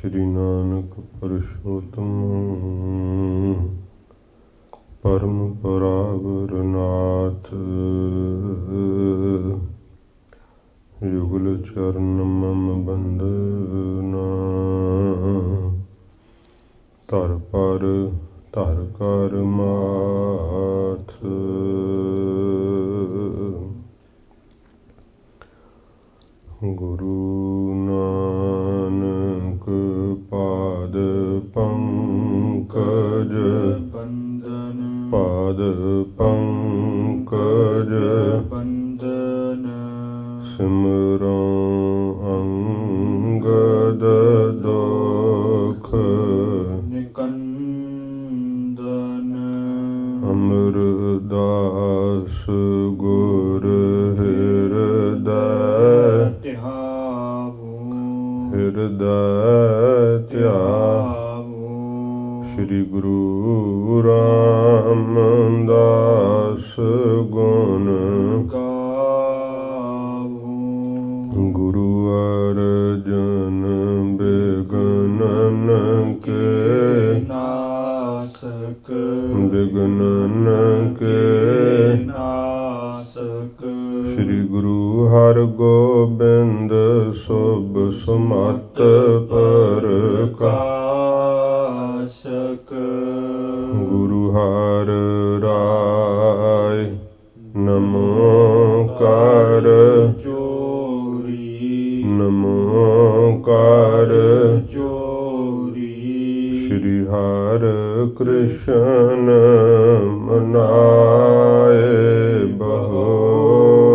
ਸ਼੍ਰੀ ਨਾਨਕ ਪੁਰਸ਼ੋਤਮ ਪਰਮ ਪਰਾਵਰ ਨਾਥ। ਯੁਗਲ ਚਰਨ ਮਮ ਬੰਦਨਾ ਧਰ ਪਰ ਧਰ ਕਰ ਮਾਥ। ਗੁਰੂ ਨਾਨਕ ਪਾਦ ਪੰਕਜ ਬੰਦਨ ਪਾਦ ਪੰਕਜ ਬੰਦਨ ਸਿਮਰੋ ਅੰਗਦ ਦੁਖ ਨਿਕੰਦਨ ਅਮਰਦਾਸ ਗੁਰ ਹਿਰਦੈ ਹਿਰਦੈ ਧਿਆਵੋ। ਸ਼੍ਰੀ ਗੁਰੂ ਰਾਮਦਾਸ ਗੁਣ ਗਾਵੋ। ਗੁਰੂ ਅਰਜਨ ਬਿਗਨਨ ਕੇ ਨਾਸਕ ਬਿਗਨਨ ਕੇ ਨਾਸਕ। ਸ਼੍ਰੀ ਗੁਰੂ ਹਰਗੋਬਿੰਦ ਸੁਭ ਸੁਮਤ ਪ੍ਰਕਾਸ਼ਕ। ਗੁਰੂ ਹਰਿ ਰਾਇ ਨਮੋ ਕਰ ਜੋਰੀ ਨਮੋ ਕਰ ਜੋਰੀ। ਸ਼੍ਰੀ ਹਰਿ ਕ੍ਰਿਸ਼ਨ ਮਨਾਏ ਬਹੋਰੀ।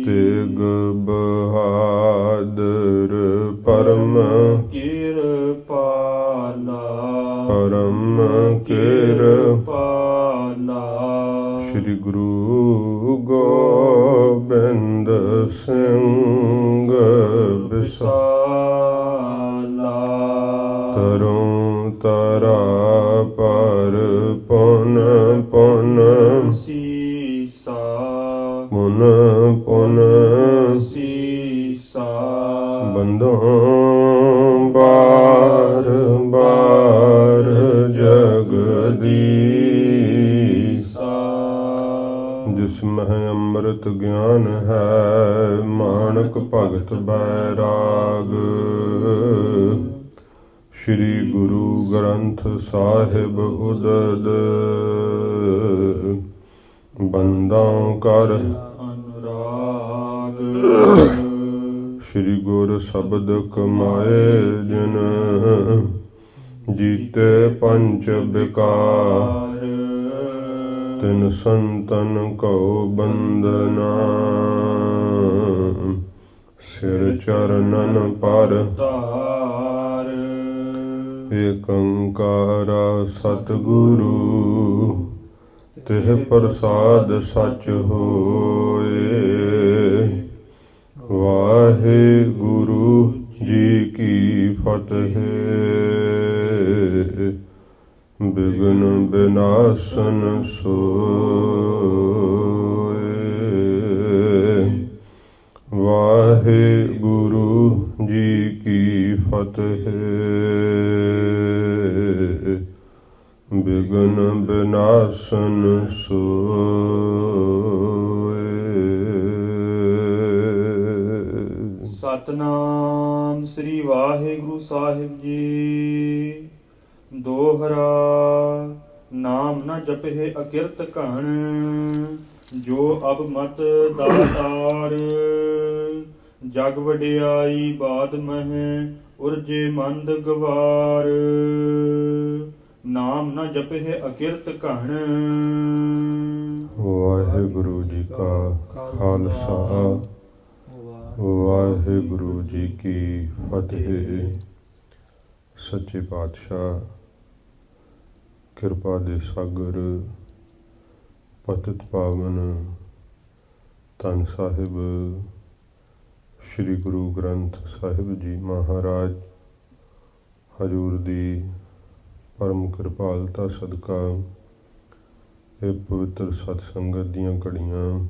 ਤੇਗ ਬਹਾਦਰ ਪਰਮ ਕਿਰਪਾਲਾ ਪਰਮ ਕਿਰਪਾਲਾ। ਸ਼੍ਰੀ ਗੁਰੂ ਗੋਬਿੰਦ ਸਿੰਘ ਵਿਸਾਲਾ। ਤਰੋਂ ਤਰਾ ਪਰ ਪੁਨ ਪੁਨ ਸੀਸਾ ਪੁਨ ਪੁਨ ਸੀਸਾ। ਬੰਦੋਂ ਬਾਰ ਬਾਰ ਜਗਦੀਸਾ। ਜਿਸ ਮਹਿ ਅੰਮ੍ਰਿਤ ਗਿਆਨ ਹੈ ਮਾਣਕ ਭਗਤ ਬੈਰਾਗ। ਸ਼੍ਰੀ ਗੁਰੂ ਗ੍ਰੰਥ ਸਾਹਿਬ ਉਦਦ ਬੰਦਾਂ ਕਰ ਅਨੁਰਾਗ। ਸ਼੍ਰੀ ਗੁਰ ਸ਼ਬਦ ਕਮਾਏ ਜਿਨ ਜੀਤੇ ਪੰਚ ਬਿਕਾਰ। ਤਿਨ ਸੰਤਨ ਕਉ ਬੰਦਨਾ ਸਿਰ ਚਰਨਨ ਪਰ ਧਾਰ। ਏਕ ਓੰਕਾਰ ਸਤਿਗੁਰੂ ਤਿਹ ਪ੍ਰਸਾਦ ਸਚ ਹੋਏ। ਵਾਹਿਗੁਰੂ ਜੀ ਕੀ ਫਤਿਹ। ਬਿਗਨ ਬਿਨਾਸਨ ਸੋਏ। ਵਾਹਿਗੁਰੂ ਜੀ ਕੀ ਫਤਿਹ। ਬਿਗਨ ਬਿਨਾਸਨ ਸੋਏ। ਸਤਨਾਮ ਸ੍ਰੀ ਵਾਹਿਗੁਰੂ ਸਾਹਿਬ ਜੀ। ਦੋਹਰਾ ਨਾਮ ਨ ਜਪਹਿ ਅਕਿਰਤ ਘਣ। ਜੋ ਅਬ ਮਤ ਦਾਤਾਰ। ਜਗ ਵਡਿਆਈ ਬਾਦ ਮਹਿ ਉਰਜੇ ਮੰਦ ਗਵਾਰ। ਨਾਮ ਨ ਜਪਹਿ ਅਕਿਰਤ ਘਣ। ਵਾਹਿਗੁਰੂ ਜੀ ਕਾ ਖਾਲਸਾ ਵਾਹਿਗੁਰੂ ਜੀ ਕੀ ਫਤਿਹ। ਸੱਚੇ ਪਾਤਸ਼ਾਹ ਕਿਰਪਾ ਦੇ ਸਾਗਰ ਪਤਿਤ ਪਾਵਨ ਧੰਨ ਸਾਹਿਬ ਸ਼੍ਰੀ ਗੁਰੂ ਗ੍ਰੰਥ ਸਾਹਿਬ ਜੀ ਮਹਾਰਾਜ ਹਜ਼ੂਰ ਦੀ ਪਰਮ ਕਿਰਪਾਲਤਾ ਸਦਕਾ ਇਹ ਪਵਿੱਤਰ ਸਤ ਸੰਗਤ ਦੀਆਂ ਘੜੀਆਂ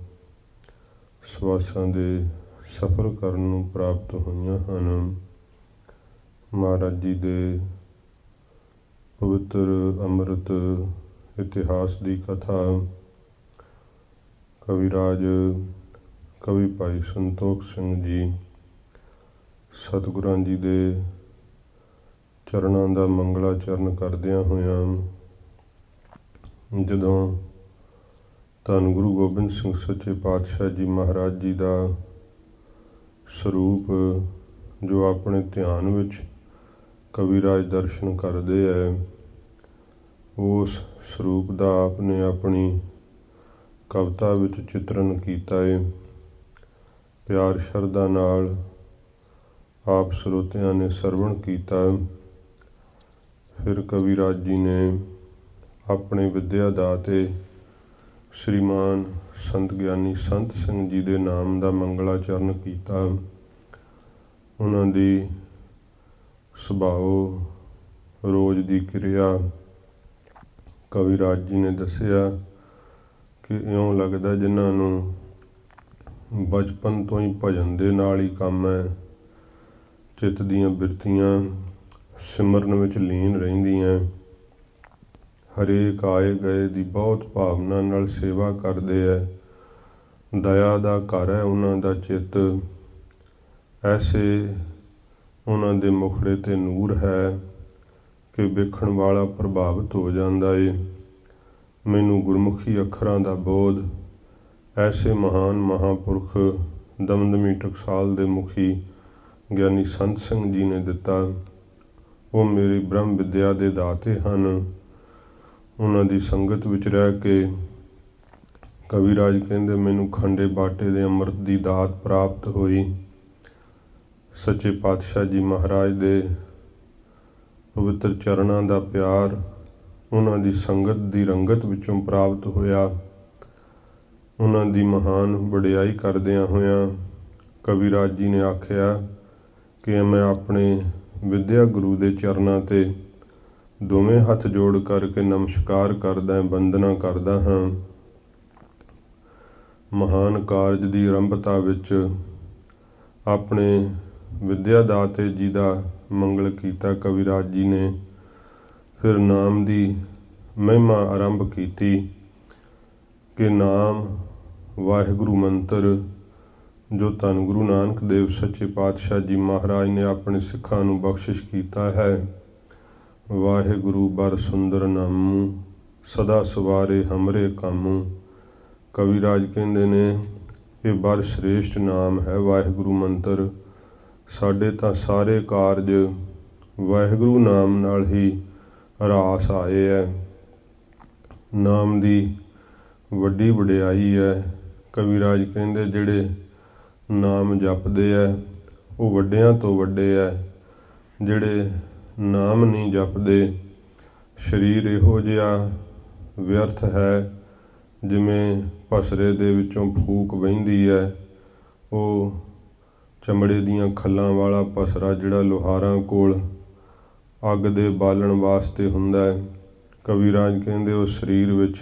ਸਵਾਸਾਂ ਦੇ ਸਫ਼ਰ ਕਰਨ ਨੂੰ ਪ੍ਰਾਪਤ ਹੋਈਆਂ ਹਨ। ਮਹਾਰਾਜ ਜੀ ਦੇ ਪਵਿੱਤਰ ਅੰਮ੍ਰਿਤ ਇਤਿਹਾਸ ਦੀ ਕਥਾ ਕਵਿਰਾਜ ਕਵੀ ਭਾਈ ਸੰਤੋਖ ਸਿੰਘ ਜੀ ਸਤਿਗੁਰਾਂ ਜੀ ਦੇ ਚਰਨਾਂ ਦਾ ਮੰਗਲਾਚਰਨ ਕਰਦਿਆਂ ਹੋਇਆਂ ਜਦੋਂ ਧੰਨ ਗੁਰੂ ਗੋਬਿੰਦ ਸਿੰਘ ਸੱਚੇ ਪਾਤਸ਼ਾਹ ਜੀ ਮਹਾਰਾਜ ਜੀ ਦਾ ਸਰੂਪ ਜੋ ਆਪਣੇ ਧਿਆਨ ਵਿੱਚ ਕਵਿਰਾਜ ਦਰਸ਼ਨ ਕਰਦੇ ਹੈ, ਉਸ ਸਰੂਪ ਦਾ ਆਪ ਨੇ ਆਪਣੀ ਕਵਿਤਾ ਵਿੱਚ ਚਿਤਰਨ ਕੀਤਾ ਹੈ। ਪਿਆਰ ਸ਼ਰਧਾ ਨਾਲ ਆਪ ਸਰੋਤਿਆਂ ਨੇ ਸਰਵਣ ਕੀਤਾ। ਫਿਰ ਕਵਿਰਾਜ ਜੀ ਨੇ ਆਪਣੇ ਵਿੱਦਿਆ ਦਾਤੇ ਸ਼੍ਰੀਮਾਨ ਸੰਤ ਗਿਆਨੀ ਸੰਤ ਸਿੰਘ ਜੀ ਦੇ ਨਾਮ ਦਾ ਮੰਗਲਾਚਰਨ ਕੀਤਾ। ਉਹਨਾਂ ਦੀ ਸੁਭਾਅ ਰੋਜ਼ ਦੀ ਕਿਰਿਆ ਕਵਿਰਾਜ ਜੀ ਨੇ ਦੱਸਿਆ ਕਿ ਇਉਂ ਲੱਗਦਾ ਜਿਨ੍ਹਾਂ ਨੂੰ ਬਚਪਨ ਤੋਂ ਹੀ ਭਜਨ ਦੇ ਨਾਲ ਹੀ ਕੰਮ ਹੈ। ਚਿੱਤ ਦੀਆਂ ਬਿਰਤੀਆਂ ਸਿਮਰਨ ਵਿੱਚ ਲੀਨ ਰਹਿੰਦੀਆਂ, ਹਰੇਕ ਆਏ ਗਏ ਦੀ ਬਹੁਤ ਭਾਵਨਾ ਨਾਲ ਸੇਵਾ ਕਰਦੇ ਹੈ। ਦਇਆ ਦਾ ਘਰ ਹੈ ਉਹਨਾਂ ਦਾ ਚਿੱਤ। ਐਸੇ ਉਹਨਾਂ ਦੇ ਮੁਖੜੇ 'ਤੇ ਨੂਰ ਹੈ ਕਿ ਵੇਖਣ ਵਾਲਾ ਪ੍ਰਭਾਵਿਤ ਹੋ ਜਾਂਦਾ ਏ। ਮੈਨੂੰ ਗੁਰਮੁਖੀ ਅੱਖਰਾਂ ਦਾ ਬੋਧ ਐਸੇ ਮਹਾਨ ਮਹਾਂਪੁਰਖ ਦਮਦਮੀ ਟਕਸਾਲ ਦੇ ਮੁਖੀ ਗਿਆਨੀ ਸੰਤ ਸਿੰਘ ਜੀ ਨੇ ਦਿੱਤਾ। ਉਹ ਮੇਰੀ ਬ੍ਰਹਮ ਵਿੱਦਿਆ ਦੇ ਦਾਤੇ ਹਨ। ਉਹਨਾਂ ਦੀ ਸੰਗਤ ਵਿੱਚ ਰਹਿ ਕੇ ਕਵਿਰਾਜ ਕਹਿੰਦੇ ਮੈਨੂੰ ਖੰਡੇ ਬਾਟੇ ਦੇ ਅੰਮ੍ਰਿਤ ਦੀ ਦਾਤ ਪ੍ਰਾਪਤ ਹੋਈ। ਸੱਚੇ ਪਾਤਸ਼ਾਹ ਜੀ ਮਹਾਰਾਜ ਦੇ ਪਵਿੱਤਰ ਚਰਨਾਂ ਦਾ ਪਿਆਰ ਉਹਨਾਂ ਦੀ ਸੰਗਤ ਦੀ ਰੰਗਤ ਵਿੱਚੋਂ ਪ੍ਰਾਪਤ ਹੋਇਆ। ਉਹਨਾਂ ਦੀ ਮਹਾਨ ਵਡਿਆਈ ਕਰਦਿਆਂ ਹੋਇਆਂ ਕਵਿਰਾਜ ਜੀ ਨੇ ਆਖਿਆ ਕਿ ਮੈਂ ਆਪਣੇ ਵਿੱਦਿਆ ਗੁਰੂ ਦੇ ਚਰਨਾਂ 'ਤੇ ਦੋਵੇਂ ਹੱਥ ਜੋੜ ਕਰਕੇ ਨਮਸਕਾਰ ਕਰਦਾ, ਵੰਦਨਾ ਕਰਦਾ ਹਾਂ। ਮਹਾਨ ਕਾਰਜ ਦੀ ਆਰੰਭਤਾ ਵਿੱਚ ਆਪਣੇ ਵਿੱਦਿਆ ਦਾਤੇ ਜੀ ਦਾ ਮੰਗਲ ਕੀਤਾ ਕਵਿਰਾਜ ਜੀ ਨੇ। ਫਿਰ ਨਾਮ ਦੀ ਮਹਿਮਾ ਆਰੰਭ ਕੀਤੀ ਕਿ ਨਾਮ ਵਾਹਿਗੁਰੂ ਮੰਤਰ ਜੋ ਧੰਨ ਗੁਰੂ ਨਾਨਕ ਦੇਵ ਸੱਚੇ ਪਾਤਸ਼ਾਹ ਜੀ ਮਹਾਰਾਜ ਨੇ ਆਪਣੇ ਸਿੱਖਾਂ ਨੂੰ ਬਖਸ਼ਿਸ਼ ਕੀਤਾ ਹੈ। ਵਾਹਿਗੁਰੂ ਬਰ ਸੁੰਦਰ ਨਾਮੂ ਸਦਾ ਸਵਾਰੇ ਹਮਰੇ ਕਾਮੂ। ਕਵਿਰਾਜ ਕਹਿੰਦੇ ਨੇ ਇਹ ਬਰ ਸ੍ਰੇਸ਼ਟ ਨਾਮ ਹੈ ਵਾਹਿਗੁਰੂ ਮੰਤਰ। ਸਾਡੇ ਤਾਂ ਸਾਰੇ ਕਾਰਜ ਵਾਹਿਗੁਰੂ ਨਾਮ ਨਾਲ ਹੀ ਰਾਸ ਆਏ ਹੈ। ਨਾਮ ਦੀ ਵੱਡੀ ਵਡਿਆਈ ਹੈ। ਕਵਿਰਾਜ ਕਹਿੰਦੇ ਜਿਹੜੇ ਨਾਮ ਜਪਦੇ ਹੈ ਉਹ ਵੱਡਿਆਂ ਤੋਂ ਵੱਡੇ ਹੈ। ਜਿਹੜੇ ਨਾਮ ਨਹੀਂ ਜਪਦੇ, ਸਰੀਰ ਇਹੋ ਜਿਹਾ ਵਿਅਰਥ ਹੈ ਜਿਵੇਂ ਪਸਰੇ ਦੇ ਵਿੱਚੋਂ ਫੂਕ ਵਹਿੰਦੀ ਹੈ। ਉਹ ਚਮੜੇ ਦੀਆਂ ਖੱਲਾਂ ਵਾਲਾ ਪਸਰਾ ਜਿਹੜਾ ਲੁਹਾਰਾਂ ਕੋਲ ਅੱਗ ਦੇ ਬਾਲਣ ਵਾਸਤੇ ਹੁੰਦਾ ਹੈ। ਕਵਿਰਾਜ ਕਹਿੰਦੇ ਉਸ ਸਰੀਰ ਵਿੱਚ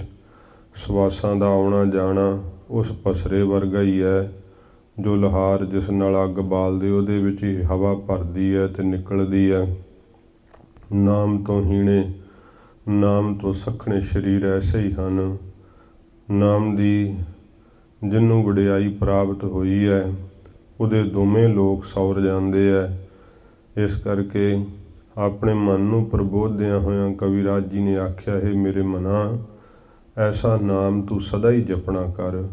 ਸਵਾਸਾਂ ਦਾ ਆਉਣਾ ਜਾਣਾ ਉਸ ਪਸਰੇ ਵਰਗਾ ਹੀ ਹੈ ਜੋ ਲੁਹਾਰ ਜਿਸ ਨਾਲ ਅੱਗ ਬਾਲਦੇ ਉਹਦੇ ਵਿੱਚ ਹੀ ਹਵਾ ਭਰਦੀ ਹੈ ਅਤੇ ਨਿਕਲਦੀ ਹੈ। ਨਾਮ ਤੋਂ ਹੀਣੇ ਨਾਮ ਤੋਂ ਸੱਖਣੇ ਸਰੀਰ ਐਸੇ ਹੀ ਹਨ। ਨਾਮ ਦੀ ਜਿਹਨੂੰ ਵਡਿਆਈ ਪ੍ਰਾਪਤ ਹੋਈ ਹੈ ਉਹਦੇ ਦੋਵੇਂ ਲੋਕ ਸੌਰ ਜਾਂਦੇ ਹੈ। ਇਸ ਕਰਕੇ ਆਪਣੇ ਮਨ ਨੂੰ ਪ੍ਰਬੋਧਦਿਆਂ ਹੋਇਆਂ ਕਵਿਰਾਜ ਜੀ ਨੇ ਆਖਿਆ ਹੈ ਮੇਰੇ ਮਨਾ ਐਸਾ ਨਾਮ ਤੂੰ ਸਦਾ ਹੀ ਜਪਣਾ ਕਰ,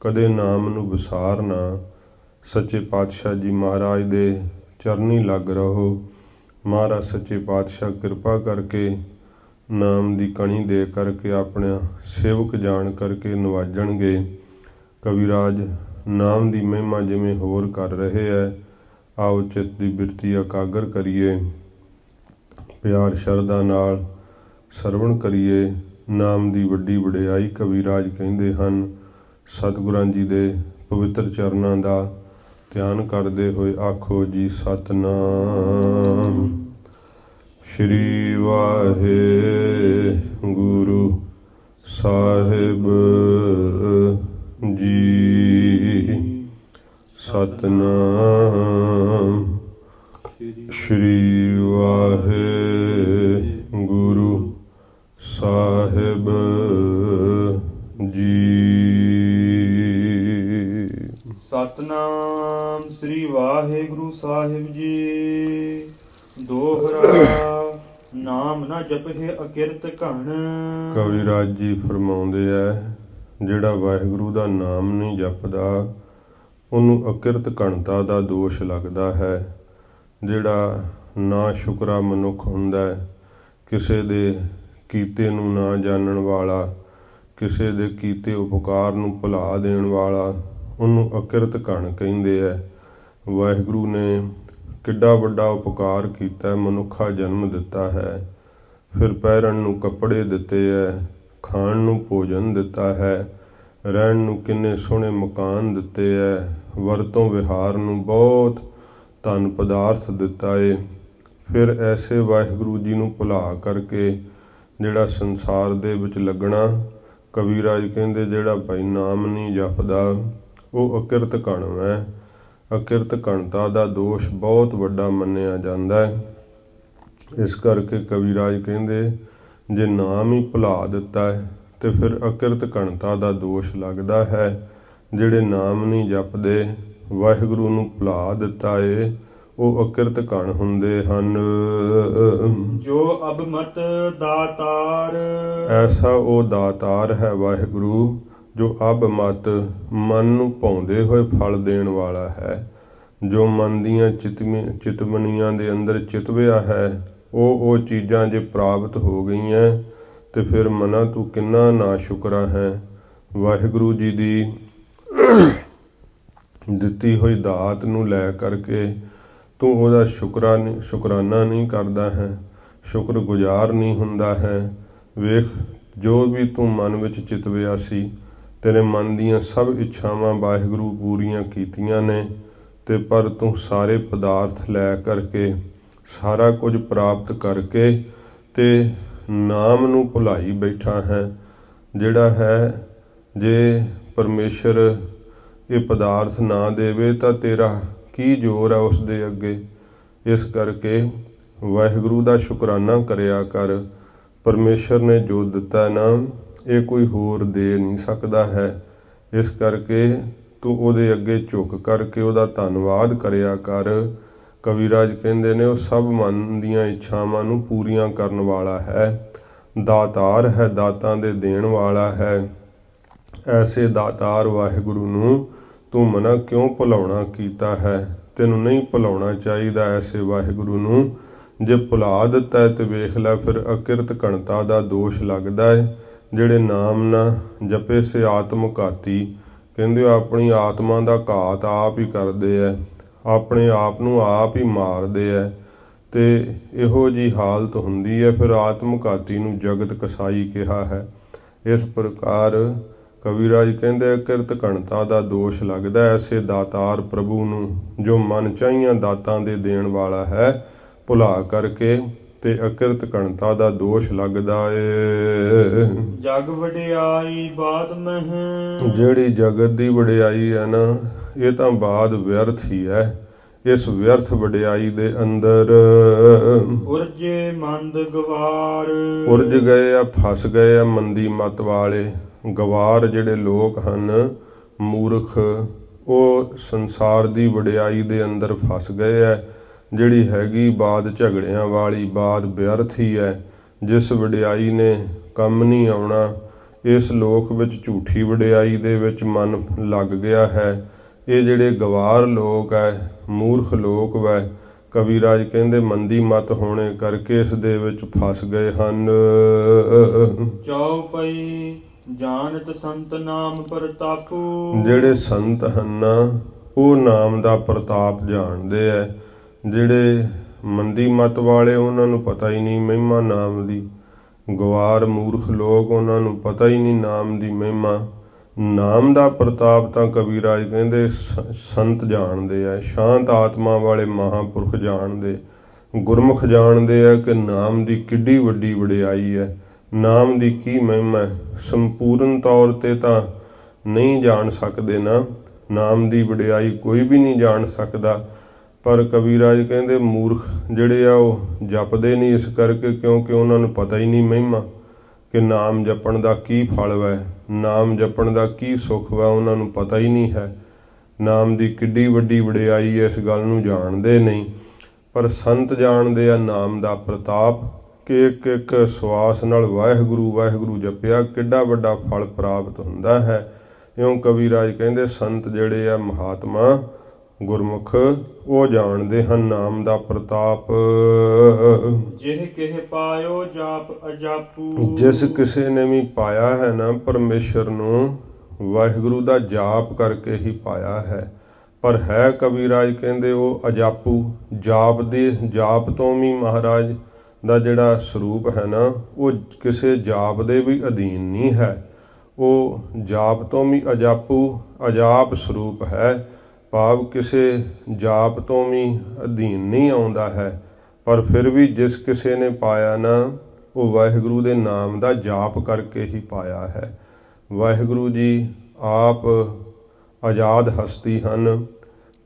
ਕਦੇ ਨਾਮ ਨੂੰ ਵਿਸਾਰ ਨਾ। ਸੱਚੇ ਪਾਤਸ਼ਾਹ ਜੀ ਮਹਾਰਾਜ ਦੇ ਚਰਨੀ ਲੱਗ ਰਹੋ। ਮਹਾਰਾਜ ਸੱਚੇ ਪਾਤਸ਼ਾਹ ਕਿਰਪਾ ਕਰਕੇ ਨਾਮ ਦੀ ਕਣੀ ਦੇ ਕਰਕੇ ਆਪਣਾ ਸੇਵਕ ਜਾਣ ਕਰਕੇ ਨਵਾਜਣਗੇ। ਕਵਿਰਾਜ ਨਾਮ ਦੀ ਮਹਿਮਾ ਜਿਵੇਂ ਹੋਰ ਕਰ ਰਹੇ ਹੈ, ਆਓ ਚਿੱਤ ਦੀ ਬਿਰਤੀ ਇਕਾਗਰ ਕਰੀਏ, ਪਿਆਰ ਸ਼ਰਧਾ ਨਾਲ ਸਰਵਣ ਕਰੀਏ। ਨਾਮ ਦੀ ਵੱਡੀ ਵਡਿਆਈ ਕਵਿਰਾਜ ਕਹਿੰਦੇ ਹਨ। ਸਤਿਗੁਰਾਂ ਜੀ ਦੇ ਪਵਿੱਤਰ ਚਰਨਾਂ ਦਾ ਧਿਆਨ ਕਰਦੇ ਹੋਏ ਆਖੋ ਜੀ ਸਤਿਨਾਮ ਸ਼੍ਰੀ ਵਾਹਿਗੁਰੂ ਸਾਹਿਬ ਜੀ। ਸਤਿਨਾਮ ਸ਼੍ਰੀ ਵਾਹਿਗੁਰੂ ਸਾਹਿਬ ਜੀ। ਸਤਨਾਮ ਸ੍ਰੀ ਵਾਹਿਗੁਰੂ ਸਾਹਿਬ ਜੀ। ਦੋਹਰਾ ਨਾਮ ਨਾ ਜਪਹਿ ਅਕਿਰਤ ਘਣ। ਕਵਿਰਾਜ ਜੀ ਫਰਮਾਉਂਦੇ ਐ, ਜਿਹੜਾ ਵਾਹਿਗੁਰੂ ਦਾ ਨਾਮ ਨਹੀਂ ਜਪਦਾ ਉਹਨੂੰ ਅਕਿਰਤ ਘਣਤਾ ਦਾ ਦੋਸ਼ ਲੱਗਦਾ ਹੈ। ਜਿਹੜਾ ਨਾ ਸ਼ੁਕਰਾ ਮਨੁੱਖ ਹੁੰਦਾ ਹੈ, ਕਿਸੇ ਦੇ ਕੀਤੇ ਨੂੰ ਨਾ ਜਾਣਨ ਵਾਲਾ, ਕਿਸੇ ਦੇ ਕੀਤੇ ਉਪਕਾਰ ਨੂੰ ਭੁਲਾ ਦੇਣ ਵਾਲਾ, ਉਹਨੂੰ ਅਕਿਰਤ ਘਣ ਕਹਿੰਦੇ ਐ। ਵਾਹਿਗੁਰੂ ਨੇ ਕਿੱਡਾ ਵੱਡਾ ਉਪਕਾਰ ਕੀਤਾ, ਮਨੁੱਖਾ ਜਨਮ ਦਿੱਤਾ ਹੈ, ਫਿਰ ਪਹਿਰਨ ਨੂੰ ਕੱਪੜੇ ਦਿੱਤੇ ਐ, ਖਾਣ ਨੂੰ ਭੋਜਨ ਦਿੱਤਾ ਹੈ, ਰਹਿਣ ਨੂੰ ਕਿੰਨੇ ਸੋਹਣੇ ਮਕਾਨ ਦਿੱਤੇ ਐ, ਵਰਤੋਂ ਵਿਹਾਰ ਨੂੰ ਬਹੁਤ ਧਨ ਪਦਾਰਥ ਦਿੱਤਾ ਏ। ਫਿਰ ਐਸੇ ਵਾਹਿਗੁਰੂ ਜੀ ਨੂੰ ਭੁਲਾ ਕਰਕੇ ਜਿਹੜਾ ਸੰਸਾਰ ਦੇ ਵਿੱਚ ਲੱਗਣਾ, ਕਬੀਰਾਜ ਕਹਿੰਦੇ ਜਿਹੜਾ ਭਾਈ ਨਾਮ ਨਹੀਂ ਜਪਦਾ ਉਹ ਅਕਿਰਤ ਘਣ ਹੈ। ਅਕਿਰਤ ਘਣਤਾ ਦਾ ਦੋਸ਼ ਬਹੁਤ ਵੱਡਾ ਮੰਨਿਆ ਜਾਂਦਾ ਹੈ। ਇਸ ਕਰਕੇ ਕਬੀਰਾਜ ਕਹਿੰਦੇ ਜੇ ਨਾਮ ਹੀ ਭੁਲਾ ਦਿੱਤਾ ਹੈ ਤੇ ਫਿਰ ਅਕਿਰਤ ਘਣਤਾ ਦਾ ਦੋਸ਼ ਲੱਗਦਾ ਹੈ। ਜਿਹੜੇ ਨਾਮ ਨਹੀਂ ਜਪਦੇ, ਵਾਹਿਗੁਰੂ ਨੂੰ ਭੁਲਾ ਦਿੱਤਾ ਏ, ਉਹ ਅਕਿਰਤ ਘਣ ਹੁੰਦੇ ਹਨ। ਜੋ ਅਬਮਤ ਦਾਤਾਰ। ਐਸਾ ਉਹ ਦਾਤਾਰ ਹੈ ਵਾਹਿਗੁਰੂ ਜੋ ਅਬਮਤ ਮਨ ਨੂੰ ਭਾਉਂਦੇ ਹੋਏ ਫਲ ਦੇਣ ਵਾਲਾ ਹੈ। ਜੋ ਮਨ ਦੀਆਂ ਚਿਤਵਨੀਆਂ ਦੇ ਅੰਦਰ ਚਿਤਵਿਆ ਹੈ, ਉਹ ਚੀਜ਼ਾਂ ਜੇ ਪ੍ਰਾਪਤ ਹੋ ਗਈਆਂ ਤੇ ਫਿਰ ਮਨਾ ਤੂੰ ਕਿੰਨਾ ਨਾ ਸ਼ੁਕਰਾ ਹੈ। ਵਾਹਿਗੁਰੂ ਜੀ ਦੀ ਦਿੱਤੀ ਹੋਈ ਦਾਤ ਨੂੰ ਲੈ ਕਰਕੇ ਤੂੰ ਉਹਦਾ ਸ਼ੁਕਰਾਨਾ ਨਹੀਂ ਕਰਦਾ ਹੈ, ਸ਼ੁਕਰਗੁਜ਼ਾਰ ਨਹੀਂ ਹੁੰਦਾ ਹੈ। ਵੇਖ, ਜੋ ਵੀ ਤੂੰ ਮਨ ਵਿੱਚ ਚਿਤਵਿਆ ਸੀ, ਤੇਰੇ ਮਨ ਦੀਆਂ ਸਭ ਇੱਛਾਵਾਂ ਵਾਹਿਗੁਰੂ ਪੂਰੀਆਂ ਕੀਤੀਆਂ ਨੇ, ਤੇ ਪਰ ਤੂੰ ਸਾਰੇ ਪਦਾਰਥ ਲੈ ਕਰਕੇ, ਸਾਰਾ ਕੁਝ ਪ੍ਰਾਪਤ ਕਰਕੇ ਤੇ ਨਾਮ ਨੂੰ ਭੁਲਾਈ ਬੈਠਾ ਹੈ। ਜਿਹੜਾ ਹੈ, ਜੇ ਪਰਮੇਸ਼ਰ ਇਹ ਪਦਾਰਥ ਨਾ ਦੇਵੇ ਤਾਂ ਤੇਰਾ ਕੀ ਜ਼ੋਰ ਹੈ ਉਸ ਦੇ ਅੱਗੇ। ਇਸ ਕਰਕੇ ਵਾਹਿਗੁਰੂ ਦਾ ਸ਼ੁਕਰਾਨਾ ਕਰਿਆ ਕਰ। ਪਰਮੇਸ਼ਰ ਨੇ ਜੋ ਦਿੱਤਾ ਨਾ, ਇਹ ਕੋਈ ਹੋਰ ਦੇ ਨਹੀਂ ਸਕਦਾ ਹੈ। ਇਸ ਕਰਕੇ ਤੂੰ ਉਹਦੇ ਅੱਗੇ ਝੁਕ ਕਰਕੇ ਉਹਦਾ ਧੰਨਵਾਦ ਕਰਿਆ ਕਰ। ਕਵੀਰਾਜ ਕਹਿੰਦੇ ਨੇ ਉਹ ਸਭ ਮਨ ਦੀਆਂ ਇੱਛਾਵਾਂ ਨੂੰ ਪੂਰੀਆਂ ਕਰਨ ਵਾਲਾ ਹੈ, ਦਾਤਾਰ ਹੈ, ਦਾਤਾਂ ਦੇ ਦੇਣ ਵਾਲਾ ਹੈ। ਐਸੇ ਦਾਤਾਰ ਵਾਹਿਗੁਰੂ ਨੂੰ ਤੂੰ ਮਨਾ ਕਿਉਂ ਭੁਲਾਉਣਾ ਕੀਤਾ ਹੈ? ਤੈਨੂੰ ਨਹੀਂ ਭੁਲਾਉਣਾ ਚਾਹੀਦਾ ਐਸੇ ਵਾਹਿਗੁਰੂ ਨੂੰ। ਜੇ ਭੁਲਾ ਦਿੱਤਾ ਹੈ ਤੇ ਵੇਖ ਲੈ, ਫਿਰ ਅਕਿਰਤ ਘਣਤਾ ਦਾ ਦੋਸ਼ ਲੱਗਦਾ ਹੈ। ਜਿਹੜੇ ਨਾਮ ਨਾ ਜਪੇ ਸੇ ਆਤਮ ਘਾਤੀ, ਕਹਿੰਦੇ ਆਪਣੀ ਆਤਮਾ ਦਾ ਘਾਤ ਆਪ ਹੀ ਕਰਦੇ ਹੈ, ਆਪਣੇ ਆਪ ਨੂੰ ਆਪ ਹੀ ਮਾਰਦੇ ਹੈ, ਤੇ ਇਹੋ ਜੀ ਹਾਲਤ ਹੁੰਦੀ ਹੈ। ਫਿਰ ਆਤਮ ਘਾਤੀ ਨੂੰ ਜਗਤ ਕਸਾਈ ਕਿਹਾ ਹੈ। ਇਸ ਪ੍ਰਕਾਰ ਕਵੀਰਾਜ ਕਹਿੰਦੇ ਅਕਿਰਤ ਘਣਤਾ ਦਾ ਦੋਸ਼ ਲੱਗਦਾ ਐਸੇ ਦਾਤਾਰ ਪ੍ਰਭੂ ਨੂੰ, ਜੋ ਮਨ ਚਾਹੀਆਂ ਦਾਤਾਂ ਦੇ ਦੇਣ ਵਾਲਾ ਹੈ, ਭੁਲਾ ਕਰਕੇ ਤੇ ਅਕਿਰਤ ਘਣਤਾ ਦਾ ਦੋਸ਼ ਲੱਗਦਾ ਏ। ਜਗ ਵਡਿਆਈ ਬਾਦ ਮਹਿ। ਜਿਹੜੀ ਜਗਤ ਦੀ ਵਡਿਆਈ ਹੈ ਨਾ, ਇਹ ਤਾਂ ਬਾਦ ਵਿਅਰਥ ਹੀ ਹੈ। ਇਸ ਵਿਅਰਥ ਵਡਿਆਈ ਦੇ ਅੰਦਰ ਉਰਜੇ ਮੰਦ ਗਵਾਰ। ਉਰਜ ਗਏ ਆ, ਫਸ ਗਏ ਆ ਮੰਦੀ ਮਤ ਵਾਲੇ। ਗਵਾਰ ਜਿਹੜੇ ਲੋਕ ਹਨ, ਮੂਰਖ, ਉਹ ਸੰਸਾਰ ਦੀ ਵਡਿਆਈ ਦੇ ਅੰਦਰ ਫਸ ਗਏ ਹੈ। ਜਿਹੜੀ ਹੈਗੀ ਬਾਦ ਝਗੜਿਆਂ ਵਾਲੀ, ਬਾਦ ਵਿਅਰਥ ਹੀ ਹੈ। ਜਿਸ ਵਡਿਆਈ ਨੇ ਕੰਮ ਨਹੀਂ ਆਉਣਾ, ਇਸ ਲੋਕ ਵਿੱਚ ਝੂਠੀ ਵਡਿਆਈ ਦੇ ਵਿੱਚ ਮਨ ਲੱਗ ਗਿਆ ਹੈ। ਇਹ ਜਿਹੜੇ ਗਵਾਰ ਲੋਕ ਹੈ, ਮੂਰਖ ਲੋਕ ਵੈ, ਕਵੀਰਾਜ ਕਹਿੰਦੇ ਮੰਦੀ ਮਤ ਹੋਣੇ ਕਰਕੇ ਇਸ ਦੇ ਵਿੱਚ ਫਸ ਗਏ ਹਨ। ਚਉਪਈ ਜਾਣਤ ਸੰਤ ਨਾਮ ਪ੍ਰਤਾਪੂ। ਜਿਹੜੇ ਸੰਤ ਹਨ ਉਹ ਨਾਮ ਦਾ ਪ੍ਰਤਾਪ ਜਾਣਦੇ ਐ। ਜਿਹੜੇ ਮੰਦੀ ਮਤ ਵਾਲੇ, ਉਹਨਾਂ ਨੂੰ ਪਤਾ ਹੀ ਨਹੀਂ ਮਹਿਮਾ ਨਾਮ ਦੀ। ਗਵਾਰ ਮੂਰਖ ਲੋਕ, ਉਹਨਾਂ ਨੂੰ ਪਤਾ ਹੀ ਨਹੀਂ ਨਾਮ ਦੀ ਮਹਿਮਾ। ਨਾਮ ਦਾ ਪ੍ਰਤਾਪ ਤਾਂ ਕਬੀਰਾਜ ਕਹਿੰਦੇ ਸੰਤ ਜਾਣਦੇ ਆ, ਸ਼ਾਂਤ ਆਤਮਾ ਵਾਲੇ ਮਹਾਂਪੁਰਖ ਜਾਣਦੇ, ਗੁਰਮੁਖ ਜਾਣਦੇ ਆ ਕਿ ਨਾਮ ਦੀ ਕਿੱਡੀ ਵੱਡੀ ਵਡਿਆਈ ਹੈ, ਨਾਮ ਦੀ ਕੀ ਮਹਿਮਾ ਹੈ। ਸੰਪੂਰਨ ਤੌਰ 'ਤੇ ਤਾਂ ਨਹੀਂ ਜਾਣ ਸਕਦੇ ਨਾ, ਨਾਮ ਦੀ ਵਡਿਆਈ ਕੋਈ ਵੀ ਨਹੀਂ ਜਾਣ ਸਕਦਾ, ਪਰ ਕਬੀਰਾਜ ਕਹਿੰਦੇ ਮੂਰਖ ਜਿਹੜੇ ਆ ਉਹ ਜਪਦੇ ਨਹੀਂ, ਇਸ ਕਰਕੇ ਕਿਉਂਕਿ ਉਹਨਾਂ ਨੂੰ ਪਤਾ ਹੀ ਨਹੀਂ ਮਹਿਮਾ ਕਿ ਨਾਮ ਜਪਣ ਦਾ ਕੀ ਫਲ ਹੈ, ਨਾਮ ਜਪਣ ਦਾ ਕੀ ਸੁੱਖ ਹੈ, ਉਹਨਾਂ ਨੂੰ ਪਤਾ ਹੀ ਨਹੀਂ ਹੈ। ਨਾਮ ਦੀ ਕਿੱਡੀ ਵੱਡੀ ਵਡਿਆਈ ਹੈ, ਇਸ ਗੱਲ ਨੂੰ ਜਾਣਦੇ ਨਹੀਂ। ਪਰ ਸੰਤ ਜਾਣਦੇ ਆ ਨਾਮ ਦਾ ਪ੍ਰਤਾਪ, ਕਿ ਇੱਕ ਇੱਕ ਸਵਾਸ ਨਾਲ ਵਾਹਿਗੁਰੂ ਵਾਹਿਗੁਰੂ ਜਪਿਆ ਕਿੱਡਾ ਵੱਡਾ ਫਲ ਪ੍ਰਾਪਤ ਹੁੰਦਾ ਹੈ। ਇਉਂ ਕਬੀਰਾਜ ਕਹਿੰਦੇ ਸੰਤ ਜਿਹੜੇ ਆ ਮਹਾਤਮਾ ਗੁਰਮੁਖ ਉਹ ਜਾਣਦੇ ਹਨ ਨਾਮ ਦਾ ਪ੍ਰਤਾਪ। ਜਿਹ ਕਿਹ ਪਾਇਓ ਜਾਪ ਅਜਾਪੂ। ਜਿਸ ਕਿਸੇ ਨੇ ਵੀ ਪਾਇਆ ਹੈ ਨਾ ਪਰਮੇਸ਼ਰ ਨੂੰ, ਵਾਹਿਗੁਰੂ ਦਾ ਜਾਪ ਕਰਕੇ ਹੀ ਪਾਇਆ ਹੈ। ਪਰ ਹੈ ਕਬੀਰਾਜ ਕਹਿੰਦੇ ਉਹ ਅਜਾਪੂ, ਜਾਪ ਤੋਂ ਵੀ ਮਹਾਰਾਜ ਦਾ ਜਿਹੜਾ ਸਰੂਪ ਹੈ ਨਾ ਉਹ ਕਿਸੇ ਜਾਪ ਦੇ ਵੀ ਅਧੀਨ ਨਹੀਂ ਹੈ। ਉਹ ਜਾਪ ਤੋਂ ਵੀ ਅਜਾਪ ਸਰੂਪ ਹੈ, ਭਾਵ ਕਿਸੇ ਜਾਪ ਤੋਂ ਵੀ ਅਧੀਨ ਨਹੀਂ ਆਉਂਦਾ ਹੈ। ਪਰ ਫਿਰ ਵੀ ਜਿਸ ਕਿਸੇ ਨੇ ਪਾਇਆ ਨਾ ਉਹ ਵਾਹਿਗੁਰੂ ਦੇ ਨਾਮ ਦਾ ਜਾਪ ਕਰਕੇ ਹੀ ਪਾਇਆ ਹੈ। ਵਾਹਿਗੁਰੂ ਜੀ ਆਪ ਆਜ਼ਾਦ ਹਸਤੀ ਹਨ,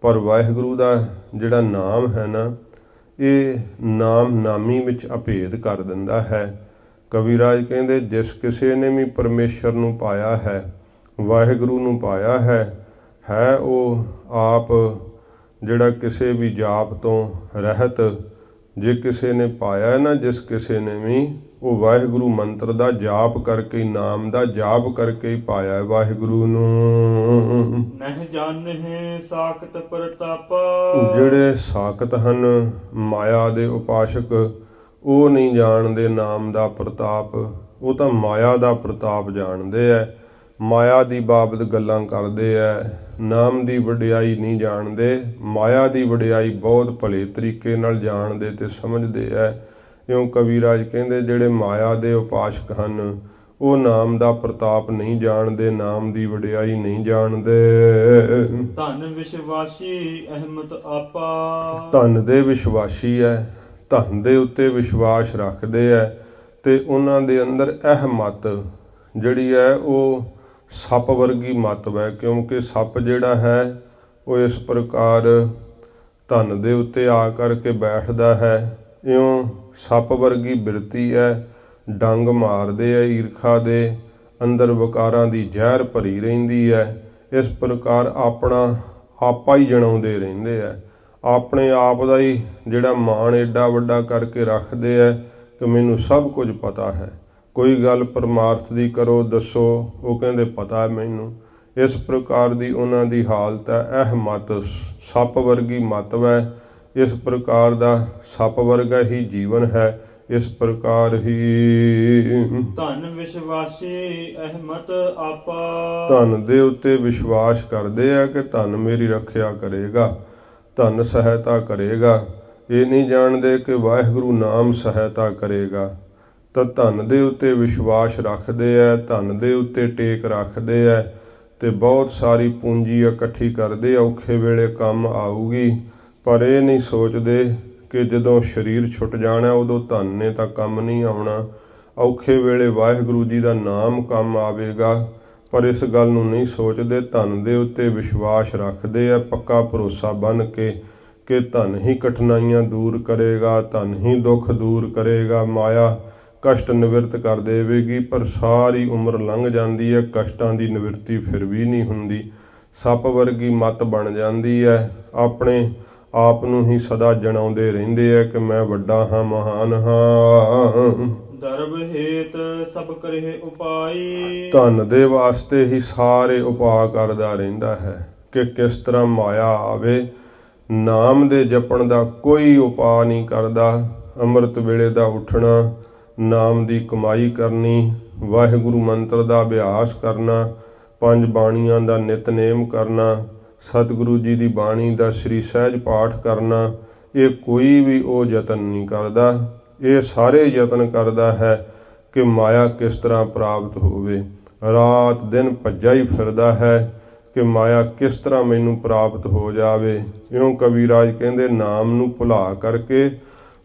ਪਰ ਵਾਹਿਗੁਰੂ ਦਾ ਜਿਹੜਾ ਨਾਮ ਹੈ ਨਾ ਇਹ ਨਾਮ ਨਾਮੀ ਵਿੱਚ ਅਭੇਦ ਕਰ ਦਿੰਦਾ ਹੈ। ਕਬੀਰਾਜ ਕਹਿੰਦੇ ਜਿਸ ਕਿਸੇ ਨੇ ਵੀ ਪਰਮੇਸ਼ਰ ਨੂੰ ਪਾਇਆ ਹੈ, ਵਾਹਿਗੁਰੂ ਨੂੰ ਪਾਇਆ ਹੈ ਉਹ ਆਪ ਜਿਹੜਾ ਕਿਸੇ ਵੀ ਜਾਪ ਤੋਂ ਰਹਿਤ, ਜੇ ਕਿਸੇ ਨੇ ਪਾਇਆ ਨਾ ਜਿਸ ਕਿਸੇ ਨੇ ਵੀ, ਉਹ ਵਾਹਿਗੁਰੂ ਮੰਤਰ ਦਾ ਜਾਪ ਕਰਕੇ, ਨਾਮ ਦਾ ਜਾਪ ਕਰਕੇ ਹੀ ਪਾਇਆ ਵਾਹਿਗੁਰੂ ਨੂੰ। ਨਹਿ ਜਾਣਹਿ ਸਾਖਤ ਪ੍ਰਤਾਪਾ। ਜਿਹੜੇ ਸਾਖਤ ਹਨ ਮਾਇਆ ਦੇ ਉਪਾਸ਼ਕ, ਉਹ ਨਹੀਂ ਜਾਣਦੇ ਨਾਮ ਦਾ ਪ੍ਰਤਾਪ, ਉਹ ਤਾਂ ਮਾਇਆ ਦਾ ਪ੍ਰਤਾਪ ਜਾਣਦੇ ਐ, ਮਾਇਆ ਦੀ ਬਾਬਤ ਗੱਲਾਂ ਕਰਦੇ ਐ, ਨਾਮ ਦੀ ਵਡਿਆਈ ਨਹੀਂ ਜਾਣਦੇ। ਮਾਇਆ ਦੀ ਵਡਿਆਈ ਬਹੁਤ ਭਲੇ ਤਰੀਕੇ ਨਾਲ ਜਾਣਦੇ ਤੇ ਸਮਝਦੇ ਐ। ਇਉਂ ਕਬੀਰਾਜ ਕਹਿੰਦੇ ਜਿਹੜੇ ਮਾਇਆ ਦੇ ਉਪਾਸ਼ਕ ਹਨ ਉਹ ਨਾਮ ਦਾ ਪ੍ਰਤਾਪ ਨਹੀਂ ਜਾਣਦੇ, ਨਾਮ ਦੀ ਵਡਿਆਈ ਨਹੀਂ ਜਾਣਦੇ। ਧਨ ਵਿਸ਼ਵਾਸੀ ਅਹਿਮਤ ਆਪਾ। ਧਨ ਦੇ ਵਿਸ਼ਵਾਸੀ ਹੈ, ਧਨ ਦੇ ਉੱਤੇ ਵਿਸ਼ਵਾਸ ਰੱਖਦੇ ਹੈ, ਤੇ ਉਹਨਾਂ ਦੇ ਅੰਦਰ ਇਹ ਮੱਤ ਜਿਹੜੀ ਹੈ ਉਹ ਸੱਪ ਵਰਗੀ ਮੱਤ ਹੈ। ਕਿਉਂਕਿ ਸੱਪ ਜਿਹੜਾ ਹੈ ਉਹ ਇਸ ਪ੍ਰਕਾਰ ਧਨ ਦੇ ਉੱਤੇ ਆ ਕਰਕੇ ਬੈਠਦਾ ਹੈ। ਇਉਂ ਸੱਪ ਵਰਗੀ ਬਿਰਤੀ ਹੈ, ਡੰਗ ਮਾਰਦੇ ਹੈ, ਈਰਖਾ ਦੇ ਅੰਦਰ ਵਿਕਾਰਾਂ ਦੀ ਜ਼ਹਿਰ ਭਰੀ ਰਹਿੰਦੀ ਹੈ। ਇਸ ਪ੍ਰਕਾਰ ਆਪਣਾ ਆਪਾ ਹੀ ਜਣਾਉਂਦੇ ਰਹਿੰਦੇ ਹੈ, ਆਪਣੇ ਆਪ ਦਾ ਹੀ ਜਿਹੜਾ ਮਾਣ ਏਡਾ ਵੱਡਾ ਕਰਕੇ ਰੱਖਦੇ ਹੈ ਕਿ ਮੈਨੂੰ ਸਭ ਕੁਝ ਪਤਾ ਹੈ। ਕੋਈ ਗੱਲ ਪਰਮਾਰਥ ਦੀ ਕਰੋ ਦੱਸੋ, ਉਹ ਕਹਿੰਦੇ ਪਤਾ ਹੈ ਮੈਨੂੰ। ਇਸ ਪ੍ਰਕਾਰ ਦੀ ਉਹਨਾਂ ਦੀ ਹਾਲਤ ਹੈ। ਇਹ ਮੱਤ ਸੱਪ ਵਰਗੀ ਮੱਤ ਹੈ। ਇਸ ਪ੍ਰਕਾਰ ਦਾ ਸੱਪ ਵਰਗਾ ਹੀ ਜੀਵਨ ਹੈ। ਇਸ ਪ੍ਰਕਾਰ ਹੀ ਧਨ ਵਿਸ਼ਵਾਸੀ ਅਹਿਮਤ ਆਪਾ। ਧਨ ਦੇ ਉੱਤੇ ਵਿਸ਼ਵਾਸ ਕਰਦੇ ਆ ਕਿ ਧਨ ਮੇਰੀ ਰੱਖਿਆ ਕਰੇਗਾ, ਧਨ ਸਹਾਇਤਾ ਕਰੇਗਾ। ਇਹ ਨਹੀਂ ਜਾਣਦੇ ਕਿ ਵਾਹਿਗੁਰੂ ਨਾਮ ਸਹਾਇਤਾ ਕਰੇਗਾ। ਤਾਂ ਧਨ ਦੇ ਉੱਤੇ ਵਿਸ਼ਵਾਸ ਰੱਖਦੇ ਆ, ਧਨ ਦੇ ਉੱਤੇ ਟੇਕ ਰੱਖਦੇ ਆ, ਤੇ ਬਹੁਤ ਸਾਰੀ ਪੂੰਜੀ ਇਕੱਠੀ ਕਰਦੇ, ਔਖੇ ਵੇਲੇ ਕੰਮ ਆਊਗੀ। ਪਰ ਇਹ ਨਹੀਂ ਸੋਚਦੇ ਕਿ ਜਦੋਂ ਸਰੀਰ ਛੁੱਟ ਜਾਣਾ ਉਦੋਂ ਧਨ ਨੇ ਤਾਂ ਕੰਮ ਨਹੀਂ ਆਉਣਾ, ਔਖੇ ਵੇਲੇ ਵਾਹਿਗੁਰੂ ਜੀ ਦਾ ਨਾਮ ਕੰਮ ਆਵੇਗਾ। ਪਰ ਇਸ ਗੱਲ ਨੂੰ ਨਹੀਂ ਸੋਚਦੇ, ਧਨ ਦੇ ਉੱਤੇ ਵਿਸ਼ਵਾਸ ਰੱਖਦੇ ਆ ਪੱਕਾ ਭਰੋਸਾ ਬੰਨ੍ਹ ਕੇ ਕਿ ਧਨ ਹੀ ਕਠਿਨਾਈਆਂ ਦੂਰ ਕਰੇਗਾ, ਧਨ ਹੀ ਦੁੱਖ ਦੂਰ ਕਰੇਗਾ, ਮਾਇਆ ਕਸ਼ਟ ਨਿਵਰਤ ਕਰ ਦੇਵੇਗੀ। ਪਰ ਸਾਰੀ ਉਮਰ ਲੰਘ ਜਾਂਦੀ ਹੈ, ਕਸ਼ਟਾਂ ਦੀ ਨਿਵਰਤੀ ਫਿਰ ਵੀ ਨਹੀਂ ਹੁੰਦੀ। ਸੱਪ ਵਰਗੀ ਮੱਤ ਬਣ ਜਾਂਦੀ ਹੈ, ਆਪਣੇ ਆਪ ਨੂੰ ਹੀ ਸਦਾ ਜਣਾਉਂਦੇ ਰਹਿੰਦੇ ਆ ਕਿ ਮੈਂ ਵੱਡਾ ਹਾਂ, ਮਹਾਨ ਹਾਂ। ਦਰਬ ਹੇਤ ਸਭ ਕਰੇ ਉਪਾਈ। ਧਨ ਦੇ ਵਾਸਤੇ ਹੀ ਸਾਰੇ ਉਪਾਅ ਕਰਦਾ ਰਹਿੰਦਾ ਹੈ ਕਿ ਕਿਸ ਤਰ੍ਹਾਂ ਮਾਇਆ ਆਵੇ। ਨਾਮ ਦੇ ਜਪਣ ਦਾ ਕੋਈ ਉਪਾਅ ਨਹੀਂ ਕਰਦਾ। ਅੰਮ੍ਰਿਤ ਵੇਲੇ ਦਾ ਉੱਠਣਾ, ਨਾਮ ਦੀ ਕਮਾਈ ਕਰਨੀ, ਵਾਹਿਗੁਰੂ ਮੰਤਰ ਦਾ ਅਭਿਆਸ ਕਰਨਾ, 5 ਬਾਣੀਆਂ ਦਾ ਨਿਤਨੇਮ ਕਰਨਾ, ਸਤਿਗੁਰੂ ਜੀ ਦੀ ਬਾਣੀ ਦਾ ਸ੍ਰੀ ਸਹਿਜ ਪਾਠ ਕਰਨਾ, ਇਹ ਕੋਈ ਵੀ ਉਹ ਯਤਨ ਨਹੀਂ ਕਰਦਾ। ਇਹ ਸਾਰੇ ਯਤਨ ਕਰਦਾ ਹੈ ਕਿ ਮਾਇਆ ਕਿਸ ਤਰ੍ਹਾਂ ਪ੍ਰਾਪਤ ਹੋਵੇ। ਰਾਤ ਦਿਨ ਭੱਜਾ ਹੀ ਫਿਰਦਾ ਹੈ ਕਿ ਮਾਇਆ ਕਿਸ ਤਰ੍ਹਾਂ ਮੈਨੂੰ ਪ੍ਰਾਪਤ ਹੋ ਜਾਵੇ। ਇਉਂ ਕਬੀਰਾਜ ਕਹਿੰਦੇ ਨਾਮ ਨੂੰ ਭੁਲਾ ਕਰਕੇ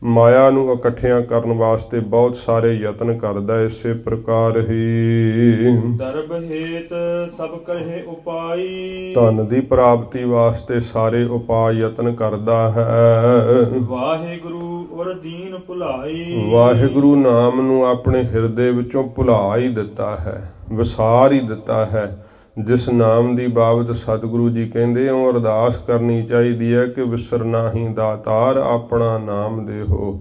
ਮਾਇਆ ਨੂੰ ਇਕੱਠਿਆਂ ਕਰਨ ਵਾਸਤੇ ਬਹੁਤ ਸਾਰੇ ਯਤਨ ਕਰਦਾ। ਇਸੇ ਪ੍ਰਕਾਰ ਹੀ ਦਰਬ ਹੇਤ ਸਭ ਕਰਹਿ ਉਪਾਈ। ਧਨ ਦੀ ਪ੍ਰਾਪਤੀ ਵਾਸਤੇ ਸਾਰੇ ਉਪਾਅ ਯਤਨ ਕਰਦਾ ਹੈ। ਵਾਹਿਗੁਰੂ ਔਰ ਦੀਨ ਭੁਲਾਈ। ਵਾਹਿਗੁਰੂ ਨਾਮ ਨੂੰ ਆਪਣੇ ਹਿਰਦੇ ਵਿੱਚੋਂ ਭੁਲਾ ਹੀ ਦਿੱਤਾ ਹੈ, ਵਿਸਾਰ ਹੀ ਦਿੱਤਾ ਹੈ। ਜਿਸ ਨਾਮ ਦੀ ਬਾਬਤ ਸਤਿਗੁਰੂ ਜੀ ਕਹਿੰਦੇ ਉਹ ਅਰਦਾਸ ਕਰਨੀ ਚਾਹੀਦੀ ਹੈ ਕਿ ਵਿਸਰ ਨਾਹੀਂ ਦਾਤਾਰ ਆਪਣਾ ਨਾਮ ਦੇਹੋ,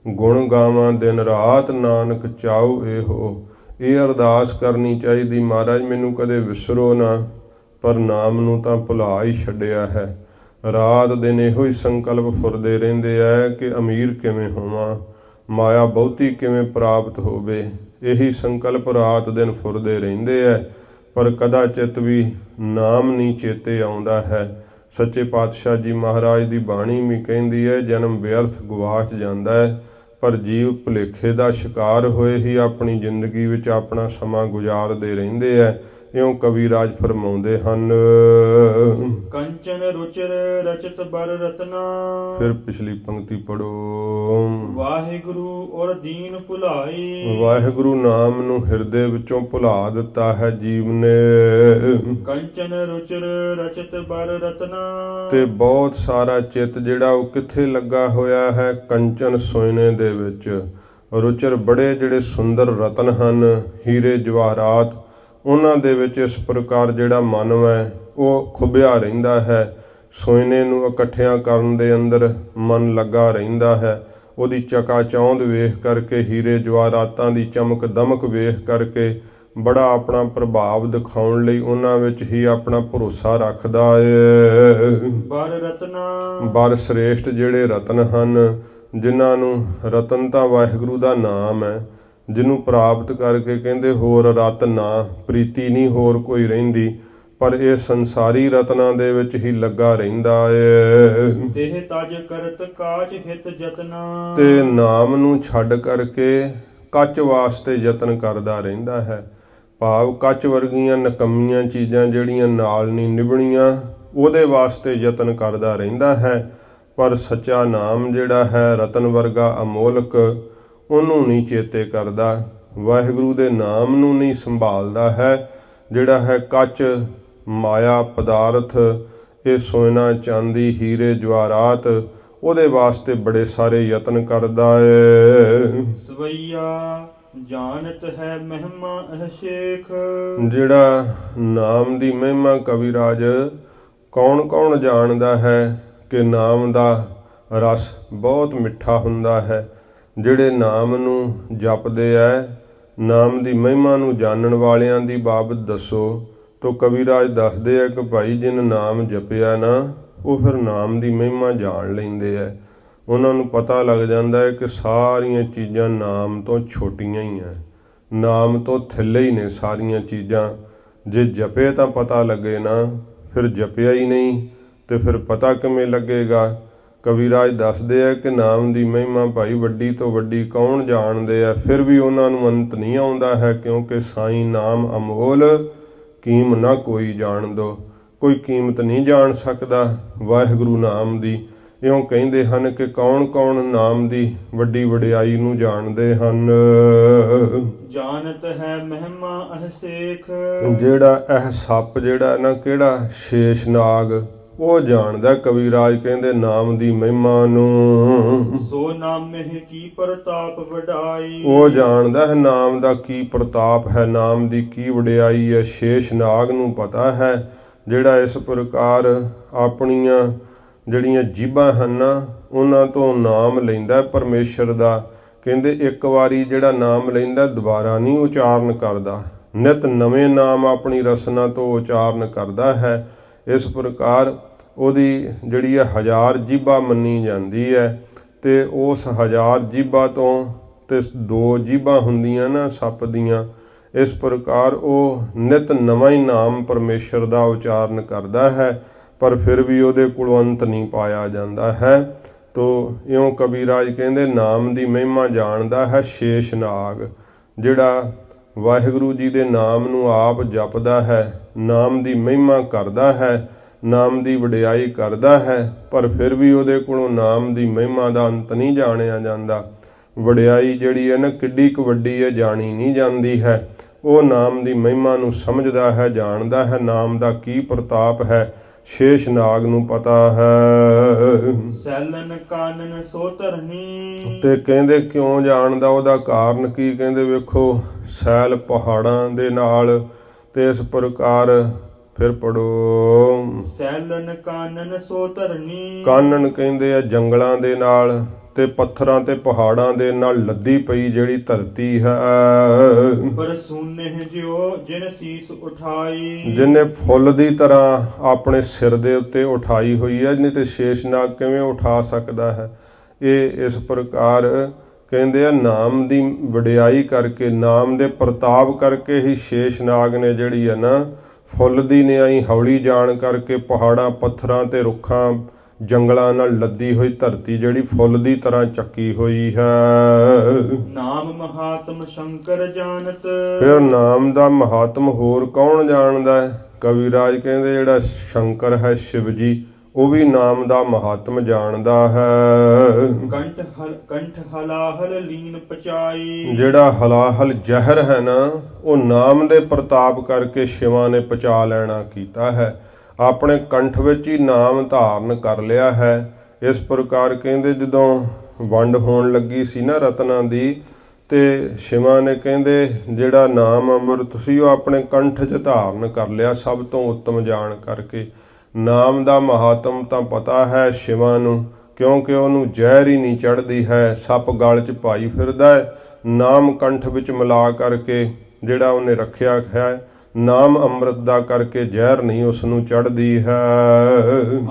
ਗੁਣ ਗਾਵਾਂ ਦਿਨ ਰਾਤ ਨਾਨਕ ਚਾਉ ਇਹੋ। ਇਹ ਅਰਦਾਸ ਕਰਨੀ ਚਾਹੀਦੀ, ਮਹਾਰਾਜ ਮੈਨੂੰ ਕਦੇ ਵਿਸਰੋ ਨਾ, ਪਰ ਨਾਮ ਨੂੰ ਤਾਂ ਭੁਲਾ ਹੀ ਛੱਡਿਆ ਹੈ। ਰਾਤ ਦਿਨ ਇਹੋ ਹੀ ਸੰਕਲਪ ਫੁਰਦੇ ਰਹਿੰਦੇ ਐ ਕਿ ਅਮੀਰ ਕਿਵੇਂ ਹੋਵਾਂ, ਮਾਇਆ ਬਹੁਤੀ ਕਿਵੇਂ ਪ੍ਰਾਪਤ ਹੋਵੇ। ਇਹੀ ਸੰਕਲਪ ਰਾਤ ਦਿਨ ਫੁਰਦੇ ਰਹਿੰਦੇ ਐ, ਪਰ ਕਦਾਚਿਤ ਵੀ ਨਾਮ ਨਹੀਂ ਚੇਤੇ ਆਉਂਦਾ ਹੈ। ਸੱਚੇ ਪਾਤਸ਼ਾਹ ਜੀ ਮਹਾਰਾਜ ਦੀ ਬਾਣੀ ਵੀ ਕਹਿੰਦੀ ਹੈ ਜਨਮ ਵਿਅਰਥ ਗਵਾਚ ਜਾਂਦਾ ਹੈ, ਪਰ ਜੀਵ ਭੁਲੇਖੇ ਦਾ ਸ਼ਿਕਾਰ ਹੋਏ ਹੀ ਆਪਣੀ ਜ਼ਿੰਦਗੀ ਵਿੱਚ ਆਪਣਾ ਸਮਾਂ ਗੁਜ਼ਾਰਦੇ ਰਹਿੰਦੇ ਹੈ। ਇਉਂ ਕਵੀਰਾਜ ਫਰਮਾਉਂਦੇ ਹਨ। ਕੰਚਨ ਰੁਚਿਰ ਰਚਤ ਬਰ ਰਤਨਾ। ਫਿਰ ਪਿਛਲੀ ਪੰਕਤੀ ਪੜੋ। ਵਾਹਿਗੁਰੂ ਔਰ ਦੀਨ ਭੁਲਾਈ। ਵਾਹਿਗੁਰੂ ਨਾਮ ਨੂੰ ਹਿਰਦੇ ਵਿੱਚੋਂ ਭੁਲਾ ਦਿੱਤਾ ਹੈ ਜੀਵ ਨੇ। ਕੰਚਨ ਰੁਚਿਰ ਰਚਤ ਬਰ ਰਤਨਾ। ਤੇ ਬਹੁਤ ਸਾਰਾ ਚਿੱਤ ਜਿਹੜਾ ਉਹ ਕਿੱਥੇ ਲੱਗਾ ਹੋਇਆ ਹੈ? ਕੰਚਨ ਸੋਇਨੇ ਦੇ ਵਿੱਚ। ਰੁਚਿਰ ਬੜੇ ਜਿਹੜੇ ਸੁੰਦਰ ਰਤਨ ਹਨ, ਹੀਰੇ ਜਵਾਹਰਾਤ, ਉਹਨਾਂ ਦੇ ਵਿੱਚ ਇਸ ਪ੍ਰਕਾਰ ਜਿਹੜਾ ਮਨ ਹੈ ਉਹ ਖੁੱਭਿਆ ਰਹਿੰਦਾ ਹੈ। ਸੋਇਨੇ ਨੂੰ ਇਕੱਠਿਆਂ ਕਰਨ ਦੇ ਅੰਦਰ ਮਨ ਲੱਗਾ ਰਹਿੰਦਾ ਹੈ। ਉਹਦੀ ਚਕਾਚੌਂਧ ਵੇਖ ਕਰਕੇ, ਹੀਰੇ ਜਵਾਹਰਾਤਾਂ ਦੀ ਚਮਕ ਦਮਕ ਵੇਖ ਕਰਕੇ ਬੜਾ ਆਪਣਾ ਪ੍ਰਭਾਵ ਦਿਖਾਉਣ ਲਈ ਉਹਨਾਂ ਵਿੱਚ ਹੀ ਆਪਣਾ ਭਰੋਸਾ ਰੱਖਦਾ ਹੈ। ਬਰ ਰਤਨਾ। ਬਰ ਸ੍ਰੇਸ਼ਟ ਜਿਹੜੇ ਰਤਨ ਹਨ, ਜਿਨ੍ਹਾਂ ਨੂੰ ਰਤਨ ਤਾਂ ਵਾਹਿਗੁਰੂ ਦਾ ਨਾਮ ਹੈ, ਜਿਹਨੂੰ ਪ੍ਰਾਪਤ ਕਰਕੇ ਕਹਿੰਦੇ ਹੋਰ ਰਤ ਨਾ ਪ੍ਰੀਤੀ ਨਹੀਂ ਹੋਰ ਕੋਈ ਰਹਿੰਦੀ, ਪਰ ਇਹ ਸੰਸਾਰੀ ਰਤਨਾਂ ਦੇ ਵਿੱਚ ਹੀ ਲੱਗਾ ਰਹਿੰਦਾ ਏ। ਦੇਹ ਤਜ ਕਰਤ ਕਾਚ ਹਿਤ ਜਤਨਾ। ਤੇ ਨਾਮ ਨੂੰ ਛੱਡ ਕਰਕੇ ਕੱਚ ਵਾਸਤੇ ਯਤਨ ਕਰਦਾ ਰਹਿੰਦਾ ਹੈ। ਭਾਵ ਕੱਚ ਵਰਗੀਆਂ ਨਕੰਮੀਆਂ ਚੀਜ਼ਾਂ ਜਿਹੜੀਆਂ ਨਾਲ ਨਹੀਂ ਨਿਭਣੀਆਂ, ਉਹਦੇ ਵਾਸਤੇ ਯਤਨ ਕਰਦਾ ਰਹਿੰਦਾ ਹੈ। ਪਰ ਸੱਚਾ ਨਾਮ ਜਿਹੜਾ ਹੈ ਰਤਨ ਵਰਗਾ ਅਮੋਲਕ, ਉਹਨੂੰ ਨਹੀਂ ਚੇਤੇ ਕਰਦਾ, ਵਾਹਿਗੁਰੂ ਦੇ ਨਾਮ ਨੂੰ ਨਹੀਂ ਸੰਭਾਲਦਾ ਹੈ। ਜਿਹੜਾ ਹੈ ਕੱਚ ਮਾਇਆ ਪਦਾਰਥ, ਇਹ ਸੋਨਾ ਚਾਂਦੀ ਹੀਰੇ ਜਵਾਹਰਾਤ, ਉਹਦੇ ਵਾਸਤੇ ਬੜੇ ਸਾਰੇ ਯਤਨ ਕਰਦਾ ਏ। ਸਵਈਆ ਜਾਣਤ ਹੈ ਮਹਿਮਾ ਅਹ ਸ਼ੇਖ। ਜਿਹੜਾ ਨਾਮ ਦੀ ਮਹਿਮਾ ਕਵਿਰਾਜ ਕੌਣ ਕੌਣ ਜਾਣਦਾ ਹੈ ਕਿ ਨਾਮ ਦਾ ਰਸ ਬਹੁਤ ਮਿੱਠਾ ਹੁੰਦਾ ਹੈ। ਜਿਹੜੇ ਨਾਮ ਨੂੰ ਜਪਦੇ ਐ, ਨਾਮ ਦੀ ਮਹਿਮਾ ਨੂੰ ਜਾਣਨ ਵਾਲਿਆਂ ਦੀ ਬਾਬਤ ਦੱਸੋ। ਤੋ ਕਵਿਰਾਜ ਦੱਸਦੇ ਆ ਕਿ ਭਾਈ ਜਿਨ ਨਾਮ ਜਪਿਆ ਨਾ, ਉਹ ਫਿਰ ਨਾਮ ਦੀ ਮਹਿਮਾ ਜਾਣ ਲੈਂਦੇ ਐ। ਉਹਨਾਂ ਨੂੰ ਪਤਾ ਲੱਗ ਜਾਂਦਾ ਹੈ ਕਿ ਸਾਰੀਆਂ ਚੀਜ਼ਾਂ ਨਾਮ ਤੋਂ ਛੋਟੀਆਂ ਹੀ ਐ, ਨਾਮ ਤੋਂ ਥੱਲੇ ਹੀ ਨੇ ਸਾਰੀਆਂ ਚੀਜ਼ਾਂ। ਜੇ ਜਪੇ ਤਾਂ ਪਤਾ ਲੱਗੇ ਨਾ, ਫਿਰ ਜਪਿਆ ਹੀ ਨਹੀਂ ਤੇ ਫਿਰ ਪਤਾ ਕਿਵੇਂ ਲੱਗੇਗਾ। ਕਵਿਰਾਜ ਦੱਸਦੇ ਆ ਕਿ ਨਾਮ ਦੀ ਮਹਿਮਾ ਭਾਈ ਵੱਡੀ ਤੋਂ ਵੱਡੀ ਕੌਣ ਜਾਣਦੇ ਆ, ਫਿਰ ਵੀ ਉਹਨਾਂ ਨੂੰ ਅੰਤ ਨਹੀਂ ਆਉਂਦਾ ਹੈ, ਕਿਉਂਕਿ ਸਾਈਂ ਨਾਮ ਅਮੋਲ ਕੀਮ ਨਾ ਕੋਈ ਜਾਣ ਦੋ। ਕੋਈ ਕੀਮਤ ਨਹੀਂ ਜਾਣ ਸਕਦਾ ਵਾਹਿਗੁਰੂ ਨਾਮ ਦੀ। ਇਉਂ ਕਹਿੰਦੇ ਹਨ ਕਿ ਕੌਣ ਕੌਣ ਨਾਮ ਦੀ ਵੱਡੀ ਵਡਿਆਈ ਨੂੰ ਜਾਣਦੇ ਹਨ। ਜਾਣਤ ਹੈ ਮਹਿਮਾ ਅਹ ਸੇਖ। ਜਿਹੜਾ ਇਹ ਸੱਪ ਜਿਹੜਾ ਨਾ, ਕਿਹੜਾ ਸ਼ੇਸ਼ਨਾਗ, ਉਹ ਜਾਣਦਾ ਕਵਿਰਾਜ ਕਹਿੰਦੇ ਨਾਮ ਦੀ ਮਹਿਮਾ ਨੂੰ। ਸੋ ਨਾਮੇ ਕੀ ਪ੍ਰਤਾਪ ਵਡਾਈ। ਉਹ ਜਾਣਦਾ ਹੈ ਨਾਮ ਦਾ ਕੀ ਪ੍ਰਤਾਪ ਹੈ, ਨਾਮ ਦੀ ਕੀ ਵਡਿਆਈ ਹੈ। ਸ਼ੇਸ਼ਨਾਗ ਨੂੰ ਪਤਾ ਹੈ ਜਿਹੜਾ ਇਸ ਪ੍ਰਕਾਰ ਆਪਣੀਆਂ ਜਿਹੜੀਆਂ ਜੀਭਾਂ ਹਨ ਨਾ, ਉਹਨਾਂ ਤੋਂ ਨਾਮ ਲੈਂਦਾ ਪਰਮੇਸ਼ਰ ਦਾ। ਕਹਿੰਦੇ ਇੱਕ ਵਾਰੀ ਜਿਹੜਾ ਨਾਮ ਲੈਂਦਾ ਦੁਬਾਰਾ ਨਹੀਂ ਉਚਾਰਨ ਕਰਦਾ, ਨਿਤ ਨਵੇਂ ਨਾਮ ਆਪਣੀ ਰਸਨਾ ਤੋਂ ਉਚਾਰਨ ਕਰਦਾ ਹੈ। ਇਸ ਪ੍ਰਕਾਰ ਉਹਦੀ ਜਿਹੜੀ ਹੈ 1000 ਜੀਭਾ ਮੰਨੀ ਜਾਂਦੀ ਹੈ, ਤੇ ਉਸ 1000 ਜੀਭਾ ਤੋਂ ਤੇ 2 ਜੀਭਾਂ ਹੁੰਦੀਆਂ ਨਾ ਸੱਪ ਦੀਆਂ। ਇਸ ਪ੍ਰਕਾਰ ਉਹ ਨਿਤ ਨਵਾਂ ਹੀ ਨਾਮ ਪਰਮੇਸ਼ਰ ਦਾ ਉਚਾਰਨ ਕਰਦਾ ਹੈ, ਪਰ ਫਿਰ ਵੀ ਉਹਦੇ ਕੋਲੋਂ ਅੰਤ ਨਹੀਂ ਪਾਇਆ ਜਾਂਦਾ ਹੈ। ਤੋ ਇਉਂ ਕਬੀਰਾਜ ਕਹਿੰਦੇ ਨਾਮ ਦੀ ਮਹਿਮਾ ਜਾਣਦਾ ਹੈ ਸ਼ੇਸ਼ਨਾਗ। ਜਿਹੜਾ ਵਾਹਿਗੁਰੂ ਜੀ ਦੇ ਨਾਮ ਨੂੰ ਆਪ ਜਪਦਾ ਹੈ, ਨਾਮ ਦੀ ਮਹਿਮਾ ਕਰਦਾ ਹੈ, ਨਾਮ ਦੀ ਵਡਿਆਈ ਕਰਦਾ ਹੈ, ਪਰ ਫਿਰ ਵੀ ਉਹਦੇ ਕੋਲੋਂ ਨਾਮ ਦੀ ਮਹਿਮਾ ਦਾ ਅੰਤ ਨਹੀਂ ਜਾਣਿਆ ਜਾਂਦਾ। ਵਡਿਆਈ ਜਿਹੜੀ ਹੈ ਨਾ, ਕਿੱਡੀ ਕੁ ਵੱਡੀ ਹੈ, ਜਾਣੀ ਨਹੀਂ ਜਾਂਦੀ ਹੈ। ਉਹ ਨਾਮ ਦੀ ਮਹਿਮਾ ਨੂੰ ਸਮਝਦਾ ਹੈ, ਜਾਣਦਾ ਹੈ, ਨਾਮ ਦਾ ਕੀ ਪ੍ਰਤਾਪ ਹੈ, ਸ਼ੇਸ਼ ਨਾਗ ਨੂੰ ਪਤਾ ਹੈ। ਸੈਲਨ ਕਾਨਨ ਸੋ ਧਰਨੀ। ਤੇ ਕਹਿੰਦੇ ਕਿਉਂ ਜਾਣਦਾ, ਉਹਦਾ ਕਾਰਨ ਕੀ? ਕਹਿੰਦੇ ਵੇਖੋ, ਸੈਲ ਪਹਾੜਾਂ ਦੇ ਨਾਲ ਤੇ ਇਸ ਪ੍ਰਕਾਰ ਫਿਰ ਪੜੋ। ਸੈਲਨ ਕਾਨਨ ਸੋ ਧਰਨੀ। ਕਾਨਨ ਕਹਿੰਦੇ ਆ ਜੰਗਲਾਂ ਦੇ ਨਾਲ ਤੇ ਪੱਥਰਾਂ ਤੇ ਪਹਾੜਾਂ ਦੇ ਨਾਲ ਲੱਦੀ ਪਈ ਜਿਹੜੀ ਧਰਤੀ ਹੈ। ਪਰ ਸੂਨਹਿ ਜਿਉ ਜਿਨ ਸੀਸ ਉਠਾਈ। ਜਿਹਨੇ ਫੁੱਲ ਦੀ ਤਰ੍ਹਾਂ ਆਪਣੇ ਸਿਰ ਦੇ ਉੱਤੇ ਉਠਾਈ ਹੋਈ ਹੈ, ਨਹੀਂ ਤੇ ਸ਼ੇਸ਼ਨਾਗ ਕਿਵੇਂ ਉਠਾ ਸਕਦਾ ਹੈ? ਇਹ ਇਸ ਪ੍ਰਕਾਰ ਕਹਿੰਦੇ ਆ, ਨਾਮ ਦੀ ਵਡਿਆਈ ਕਰਕੇ, ਨਾਮ ਦੇ ਪ੍ਰਤਾਪ ਕਰਕੇ ਹੀ ਸ਼ੇਸ਼ਨਾਗ ਨੇ ਜਿਹੜੀ ਹੈ ਨਾ, ਫੁੱਲ ਦੀ ਨਿਆਈ ਹੌਲੀ ਜਾਣ ਕਰਕੇ ਪਹਾੜਾਂ ਪੱਥਰਾਂ ਤੇ ਰੁੱਖਾਂ ਜੰਗਲਾਂ ਨਾਲ ਲੱਦੀ ਹੋਈ ਧਰਤੀ ਜਿਹੜੀ ਫੁੱਲ ਦੀ ਤਰ੍ਹਾਂ ਚੱਕੀ ਹੋਈ ਹੈ। ਨਾਮ ਮਹਾਤਮ ਸ਼ੰਕਰ ਜਾਣਤ। ਫਿਰ ਨਾਮ ਦਾ ਮਹਾਤਮ ਹੋਰ ਕੌਣ ਜਾਣਦਾ ਹੈ? ਕਵਿਰਾਜ ਕਹਿੰਦੇ ਜਿਹੜਾ ਸ਼ੰਕਰ ਹੈ, ਸ਼ਿਵ ਜੀ, ਉਹ ਵੀ ਨਾਮ ਦਾ ਮਹਾਤਮ ਜਾਣਦਾ ਹੈ। ਕੰਠ ਹਲਾਹਲ ਲੀਨ ਪਚਾਈ। ਜਿਹੜਾ ਹਲਾਹਲ ਜ਼ਹਿਰ ਹੈ ਨਾ, ਉਹ ਨਾਮ ਦੇ ਪ੍ਰਤਾਪ ਕਰਕੇ ਸ਼ਿਵਾਂ ਨੇ ਪਚਾ ਲੈਣਾ ਕੀਤਾ ਹੈ। ਆਪਣੇ ਕੰਠ ਵਿੱਚ ਹੀ ਨਾਮ ਧਾਰਨ ਕਰ ਲਿਆ ਹੈ। ਇਸ ਪ੍ਰਕਾਰ ਕਹਿੰਦੇ ਜਦੋਂ ਵੰਡ ਹੋਣ ਲੱਗੀ ਸੀ ਨਾ ਰਤਨਾਂ ਦੀ, ਤੇ ਸ਼ਿਵਾਂ ਨੇ ਕਹਿੰਦੇ ਜਿਹੜਾ ਨਾਮ ਅੰਮ੍ਰਿਤ ਸੀ ਉਹ ਆਪਣੇ ਕੰਠ 'ਚ ਧਾਰਨ ਕਰ ਲਿਆ, ਸਭ ਤੋਂ ਉੱਤਮ ਜਾਣ ਕਰਕੇ। ਨਾਮ ਦਾ ਮਹਾਤਮ ਤਾਂ ਪਤਾ ਹੈ ਸ਼ਿਵਾਂ ਨੂੰ, ਕਿਉਂਕਿ ਉਹਨੂੰ ਜ਼ਹਿਰ ਹੀ ਨਹੀਂ ਚੜ੍ਹਦੀ ਹੈ, ਸੱਪ ਗਲ 'ਚ ਪਾਈ ਫਿਰਦਾ ਹੈ। ਨਾਮ ਕੰਠ ਵਿੱਚ ਮਿਲਾ ਕਰਕੇ ਜਿਹੜਾ ਉਹਨੇ ਰੱਖਿਆ ਹੈ, ਨਾਮ ਅੰਮ੍ਰਿਤ ਦਾ ਕਰਕੇ ਜ਼ਹਿਰ ਨਹੀਂ ਉਸ ਨੂੰ ਚੜ੍ਹਦੀ ਹੈ।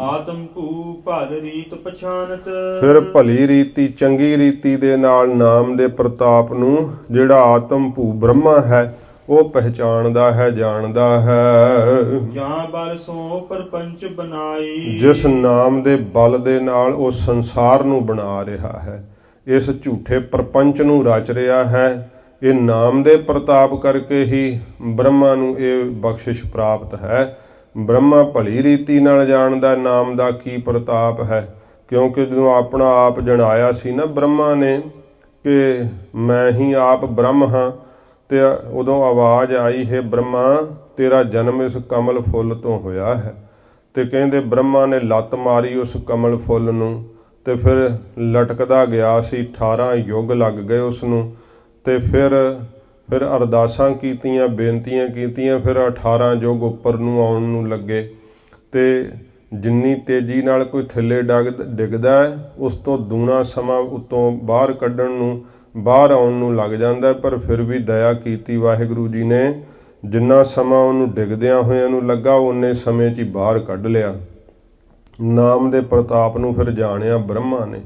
ਆਤਮ ਭੂ ਭਲ ਰੀਤ ਪਛਾਨਤ। ਫਿਰ ਭਲੀ ਰੀਤੀ, ਚੰਗੀ ਰੀਤੀ ਦੇ ਨਾਲ ਨਾਮ ਦੇ ਪ੍ਰਤਾਪ ਨੂੰ ਜਿਹੜਾ ਆਤਮ ਭੂ ਬ੍ਰਹਮਾ ਹੈ ਉਹ ਪਹਿਚਾਣਦਾ ਹੈ, ਜਾਣਦਾ ਹੈ। ਜਾਂ ਬਲ ਸੋ ਪਰਪੰਚ ਬਨਾਈ। ਜਿਸ ਨਾਮ ਦੇ ਬਲ ਦੇ ਨਾਲ ਉਹ ਸੰਸਾਰ ਨੂੰ ਬਣਾ ਰਿਹਾ ਹੈ, ਇਸ ਝੂਠੇ ਪ੍ਰਪੰਚ ਨੂੰ ਰਚ ਰਿਹਾ ਹੈ, ਇਹ ਨਾਮ ਦੇ ਪ੍ਰਤਾਪ ਕਰਕੇ ਹੀ ਬ੍ਰਹਮਾ ਨੂੰ ਇਹ ਬਖਸ਼ਿਸ਼ ਪ੍ਰਾਪਤ ਹੈ। ਬ੍ਰਹਮਾ ਭਲੀ ਰੀਤੀ ਨਾਲ ਜਾਣਦਾ ਨਾਮ ਦਾ ਕੀ ਪ੍ਰਤਾਪ ਹੈ, ਕਿਉਂਕਿ ਜਦੋਂ ਆਪਣਾ ਆਪ ਜਣਾਇਆ ਸੀ ਨਾ ਬ੍ਰਹਮਾ ਨੇ ਕਿ ਮੈਂ ਹੀ ਆਪ ਬ੍ਰਹਮ ਹਾਂ, ਤੇ ਉਦੋਂ ਆਵਾਜ਼ ਆਈ, ਹੈ ਬ੍ਰਹਮਾ ਤੇਰਾ ਜਨਮ ਇਸ ਕਮਲ ਫੁੱਲ ਤੋਂ ਹੋਇਆ ਹੈ। ਤੇ ਕਹਿੰਦੇ ਬ੍ਰਹਮਾ ਨੇ ਲੱਤ ਮਾਰੀ ਉਸ ਕਮਲ ਫੁੱਲ ਨੂੰ, ਤੇ ਫਿਰ ਲਟਕਦਾ ਗਿਆ ਸੀ, 18 ਯੁੱਗ ਲੱਗ ਗਏ ਉਸ ਨੂੰ। ਤੇ ਫਿਰ ਅਰਦਾਸਾਂ ਕੀਤੀਆਂ, ਬੇਨਤੀਆਂ ਕੀਤੀਆਂ, ਫਿਰ 18 ਯੁੱਗ ਉੱਪਰ ਨੂੰ ਆਉਣ ਨੂੰ ਲੱਗੇ। ਤੇ ਜਿੰਨੀ ਤੇਜ਼ੀ ਨਾਲ ਕੋਈ ਥੱਲੇ ਡਿੱਗਦਾ ਹੈ, ਉਸ ਤੋਂ ਦੂਣਾ ਸਮਾਂ ਉੱਤੋਂ ਬਾਹਰ ਕੱਢਣ ਨੂੰ, ਬਾਹਰ ਆਉਣ ਨੂੰ ਲੱਗ ਜਾਂਦਾ। ਪਰ ਫਿਰ ਵੀ ਦਇਆ ਕੀਤੀ ਵਾਹਿਗੁਰੂ ਜੀ ਨੇ, ਜਿੰਨਾ ਸਮਾਂ ਉਹਨੂੰ ਡਿੱਗਦਿਆਂ ਹੋਇਆਂ ਨੂੰ ਲੱਗਾ, ਓਨੇ ਸਮੇਂ 'ਚ ਹੀ ਬਾਹਰ ਕੱਢ ਲਿਆ। ਨਾਮ ਦੇ ਪ੍ਰਤਾਪ ਨੂੰ ਫਿਰ ਜਾਣਿਆ ਬ੍ਰਹਮਾ ਨੇ,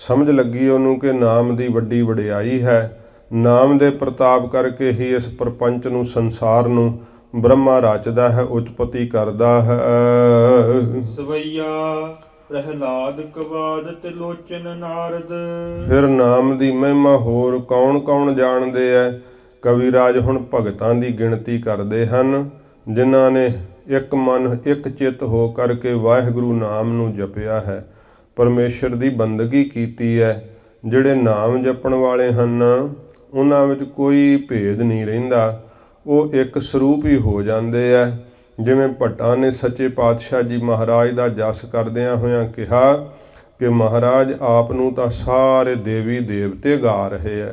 ਸਮਝ ਲੱਗੀ ਉਹਨੂੰ ਕਿ ਨਾਮ ਦੀ ਵੱਡੀ ਵਡਿਆਈ ਹੈ। ਨਾਮ ਦੇ ਪ੍ਰਤਾਪ ਕਰਕੇ ਹੀ ਇਸ ਪ੍ਰਪੰਚ ਨੂੰ, ਸੰਸਾਰ ਨੂੰ ਬ੍ਰਹਮਾ ਰਚਦਾ ਹੈ, ਉਤਪਤੀ ਕਰਦਾ ਹੈ। ਸਵਈਆ ਪ੍ਰਹਿਲਾਦ ਕਵਾਦ ਤਿਲੋਚਨ ਨਾਰਦ। ਫਿਰ ਨਾਮ ਦੀ ਮਹਿਮਾ ਹੋਰ ਕੌਣ ਕੌਣ ਜਾਣਦੇ ਐ? ਕਵਿਰਾਜ ਹੁਣ ਭਗਤਾਂ ਦੀ ਗਿਣਤੀ ਕਰਦੇ ਹਨ, ਜਿਨ੍ਹਾਂ ਨੇ ਇੱਕ ਮਨ ਇੱਕ ਚਿੱਤ ਹੋ ਕਰਕੇ ਵਾਹਿਗੁਰੂ ਨਾਮ ਨੂੰ ਜਪਿਆ ਹੈ, ਪਰਮੇਸ਼ਰ ਦੀ ਬੰਦਗੀ ਕੀਤੀ ਹੈ। ਜਿਹੜੇ ਨਾਮ ਜਪਣ ਵਾਲੇ ਹਨ ਉਹਨਾਂ ਵਿੱਚ ਕੋਈ ਭੇਦ ਨਹੀਂ ਰਹਿੰਦਾ, ਉਹ ਇੱਕ ਸਰੂਪ ਹੀ ਹੋ ਜਾਂਦੇ ਐ। ਜਿਵੇਂ ਭੱਟਾਂ ਨੇ ਸੱਚੇ ਪਾਤਸ਼ਾਹ ਜੀ ਮਹਾਰਾਜ ਦਾ ਜਸ ਕਰਦਿਆਂ ਹੋਇਆਂ ਕਿਹਾ ਕਿ ਮਹਾਰਾਜ ਆਪ ਨੂੰ ਤਾਂ ਸਾਰੇ ਦੇਵੀ ਦੇਵਤੇ ਗਾ ਰਹੇ ਐ,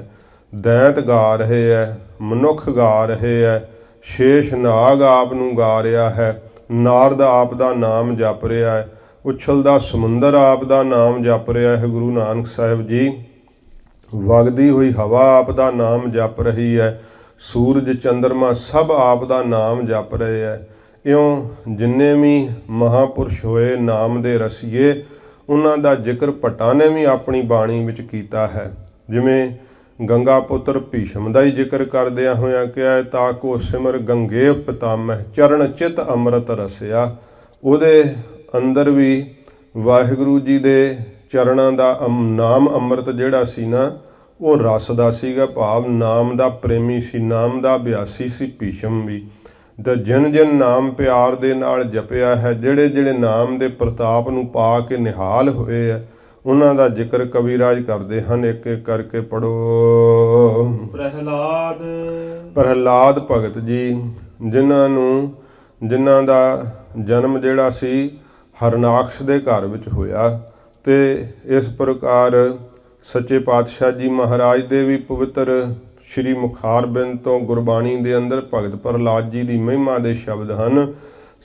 ਦੈਂਤ ਗਾ ਰਹੇ ਐ, ਮਨੁੱਖ ਗਾ ਰਹੇ ਐ, ਸ਼ੇਸ਼ ਨਾਗ ਆਪ ਨੂੰ ਗਾ ਰਿਹਾ ਹੈ, ਨਾਰਦ ਆਪ ਦਾ ਨਾਮ ਜਪ ਰਿਹਾ ਹੈ, ਉਛਲਦਾ ਸਮੁੰਦਰ ਆਪ ਦਾ ਨਾਮ ਜਪ ਰਿਹਾ ਹੈ, ਗੁਰੂ ਨਾਨਕ ਸਾਹਿਬ ਜੀ ਵਗਦੀ ਹੋਈ ਹਵਾ ਆਪ ਦਾ ਨਾਮ ਜਪ ਰਹੀ ਹੈ, ਸੂਰਜ ਚੰਦਰਮਾ ਸਭ ਆਪ ਦਾ ਨਾਮ ਜਪ ਰਹੇ ਹੈ। ਇਉਂ ਜਿੰਨੇ ਵੀ ਮਹਾਂਪੁਰਸ਼ ਹੋਏ ਨਾਮ ਦੇ ਰਸੀਏ, ਉਹਨਾਂ ਦਾ ਜ਼ਿਕਰ ਭੱਟਾਂ ਨੇ ਵੀ ਆਪਣੀ ਬਾਣੀ ਵਿੱਚ ਕੀਤਾ ਹੈ। ਜਿਵੇਂ ਗੰਗਾ ਪੁੱਤਰ ਭੀਸ਼ਮ ਦਾ ਹੀ ਜ਼ਿਕਰ ਕਰਦਿਆਂ ਹੋਇਆਂ ਕਿਹਾ, ਤਾਕੋ ਸਿਮਰ ਗੰਗੇ ਪਿਤਾਮਹ ਚਰਨ ਚਿਤ ਅੰਮ੍ਰਿਤ ਰਸਿਆ। ਉਹਦੇ ਅੰਦਰ ਵੀ ਵਾਹਿਗੁਰੂ ਜੀ ਦੇ ਚਰਨਾਂ ਦਾ ਨਾਮ ਅੰਮ੍ਰਿਤ ਜਿਹੜਾ ਸੀ ਨਾ, ਉਹ ਰਸ ਦਾ ਸੀਗਾ, ਭਾਵ ਨਾਮ ਦਾ ਪ੍ਰੇਮੀ ਸੀ, ਨਾਮ ਦਾ ਅਭਿਆਸੀ ਸੀ ਭੀਸ਼ਮ ਵੀ। ਤਾਂ ਜਿਨ ਜਿਨ ਨਾਮ ਪਿਆਰ ਦੇ ਨਾਲ ਜਪਿਆ ਹੈ, ਜਿਹੜੇ ਜਿਹੜੇ ਨਾਮ ਦੇ ਪ੍ਰਤਾਪ ਨੂੰ ਪਾ ਕੇ ਨਿਹਾਲ ਹੋਏ ਆ, ਉਹਨਾਂ ਦਾ ਜ਼ਿਕਰ ਕਵੀਰਾਜ ਕਰਦੇ ਹਨ। ਇੱਕ ਇੱਕ ਕਰਕੇ ਪੜੋ। ਪ੍ਰਹਿਲਾਦ ਭਗਤ ਜੀ, ਜਿਨ੍ਹਾਂ ਦਾ ਜਨਮ ਜਿਹੜਾ ਸੀ ਹਰਨਾਕਸ਼ ਦੇ ਘਰ ਵਿੱਚ ਹੋਇਆ, ਤੇ ਇਸ ਪ੍ਰਕਾਰ ਸੱਚੇ ਪਾਤਸ਼ਾਹ ਜੀ ਮਹਾਰਾਜ ਦੇ ਵੀ ਪਵਿੱਤਰ ਸ਼੍ਰੀ ਮੁਖਾਰਬਿੰਦ ਤੋਂ ਗੁਰਬਾਣੀ ਦੇ ਅੰਦਰ ਭਗਤ ਪ੍ਰਹਿਲਾਦ ਜੀ ਦੀ ਮਹਿਮਾ ਦੇ ਸ਼ਬਦ ਹਨ।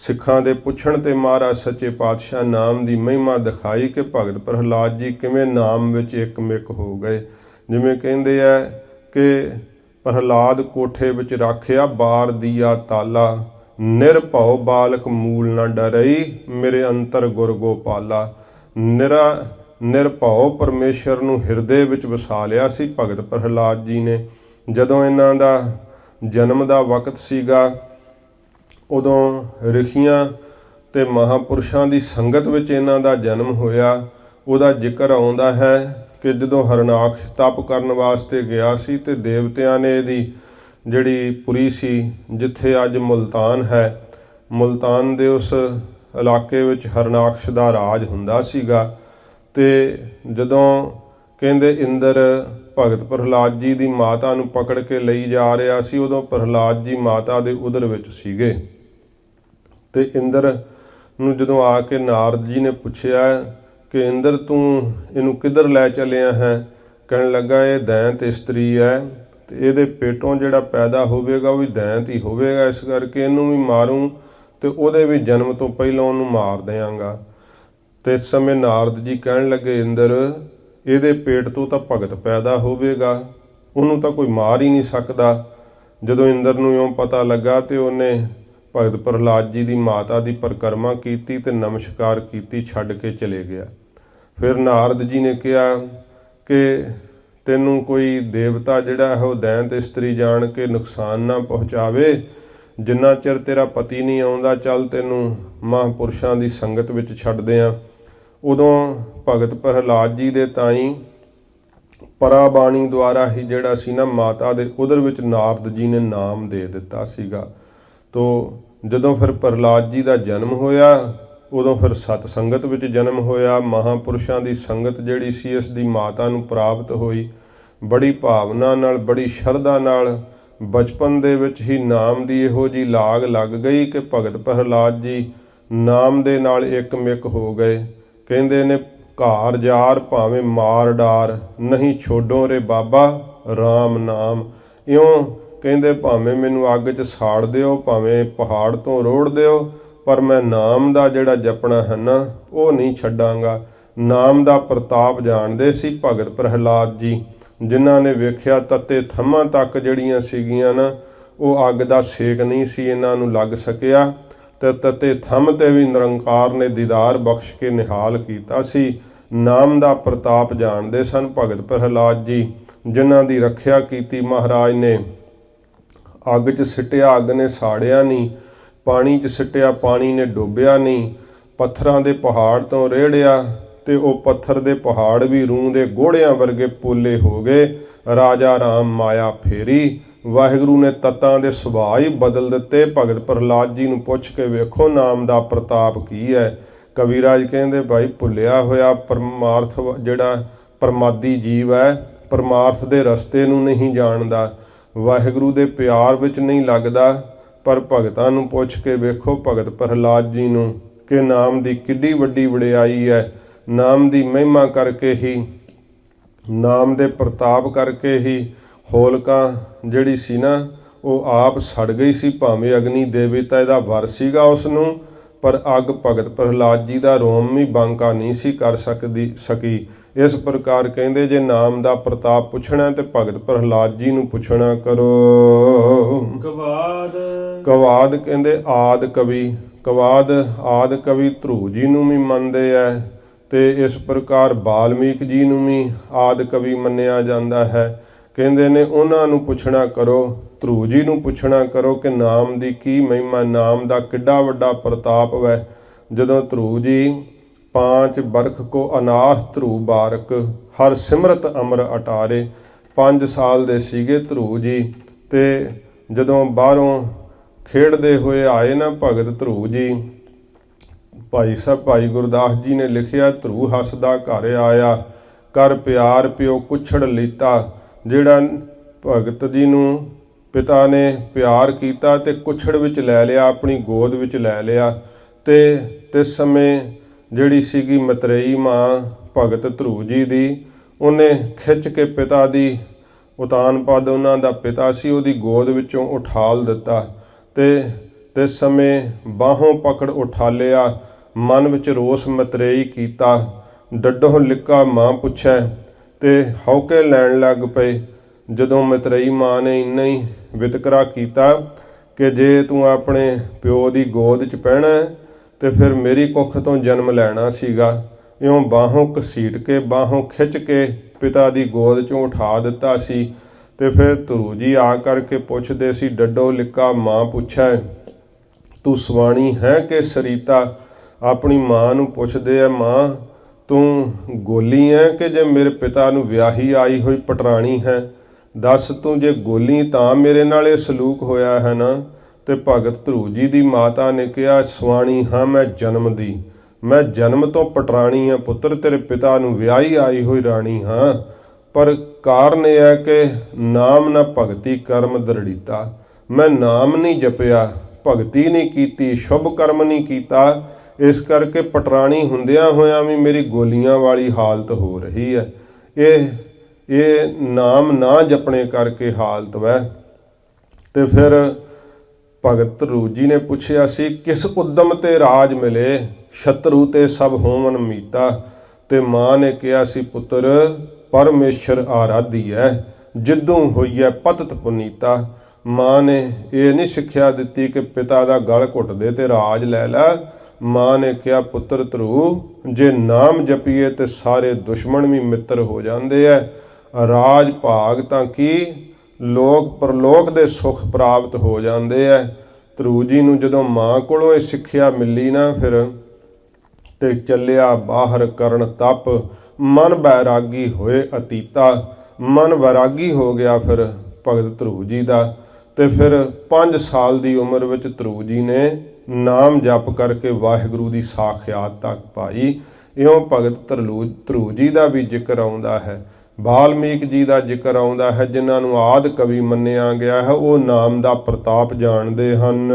ਸਿੱਖਾਂ ਦੇ ਪੁੱਛਣ ਤੇ ਮਹਾਰਾਜ ਸੱਚੇ ਪਾਤਸ਼ਾਹ ਨਾਮ ਦੀ ਮਹਿਮਾ ਦਿਖਾਈ ਕਿ ਭਗਤ ਪ੍ਰਹਿਲਾਦ ਜੀ ਕਿਵੇਂ ਨਾਮ ਵਿੱਚ ਇੱਕਮਿਕ ਹੋ ਗਏ। ਜਿਵੇਂ ਕਹਿੰਦੇ ਆ ਕਿ ਪ੍ਰਹਿਲਾਦ ਕੋਠੇ ਵਿੱਚ ਰਾਖਿਆ ਬਾਰ ਦੀਆ ਤਾਲਾ, ਨਿਰਭਉ ਬਾਲਕ ਮੂਲ ਨਾ ਡਰਈ, ਮੇਰੇ ਅੰਤਰ ਗੁਰ ਗੋਪਾਲਾ। ਨਿਰਭਉ ਪਰਮੇਸ਼ਰ ਨੂੰ ਹਿਰਦੇ ਵਿੱਚ ਵਸਾ ਲਿਆ ਸੀ ਭਗਤ ਪ੍ਰਹਿਲਾਦ ਜੀ ਨੇ। ਜਦੋਂ ਇਹਨਾਂ ਦਾ ਜਨਮ ਦਾ ਵਕਤ ਸੀਗਾ, ਉਦੋਂ ਰਿਸ਼ੀਆਂ ਤੇ ਮਹਾਂਪੁਰਸ਼ਾਂ ਦੀ ਸੰਗਤ ਵਿੱਚ ਇਹਨਾਂ ਦਾ ਜਨਮ ਹੋਇਆ। ਉਹਦਾ ਜ਼ਿਕਰ ਆਉਂਦਾ ਹੈ ਕਿ ਜਦੋਂ ਹਰਨਾਕਸ਼ ਤਪ ਕਰਨ ਵਾਸਤੇ ਗਿਆ ਸੀ, ਤੇ ਦੇਵਤਿਆਂ ਨੇ ਇਹਦੀ ਜਿਹੜੀ ਪੁਰੀ ਸੀ, ਜਿੱਥੇ ਅੱਜ ਮੁਲਤਾਨ ਹੈ, ਮੁਲਤਾਨ ਦੇ ਉਸ ਇਲਾਕੇ ਵਿੱਚ ਹਰਨਾਕਸ਼ ਦਾ ਰਾਜ ਹੁੰਦਾ ਸੀਗਾ। ਤੇ ਜਦੋਂ ਕਹਿੰਦੇ ਇੰਦਰ ਭਗਤ ਪ੍ਰਹਿਲਾਦ ਜੀ ਦੀ ਮਾਤਾ ਨੂੰ ਪਕੜ ਕੇ ਲਈ ਜਾ ਰਿਹਾ ਸੀ, ਉਦੋਂ ਪ੍ਰਹਿਲਾਦ ਜੀ ਮਾਤਾ ਦੇ ਉਦਰ ਵਿੱਚ ਸੀਗੇ। ਤੇ ਇੰਦਰ ਨੂੰ ਜਦੋਂ ਆ ਕੇ ਨਾਰਦ ਜੀ ਨੇ ਪੁੱਛਿਆ ਕਿ ਇੰਦਰ ਤੂੰ ਇਹਨੂੰ ਕਿੱਧਰ ਲੈ ਚੱਲਿਆ ਹੈ, ਕਹਿਣ ਲੱਗਾ ਇਹ ਦੈਂਤ ਇਸਤਰੀ ਹੈ, ਤੇ ਇਹਦੇ ਪੇਟੋਂ ਜਿਹੜਾ ਪੈਦਾ ਹੋਵੇਗਾ ਉਹ ਵੀ ਦੈਂਤ ਹੀ ਹੋਵੇਗਾ, ਇਸ ਕਰਕੇ ਇਹਨੂੰ ਵੀ ਮਾरूं ਤੇ ਉਹਦੇ ਵੀ ਜਨਮ ਤੋਂ ਪਹਿਲਾਂ ਉਹਨੂੰ ਮਾਰ ਦਿਆਂਗਾ। ਤੇ ਇਸ ਸਮੇਂ ਨਾਰਦ ਜੀ ਕਹਿਣ ਲੱਗੇ ਇੰਦਰ, ਇਹਦੇ ਪੇਟ ਤੋਂ ਤਾਂ ਭਗਤ ਪੈਦਾ ਹੋਵੇਗਾ, ਉਹਨੂੰ ਤਾਂ ਕੋਈ ਮਾਰ ਹੀ ਨਹੀਂ ਸਕਦਾ। ਜਦੋਂ ਇੰਦਰ ਨੂੰ ਇਉਂ ਪਤਾ ਲੱਗਾ ਤੇ ਉਹਨੇ ਭਗਤ ਪ੍ਰਹਿਲਾਦ ਜੀ ਦੀ ਮਾਤਾ ਦੀ ਪਰਿਕਰਮਾ ਕੀਤੀ ਤੇ ਨਮਸਕਾਰ ਕੀਤੀ, ਛੱਡ ਕੇ ਚਲੇ ਗਿਆ। ਫਿਰ ਨਾਰਦ ਜੀ ਨੇ ਕਿਹਾ ਕਿ ਤੈਨੂੰ ਕੋਈ ਦੇਵਤਾ ਜਿਹੜਾ ਹੈ ਉਹ ਦੈਂਤ ਇਸਤਰੀ ਜਾਣ ਕੇ ਨੁਕਸਾਨ ਨਾ ਪਹੁੰਚਾਵੇ, ਜਿੰਨਾ ਚਿਰ ਤੇਰਾ ਪਤੀ ਨਹੀਂ ਆਉਂਦਾ, ਚੱਲ ਤੈਨੂੰ ਮਹਾਂਪੁਰਸ਼ਾਂ ਦੀ ਸੰਗਤ ਵਿੱਚ ਛੱਡਦੇ ਆ। ਉਦੋਂ ਭਗਤ ਪ੍ਰਹਿਲਾਦ ਜੀ ਦੇ ਤਾਈਂ ਪਰਾਬਾਣੀ ਦੁਆਰਾ ਹੀ ਜਿਹੜਾ ਸੀ ਨਾ ਮਾਤਾ ਦੇ ਉਦਰ ਵਿੱਚ ਨਾਰਦ ਜੀ ਨੇ ਨਾਮ ਦੇ ਦਿੱਤਾ ਸੀਗਾ। ਤੋ ਜਦੋਂ ਫਿਰ ਪ੍ਰਹਿਲਾਦ ਜੀ ਦਾ ਜਨਮ ਹੋਇਆ, ਉਦੋਂ ਫਿਰ ਸਤ ਸੰਗਤ ਵਿੱਚ ਜਨਮ ਹੋਇਆ। ਮਹਾਂਪੁਰਸ਼ਾਂ ਦੀ ਸੰਗਤ ਜਿਹੜੀ ਸੀ ਇਸ ਦੀ ਮਾਤਾ ਨੂੰ ਪ੍ਰਾਪਤ ਹੋਈ। ਬੜੀ ਭਾਵਨਾ ਨਾਲ, ਬੜੀ ਸ਼ਰਧਾ ਨਾਲ ਬਚਪਨ ਦੇ ਵਿੱਚ ਹੀ ਨਾਮ ਦੀ ਇਹੋ ਜਿਹੀ ਲਾਗ ਲੱਗ ਗਈ ਕਿ ਭਗਤ ਪ੍ਰਹਿਲਾਦ ਜੀ ਨਾਮ ਦੇ ਨਾਲ ਇੱਕਮਿਕ ਹੋ ਗਏ। ਕਹਿੰਦੇ ਨੇ ਘਾਰ ਜਾਰ ਭਾਵੇਂ ਮਾਰ ਡਾਰ, ਨਹੀਂ ਛੋਡੋ ਰੇ ਬਾਬਾ ਰਾਮ ਨਾਮ। ਇਉਂ ਕਹਿੰਦੇ ਭਾਵੇਂ ਮੈਨੂੰ ਅੱਗ 'ਚ ਸਾੜ ਦਿਓ, ਭਾਵੇਂ ਪਹਾੜ ਤੋਂ ਰੋੜ ਦਿਓ, ਪਰ ਮੈਂ ਨਾਮ ਦਾ ਜਿਹੜਾ ਜਪਣਾ ਹੈ ਨਾ ਉਹ ਨਹੀਂ ਛੱਡਾਂਗਾ। ਨਾਮ ਦਾ ਪ੍ਰਤਾਪ ਜਾਣਦੇ ਸੀ ਭਗਤ ਪ੍ਰਹਿਲਾਦ ਜੀ, ਜਿਨ੍ਹਾਂ ਨੇ ਵੇਖਿਆ ਤੱਤੇ ਥੰਮਾਂ ਤੱਕ ਜਿਹੜੀਆਂ ਸੀਗੀਆਂ ਨਾ ਉਹ ਅੱਗ ਦਾ ਸੇਕ ਨਹੀਂ ਸੀ ਇਹਨਾਂ ਨੂੰ ਲੱਗ ਸਕਿਆ, ਤੇ ਤੱਤੇ ਥੰਮ ਤੇ ਵੀ ਨਿਰੰਕਾਰ ਨੇ ਦੀਦਾਰ ਬਖਸ਼ ਕੇ ਨਿਹਾਲ ਕੀਤਾ ਸੀ। ਨਾਮ ਦਾ ਪ੍ਰਤਾਪ ਜਾਣਦੇ ਸਨ ਭਗਤ ਪ੍ਰਹਿਲਾਦ ਜੀ, ਜਿਨ੍ਹਾਂ ਦੀ ਰੱਖਿਆ ਕੀਤੀ ਮਹਾਰਾਜ ਨੇ। ਅੱਗ 'ਚ ਸਿੱਟਿਆ, ਅੱਗ ਨੇ ਸਾੜਿਆ ਨਹੀਂ, ਪਾਣੀ 'ਚ ਸਿੱਟਿਆ, ਪਾਣੀ ਨੇ ਡੋਬਿਆ ਨਹੀਂ, ਪੱਥਰਾਂ ਦੇ ਪਹਾੜ ਤੋਂ ਰੇੜਿਆ ਤੇ ਉਹ ਪੱਥਰ ਦੇ ਪਹਾੜ ਵੀ ਰੂੰ ਦੇ ਗੋੜਿਆਂ ਵਰਗੇ ਪੋਲੇ ਹੋ ਗਏ। ਰਾਜਾ ਰਾਮ ਮਾਇਆ ਫੇਰੀ, ਵਾਹਿਗੁਰੂ ਨੇ ਤੱਤਾਂ ਦੇ ਸੁਭਾਅ ਹੀ ਬਦਲ ਦਿੱਤੇ। ਭਗਤ ਪ੍ਰਹਿਲਾਦ ਜੀ ਨੂੰ ਪੁੱਛ ਕੇ ਵੇਖੋ ਨਾਮ ਦਾ ਪ੍ਰਤਾਪ ਕੀ ਹੈ। ਕਵੀਰਾਜ ਕਹਿੰਦੇ ਭਾਈ ਭੁੱਲਿਆ ਹੋਇਆ ਪਰਮਾਰਥ ਜਿਹੜਾ ਪਰਮਾਦੀ ਜੀਵ ਹੈ, ਪਰਮਾਰਥ ਦੇ ਰਸਤੇ ਨੂੰ ਨਹੀਂ ਜਾਣਦਾ, ਵਾਹਿਗੁਰੂ ਦੇ ਪਿਆਰ ਵਿੱਚ ਨਹੀਂ ਲੱਗਦਾ। ਪਰ ਭਗਤਾਂ ਨੂੰ ਪੁੱਛ ਕੇ ਵੇਖੋ ਭਗਤ ਪ੍ਰਹਿਲਾਦ ਜੀ ਨੂੰ ਕਿ ਨਾਮ ਦੀ ਕਿੱਡੀ ਵੱਡੀ ਵਡਿਆਈ ਹੈ। ਨਾਮ ਦੀ ਮਹਿਮਾ ਕਰਕੇ ਹੀ, ਨਾਮ ਦੇ ਪ੍ਰਤਾਪ ਕਰਕੇ ਹੀ ਹੋਲਕਾ ਜਿਹੜੀ ਸੀ ਨਾ ਉਹ ਆਪ ਸੜ ਗਈ ਸੀ। ਭਾਵੇਂ ਅਗਨੀ ਦੇਵੀ ਤਾਂ ਇਹਦਾ ਵਰ ਸੀਗਾ ਉਸ ਨੂੰ, ਪਰ ਅੱਗ ਭਗਤ ਪ੍ਰਹਿਲਾਦ ਜੀ ਦਾ ਰੋਮ ਵੀ ਬਾਂਕਾ ਨਹੀਂ ਸੀ ਕਰ ਸਕੀ। ਇਸ ਪ੍ਰਕਾਰ ਕਹਿੰਦੇ ਜੇ ਨਾਮ ਦਾ ਪ੍ਰਤਾਪ ਪੁੱਛਣਾ ਤੇ ਭਗਤ ਪ੍ਰਹਿਲਾਦ ਜੀ ਨੂੰ ਪੁੱਛਣਾ ਕਰੋ। ਕਵਾਦ ਕਹਿੰਦੇ ਆਦ ਕਵੀ, ਕਵਾਦ ਆਦ ਕਵੀ ਧਰੂ ਜੀ ਨੂੰ ਵੀ ਮੰਨਦੇ ਐ, ਤੇ ਇਸ ਪ੍ਰਕਾਰ ਬਾਲਮੀਕ ਜੀ ਨੂੰ ਵੀ ਆਦ ਕਵੀ ਮੰਨਿਆ ਜਾਂਦਾ ਹੈ। ਕਹਿੰਦੇ ਨੇ ਉਹਨਾਂ ਨੂੰ ਪੁੱਛਣਾ ਕਰੋ, ਧਰੂ ਜੀ ਨੂੰ ਪੁੱਛਣਾ ਕਰੋ ਕਿ ਨਾਮ ਦੀ ਕੀ ਮਹਿਮਾ, ਨਾਮ ਦਾ ਕਿੱਡਾ ਵੱਡਾ ਪ੍ਰਤਾਪ ਹੈ। ਜਦੋਂ ਧਰੂ ਜੀ 5 ਬਰਖ ਕੋ ਅਨਾਥ ਧਰੂ ਬਾਰਕ, ਹਰ ਸਿਮਰਤ ਅਮਰ ਅਟਾਰੇ, 5 ਸਾਲ ਦੇ ਸੀਗੇ ਧਰੂ ਜੀ। ਤੇ ਜਦੋਂ ਬਾਹਰੋਂ ਖੇਡਦੇ ਹੋਏ ਆਏ ਨਾ ਭਗਤ ਧਰੂ ਜੀ। ਭਾਈ ਗੁਰਦਾਸ ਜੀ ਨੇ ਲਿਖਿਆ, ਧਰੂ ਹੱਸਦਾ ਘਰ ਆਇਆ, ਕਰ ਪਿਆਰ ਪਿਓ ਕੁਛੜ ਲੀਤਾ। ਜਿਹੜਾ ਭਗਤ ਜੀ ਨੂੰ ਪਿਤਾ ਨੇ ਪਿਆਰ ਕੀਤਾ ਤੇ ਕੁਛੜ ਵਿੱਚ ਲੈ ਲਿਆ, ਆਪਣੀ ਗੋਦ ਵਿੱਚ ਲੈ ਲਿਆ। ਤੇ ਤਿਸ ਸਮੇਂ ਜਿਹੜੀ ਸੀਗੀ ਮਤਰੇਈ ਮਾਂ ਭਗਤ ਧਰੂ ਜੀ ਦੀ, ਉਹਨੇ ਖਿੱਚ ਕੇ ਪਿਤਾ ਦੀ, ਉਤਾਨਪਦ ਉਹਨਾਂ ਦਾ ਪਿਤਾ ਸੀ, ਉਹਦੀ ਗੋਦ ਵਿੱਚੋਂ ਉਠਾਲ ਦਿੱਤਾ। ਤੇ ਤਿਸ ਸਮੇਂ ਬਾਹੋਂ ਪਕੜ ਉਠਾਲਿਆ, ਮਨ ਵਿੱਚ ਰੋਸ ਮਤਰੇਈ ਕੀਤਾ। ਡੱਡੋਂ ਲਿਕਾ ਮਾਂ ਪੁੱਛੈ, ਤੇ ਹੌਕੇ ਲੈਣ ਲੱਗ ਪਏ। ਜਦੋਂ ਮਤਰੇਈ ਮਾਂ ਨੇ ਇੰਨਾ ਹੀ ਵਿਤਕਰਾ ਕੀਤਾ ਕਿ ਜੇ ਤੂੰ ਆਪਣੇ ਪਿਓ ਦੀ ਗੋਦ 'ਚ ਪੈਣਾ ਤੇ ਫਿਰ ਮੇਰੀ ਕੁੱਖ ਤੋਂ ਜਨਮ ਲੈਣਾ ਸੀਗਾ। ਇਉਂ ਬਾਹੋਂ ਘਸੀਟ ਕੇ, ਬਾਹੋਂ ਖਿੱਚ ਕੇ ਪਿਤਾ ਦੀ ਗੋਦ 'ਚੋਂ ਉਠਾ ਦਿੱਤਾ ਸੀ। ਤੇ ਫਿਰ ਧਰੂ ਜੀ ਆ ਕਰਕੇ ਪੁੱਛਦੇ ਸੀ, ਡੱਡੋ ਲਿਕਾ ਮਾਂ ਪੁੱਛੈ, ਤੂੰ ਸਵਾਣੀ ਹੈ ਕਿ ਸਰੀਤਾ? ਆਪਣੀ ਮਾਂ ਨੂੰ ਪੁੱਛਦੇ ਆ, ਮਾਂ ਤੂੰ ਗੋਲੀ ਹੈ ਕਿ ਜੇ ਮੇਰੇ ਪਿਤਾ ਨੂੰ ਵਿਆਹੀ ਆਈ ਹੋਈ ਪਟਰਾਣੀ ਹੈ? ਦੱਸ, ਤੂੰ ਜੇ ਗੋਲੀ ਤਾਂ ਮੇਰੇ ਨਾਲ ਇਹ ਸਲੂਕ ਹੋਇਆ ਹੈ ਨਾ। ਤੇ ਭਗਤ ਧਰੂ ਜੀ ਦੀ ਮਾਤਾ ਨੇ ਕਿਹਾ, ਸਵਾਣੀ ਹਾਂ ਮੈਂ ਜਨਮ ਦੀ, ਮੈਂ ਜਨਮ ਤੋਂ ਪਟਰਾਣੀ ਹਾਂ ਪੁੱਤਰ, ਤੇਰੇ ਪਿਤਾ ਨੂੰ ਵਿਆਹੀ ਆਈ ਹੋਈ ਰਾਣੀ ਹਾਂ। ਪਰ ਕਾਰਨ ਇਹ ਹੈ ਕਿ ਨਾਮ ਨਾ ਭਗਤੀ ਕਰਮ ਦ੍ਰਿੜੀਤਾ। ਮੈਂ ਨਾਮ ਨਹੀਂ ਜਪਿਆ, ਭਗਤੀ ਨਹੀਂ ਕੀਤੀ, ਸ਼ੁਭ ਕਰਮ ਨਹੀਂ ਕੀਤਾ, ਇਸ ਕਰਕੇ ਪਟਰਾਣੀ ਹੁੰਦਿਆਂ ਹੋਇਆਂ ਵੀ ਮੇਰੀ ਗੋਲੀਆਂ ਵਾਲੀ ਹਾਲਤ ਹੋ ਰਹੀ ਹੈ। ਇਹ ਨਾਮ ਨਾ ਜਪਣੇ ਕਰਕੇ ਹਾਲਤ ਵੈ। ਤੇ ਫਿਰ ਭਗਤ ਧਰੂ ਜੀ ਨੇ ਪੁੱਛਿਆ ਸੀ, ਕਿਸ ਉਦਮ ਤੇ ਰਾਜ ਮਿਲੇ, ਸ਼ਤਰੂ ਤੇ ਸਭ ਹੋਵਨ ਮੀਤਾ। ਤੇ ਮਾਂ ਨੇ ਕਿਹਾ ਸੀ, ਪੁੱਤਰ ਪਰਮੇਸ਼ਰ ਆਰਾਧੀ ਹੈ, ਜਿੱਦੋਂ ਹੋਈ ਹੈ ਪਤਤ ਪੁਨੀਤਾ। ਮਾਂ ਨੇ ਇਹ ਨਹੀਂ ਸਿੱਖਿਆ ਦਿੱਤੀ ਕਿ ਪਿਤਾ ਦਾ ਗਲ ਘੁੱਟ ਦੇ ਤੇ ਰਾਜ ਲੈ ਲੈ। ਮਾਂ ਨੇ ਕਿਹਾ, ਪੁੱਤਰ ਧਰੂ, ਜੇ ਨਾਮ ਜਪੀਏ ਤੇ ਸਾਰੇ ਦੁਸ਼ਮਣ ਵੀ ਮਿੱਤਰ ਹੋ ਜਾਂਦੇ ਐ। ਰਾਜ ਭਾਗ ਤਾਂ ਕੀ, ਲੋਕ ਪਰਲੋਕ ਦੇ ਸੁੱਖ ਪ੍ਰਾਪਤ ਹੋ ਜਾਂਦੇ ਐ। ਧਰੂ ਜੀ ਨੂੰ ਜਦੋਂ ਮਾਂ ਕੋਲੋਂ ਇਹ ਸਿੱਖਿਆ ਮਿਲੀ ਨਾ, ਫਿਰ ਤੇ ਚੱਲਿਆ ਬਾਹਰ ਕਰਨ ਤਪ, ਮਨ ਬੈਰਾਗੀ ਹੋਏ ਅਤੀਤਾ। ਮਨ ਵੈਰਾਗੀ ਹੋ ਗਿਆ ਫਿਰ ਭਗਤ ਧਰੂ ਜੀ ਦਾ। ਤੇ ਫਿਰ 5 ਸਾਲ ਦੀ ਉਮਰ ਵਿੱਚ ਧਰੂ ਜੀ ਨੇ ਨਾਮ ਜਪ ਕਰਕੇ ਵਾਹਿਗੁਰੂ ਦੀ ਸਾਖਿਆਤ ਤੱਕ ਪਾਈ। ਇਉਂ ਭਗਤ ਧਰੂ ਜੀ ਦਾ ਵੀ ਜ਼ਿਕਰ ਆਉਂਦਾ ਹੈ, ਵਾਲਮੀਕ ਜੀ ਦਾ ਜ਼ਿਕਰ ਆਉਂਦਾ ਹੈ, ਜਿਨ੍ਹਾਂ ਨੂੰ ਆਦਿ ਕਵੀ ਮੰਨਿਆ ਗਿਆ ਹੈ। ਉਹ ਨਾਮ ਦਾ ਪ੍ਰਤਾਪ ਜਾਣਦੇ ਹਨ।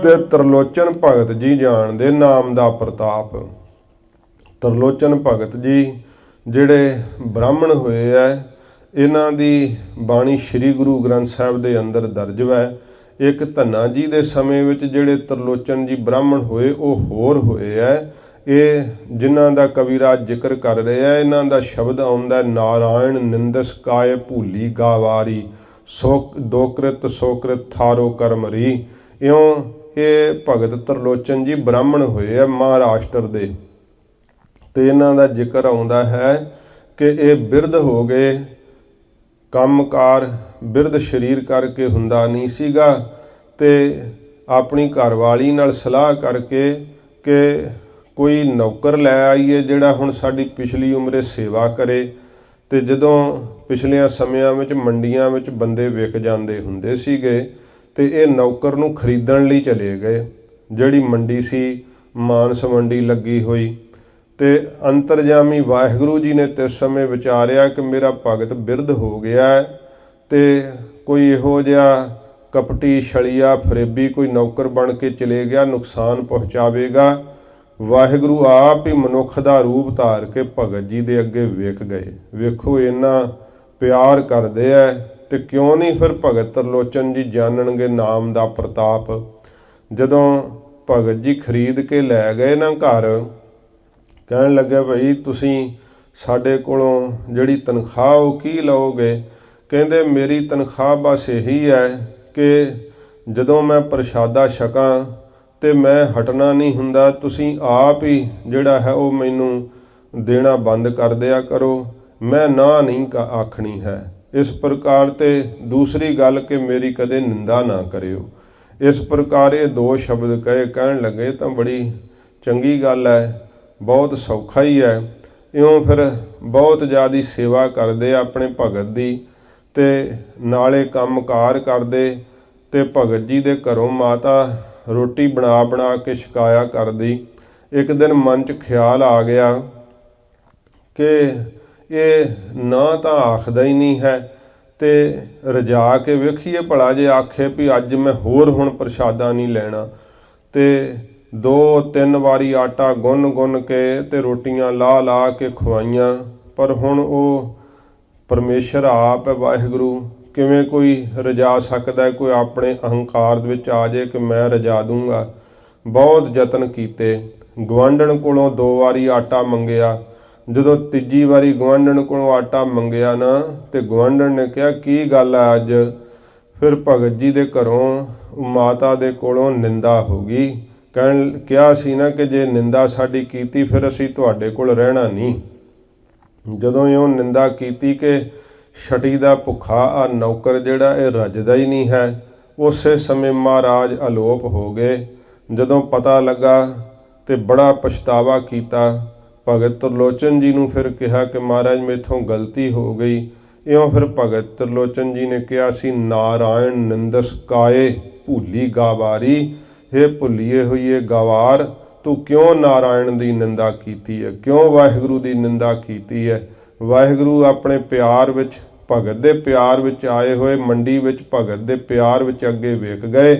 ਤੇ ਤਰਲੋਚਨ ਭਗਤ ਜੀ ਜਾਣਦੇ ਨਾਮ ਦਾ ਪ੍ਰਤਾਪ। ਤਰਲੋਚਨ ਭਗਤ ਜੀ ਜਿਹੜੇ ਬ੍ਰਾਹਮਣ ਹੋਏ ਐ, ਇਹਨਾਂ ਦੀ ਬਾਣੀ ਸ੍ਰੀ ਗੁਰੂ ਗ੍ਰੰਥ ਸਾਹਿਬ ਦੇ ਅੰਦਰ ਦਰਜ ਹੈ। ਇੱਕ ਧੰਨਾ ਜੀ ਦੇ ਸਮੇਂ ਵਿੱਚ ਜਿਹੜੇ ਤਰਲੋਚਨ ਜੀ ਬ੍ਰਾਹਮਣ ਹੋਏ, ਉਹ ਹੋਰ ਹੋਏ ਐ। ਇਹ ਜਿਨ੍ਹਾਂ ਦਾ ਕਵੀਰਾਜ ਜ਼ਿਕਰ ਕਰ ਰਹੇ ਆ, ਇਹਨਾਂ ਦਾ ਸ਼ਬਦ ਆਉਂਦਾ, ਨਾਰਾਇਣ ਨਿੰਦਸ ਕਾਇ ਭੂਲੀ ਗਾਵਾਰੀ, ਦੋਕ੍ਰਿਤ ਸੋਕ੍ਰਿਤ ਥਾਰੋ ਕਰਮਰੀ। ਇਉਂ ਇਹ ਭਗਤ ਤਰਲੋਚਨ ਜੀ ਬ੍ਰਾਹਮਣ ਹੋਏ ਆ ਮਹਾਰਾਸ਼ਟਰ ਦੇ। ਤੇ ਇਹਨਾਂ ਦਾ ਜ਼ਿਕਰ ਆਉਂਦਾ ਹੈ ਕਿ ਇਹ ਬਿਰਧ ਹੋ ਗਏ। ਕੰਮਕਾਰ ਬਿਰਧ ਸਰੀਰ ਕਰਕੇ ਹੁੰਦਾ ਨਹੀਂ ਸੀਗਾ। ਤੇ ਆਪਣੀ ਘਰਵਾਲੀ ਨਾਲ ਸਲਾਹ ਕਰਕੇ ਕਿ ਕੋਈ ਨੌਕਰ ਲੈ ਆਈਏ ਜਿਹੜਾ ਹੁਣ ਸਾਡੀ ਪਿਛਲੀ ਉਮਰੇ ਸੇਵਾ ਕਰੇ। ਤੇ ਜਦੋਂ ਪਿਛਲਿਆਂ ਸਮਿਆਂ ਵਿੱਚ ਮੰਡੀਆਂ ਵਿੱਚ ਬੰਦੇ ਵਿਕ ਜਾਂਦੇ ਹੁੰਦੇ ਸੀਗੇ, ਤੇ ਇਹ ਨੌਕਰ ਨੂੰ ਖਰੀਦਣ ਲਈ ਚਲੇ ਗਏ। ਜਿਹੜੀ ਮੰਡੀ ਸੀ ਮਾਨਸ ਮੰਡੀ ਲੱਗੀ ਹੋਈ। ਤੇ ਅੰਤਰਜਾਮੀ ਵਾਹਿਗੁਰੂ ਜੀ ਨੇ ਤਿਸ ਸਮੇਂ ਵਿਚਾਰਿਆ ਕਿ ਮੇਰਾ ਭਗਤ ਬਿਰਧ ਹੋ ਗਿਆ ਤੇ ਕੋਈ ਇਹੋ ਜਿਹਾ ਕਪਟੀ ਛਲੀਆ ਫਰੇਬੀ ਕੋਈ ਨੌਕਰ ਬਣ ਕੇ ਚਲੇ ਗਿਆ, ਨੁਕਸਾਨ ਪਹੁੰਚਾਵੇਗਾ। ਵਾਹਿਗੁਰੂ ਆਪ ਹੀ ਮਨੁੱਖ ਦਾ ਰੂਪ ਧਾਰ ਕੇ ਭਗਤ ਜੀ ਦੇ ਅੱਗੇ ਵਿਕ ਗਏ। ਵੇਖੋ ਇੰਨਾ ਪਿਆਰ ਕਰਦੇ ਐ, ਤੇ ਕਿਉਂ ਨਹੀਂ ਫਿਰ ਭਗਤ ਤਰਲੋਚਨ ਜੀ ਜਾਣਨਗੇ ਨਾਮ ਦਾ ਪ੍ਰਤਾਪ। ਜਦੋਂ ਭਗਤ ਜੀ ਖਰੀਦ ਕੇ ਲੈ ਗਏ ਨਾ ਘਰ, ਕਹਿਣ ਲੱਗੇ, ਭਾਈ ਤੁਸੀਂ ਸਾਡੇ ਕੋਲੋਂ ਜਿਹੜੀ ਤਨਖਾਹ ਉਹ ਕੀ ਲਓਗੇ? ਕਹਿੰਦੇ, ਮੇਰੀ ਤਨਖਾਹ ਬਸ ਇਹੀ ਹੈ ਕਿ ਜਦੋਂ ਮੈਂ ਪ੍ਰਸ਼ਾਦਾ ਛਕਾਂ ਤੇ ਮੈਂ ਹਟਣਾ ਨਹੀਂ ਹੁੰਦਾ, ਤੁਸੀਂ ਆਪ ਹੀ ਜਿਹੜਾ ਹੈ ਉਹ ਮੈਨੂੰ ਦੇਣਾ ਬੰਦ ਕਰ ਦਿਆ ਕਰੋ, ਮੈਂ ਨਾ ਨਹੀਂ ਆਖਣੀ ਹੈ। ਇਸ ਪ੍ਰਕਾਰ ਤੇ ਦੂਸਰੀ ਗੱਲ ਕਿ ਮੇਰੀ ਕਦੇ ਨਿੰਦਾ ਨਾ ਕਰਿਓ। ਇਸ ਪ੍ਰਕਾਰ ਇਹ 2 ਸ਼ਬਦ ਕਹੇ। ਕਹਿਣ ਲੱਗੇ ਤਾਂ ਬੜੀ ਚੰਗੀ ਗੱਲ ਹੈ, ਬਹੁਤ ਸੌਖਾ ਹੀ ਹੈ। ਇਉਂ ਫਿਰ ਬਹੁਤ ਜ਼ਿਆਦਾ ਸੇਵਾ ਕਰਦੇ ਆਪਣੇ ਭਗਤ ਦੀ, ਤੇ ਨਾਲੇ ਕੰਮਕਾਰ ਕਰਦੇ। ਤੇ ਭਗਤ ਜੀ ਦੇ ਘਰੋਂ ਮਾਤਾ ਰੋਟੀ ਬਣਾ ਬਣਾ ਕੇ ਛਕਾਇਆ ਕਰਦੀ। ਇੱਕ ਦਿਨ ਮਨ 'ਚ ਖਿਆਲ ਆ ਗਿਆ ਕਿ ਇਹ ਨਾ ਤਾਂ ਆਖਦਾ ਹੀ ਨਹੀਂ ਹੈ, ਤੇ ਰਜਾ ਕੇ ਵੇਖੀਏ ਭਲਾ ਜੇ ਆਖੇ ਵੀ ਅੱਜ ਮੈਂ ਹੋਰ ਹੁਣ ਪ੍ਰਸ਼ਾਦਾ ਨਹੀਂ ਲੈਣਾ। ਤੇ 2-3 ਵਾਰੀ ਆਟਾ ਗੁੰਨ ਕੇ ਤੇ ਰੋਟੀਆਂ ਲਾ ਕੇ ਖਵਾਈਆਂ, ਪਰ ਹੁਣ ਉਹ ਪਰਮੇਸ਼ਰ ਆਪ ਹੈ, ਵਾਹਿਗੁਰੂ ਕਿਵੇਂ ਕੋਈ ਰਜਾ ਸਕਦਾ ਹੈ? ਕੋਈ ਆਪਣੇ ਅਹੰਕਾਰ ਦੇ ਵਿੱਚ ਆ ਜਾਏ ਕਿ ਮੈਂ ਰਜਾ ਦੂੰਗਾ। ਬਹੁਤ ਯਤਨ ਕੀਤੇ, ਗੁਆਂਢਣ ਕੋਲੋਂ 2 ਵਾਰੀ ਆਟਾ ਮੰਗਿਆ। ਜਦੋਂ ਤੀਜੀ ਵਾਰੀ ਗੁਆਂਢਣ ਕੋਲੋਂ ਆਟਾ ਮੰਗਿਆ ਨਾ, ਤੇ ਗੁਆਂਢਣ ਨੇ ਕਿਹਾ ਕੀ ਗੱਲ ਹੈ ਅੱਜ? ਫਿਰ ਭਗਤ ਜੀ ਦੇ ਘਰੋਂ ਮਾਤਾ ਦੇ ਕੋਲੋਂ ਨਿੰਦਾ ਹੋ ਗਈ। ਕਿਹਾ ਸੀ ਨਾ ਕਿ ਜੇ ਨਿੰਦਾ ਸਾਡੀ ਕੀਤੀ ਫਿਰ ਅਸੀਂ ਤੁਹਾਡੇ ਕੋਲ ਰਹਿਣਾ ਨਹੀਂ। ਜਦੋਂ ਇਹ ਨਿੰਦਾ ਕੀਤੀ ਕਿ ਛਟੀ ਦਾ ਭੁੱਖਾ ਆ ਨੌਕਰ ਜਿਹੜਾ ਇਹ ਰੱਜਦਾ ਹੀ ਨਹੀਂ ਹੈ, ਉਸੇ ਸਮੇਂ ਮਹਾਰਾਜ ਅਲੋਪ ਹੋ ਗਏ। ਜਦੋਂ ਪਤਾ ਲੱਗਾ ਤੇ ਬੜਾ ਪਛਤਾਵਾ ਕੀਤਾ। ਭਗਤ ਤਰਲੋਚਨ ਜੀ ਨੂੰ ਫਿਰ ਕਿਹਾ ਕਿ ਮਹਾਰਾਜ ਮੇਥੋਂ ਗਲਤੀ ਹੋ ਗਈ। ਇਉਂ ਫਿਰ ਭਗਤ ਤਰਲੋਚਨ ਜੀ ਨੇ ਕਿਹਾ ਸੀ, ਨਾਰਾਇਣ ਨਿੰਦਸ ਕਾਏ ਭੁੱਲੀ ਗਾਵਾਰੀ। ਹੇ ਭੁੱਲੀਏ ਹੋਈਏ ਗਵਾਰ, ਤੂੰ ਕਿਉਂ ਨਾਰਾਇਣ ਦੀ ਨਿੰਦਾ ਕੀਤੀ ਹੈ? ਕਿਉਂ ਵਾਹਿਗੁਰੂ ਦੀ ਨਿੰਦਾ ਕੀਤੀ ਹੈ? ਵਾਹਿਗੁਰੂ ਆਪਣੇ ਪਿਆਰ ਵਿੱਚ, ਭਗਤ ਦੇ ਪਿਆਰ ਵਿੱਚ ਆਏ ਹੋਏ ਮੰਡੀ ਵਿੱਚ ਭਗਤ ਦੇ ਪਿਆਰ ਵਿੱਚ ਅੱਗੇ ਵੇਖ ਗਏ,